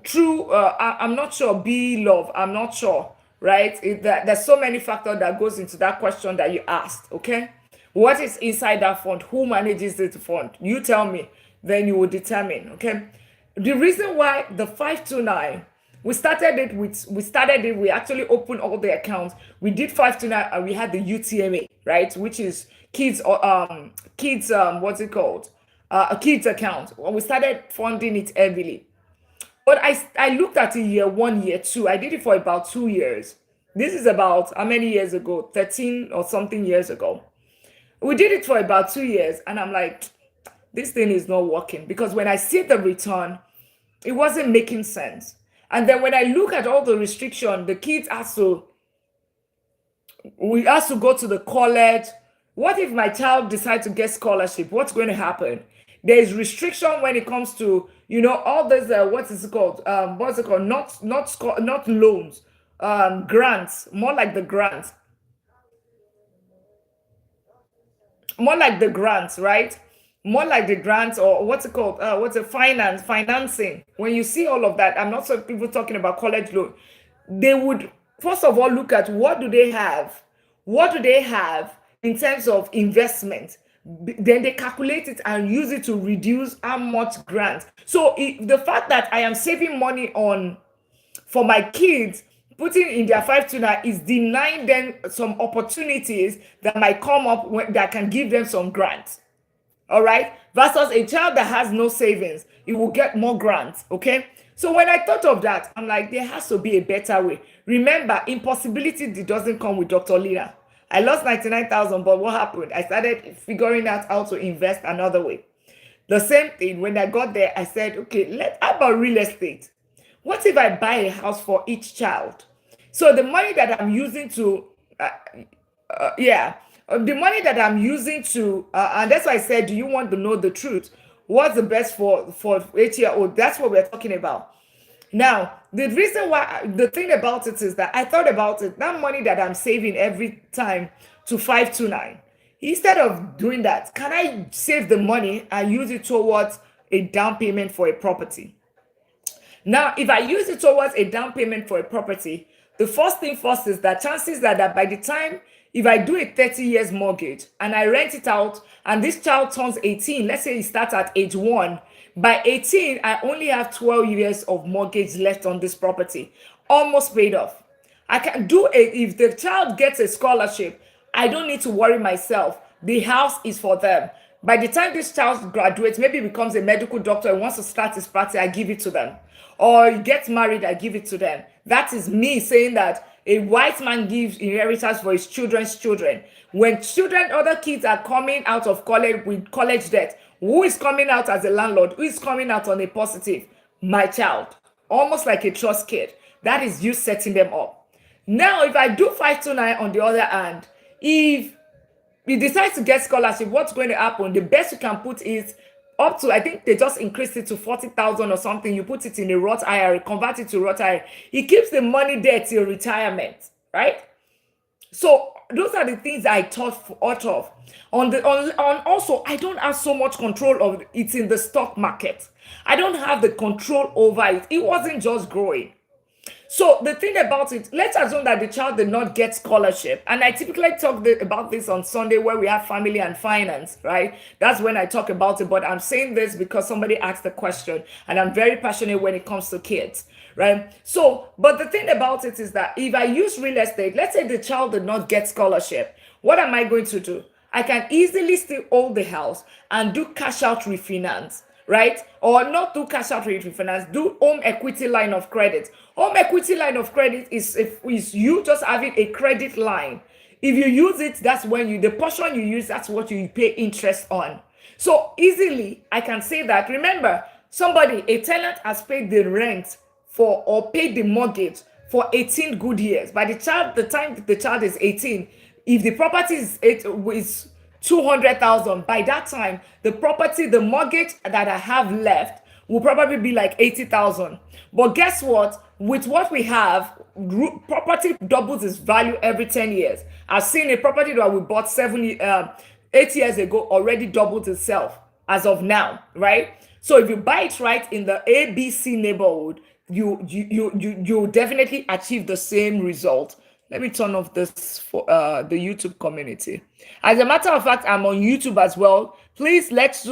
Through I'm not sure. Be love. I'm not sure, right? There's so many factors that goes into that question that you asked. Okay. What is inside that fund? Who manages the fund? You tell me, then you will determine. Okay. The reason why the 529, we actually opened all the accounts. We did 529 and we had the UTMA, right? Which is kids what's it called? A kids account. Well, we started funding it heavily. But I looked at it year 1, year 2. I did it for about 2 years. This is about how many years ago? 13 or something years ago. We did it for about 2 years, and I'm like, this thing is not working, because when I see the return, it wasn't making sense. And then when I look at all the restriction, the kids we have to go to the college. What if my child decides to get scholarship? What's going to happen? There is restriction when it comes to, all this, what is it called? What's it called? Not loans, grants, more like the grants. More like the grants, right? More like the grants, or what's it called? Financing. When you see all of that, I'm not so people talking about college loan. They would first of all, look at what do they have? What do they have in terms of investment? Then they calculate it and use it to reduce how much grant. So the fact that I am saving money on for my kids, putting in their 529 is denying them some opportunities that might come up that can give them some grants. All right, versus a child that has no savings, it will get more grants. Okay, so when I thought of that, I'm like, there has to be a better way. Remember, impossibility doesn't come with Dr. Lina. I lost 99,000, but what happened? I started figuring out how to invest another way. The same thing, when I got there, I said, okay, how about real estate? What if I buy a house for each child? So the money that I'm using to the money that I'm using to and that's why I said, do you want to know the truth? What's the best for 8-year-old? That's what we're talking about. Now, the reason why, the thing about it is that I thought about it, that money that I'm saving every time to 529, instead of doing that, can I save the money and use it towards a down payment for a property? Now, if I use it towards a down payment for a property, the first thing first is that chances are that by the time, if I do a 30 years mortgage and I rent it out and this child turns 18, let's say he starts at age 1, by 18, I only have 12 years of mortgage left on this property, almost paid off. I can do it. If the child gets a scholarship, I don't need to worry myself. The house is for them. By the time this child graduates, maybe becomes a medical doctor and wants to start his practice, I give it to them. Or he gets married, I give it to them. That is me saying that a white man gives inheritance for his children's children. When other kids are coming out of college with college debt, who is coming out as a landlord? Who is coming out on a positive? My child. Almost like a trust kid. That is you setting them up. Now, if I do 529 on the other hand, if you decide to get scholarship, what's going to happen? The best you can put is up to, I think they just increased it to 40,000 or something. You put it in a Roth IRA, convert it to Roth IRA. It keeps the money there till retirement, right? So those are the things I thought of. Also, I don't have so much control of it in the stock market. I don't have the control over it. It wasn't just growing. So the thing about it, let's assume that the child did not get scholarship. And I typically talk about this on Sunday where we have family and finance, right? That's when I talk about it. But I'm saying this because somebody asked the question and I'm very passionate when it comes to kids, right? So, but the thing about it is that if I use real estate, let's say the child did not get scholarship, what am I going to do? I can easily still hold the house and do cash out refinance, right? Or not do cash out refinance, do home equity line of credit. Home equity line of credit is you just having a credit line. If you use it, that's when the portion you use, that's what you pay interest on. So easily, I can say that. Remember, a tenant has paid the rent or paid the mortgage for 18 good years. By the time the child is 18, if the property is 200,000, by that time, the mortgage that I have left will probably be like 80,000. But guess what? With what we have, property doubles its value every 10 years. I've seen a property that we bought 8 years ago already doubled itself as of now, right? So if you buy it right in the ABC neighborhood, you definitely achieve the same result. Let me turn off this for the YouTube community. As a matter of fact, I'm on YouTube as well. Please, let's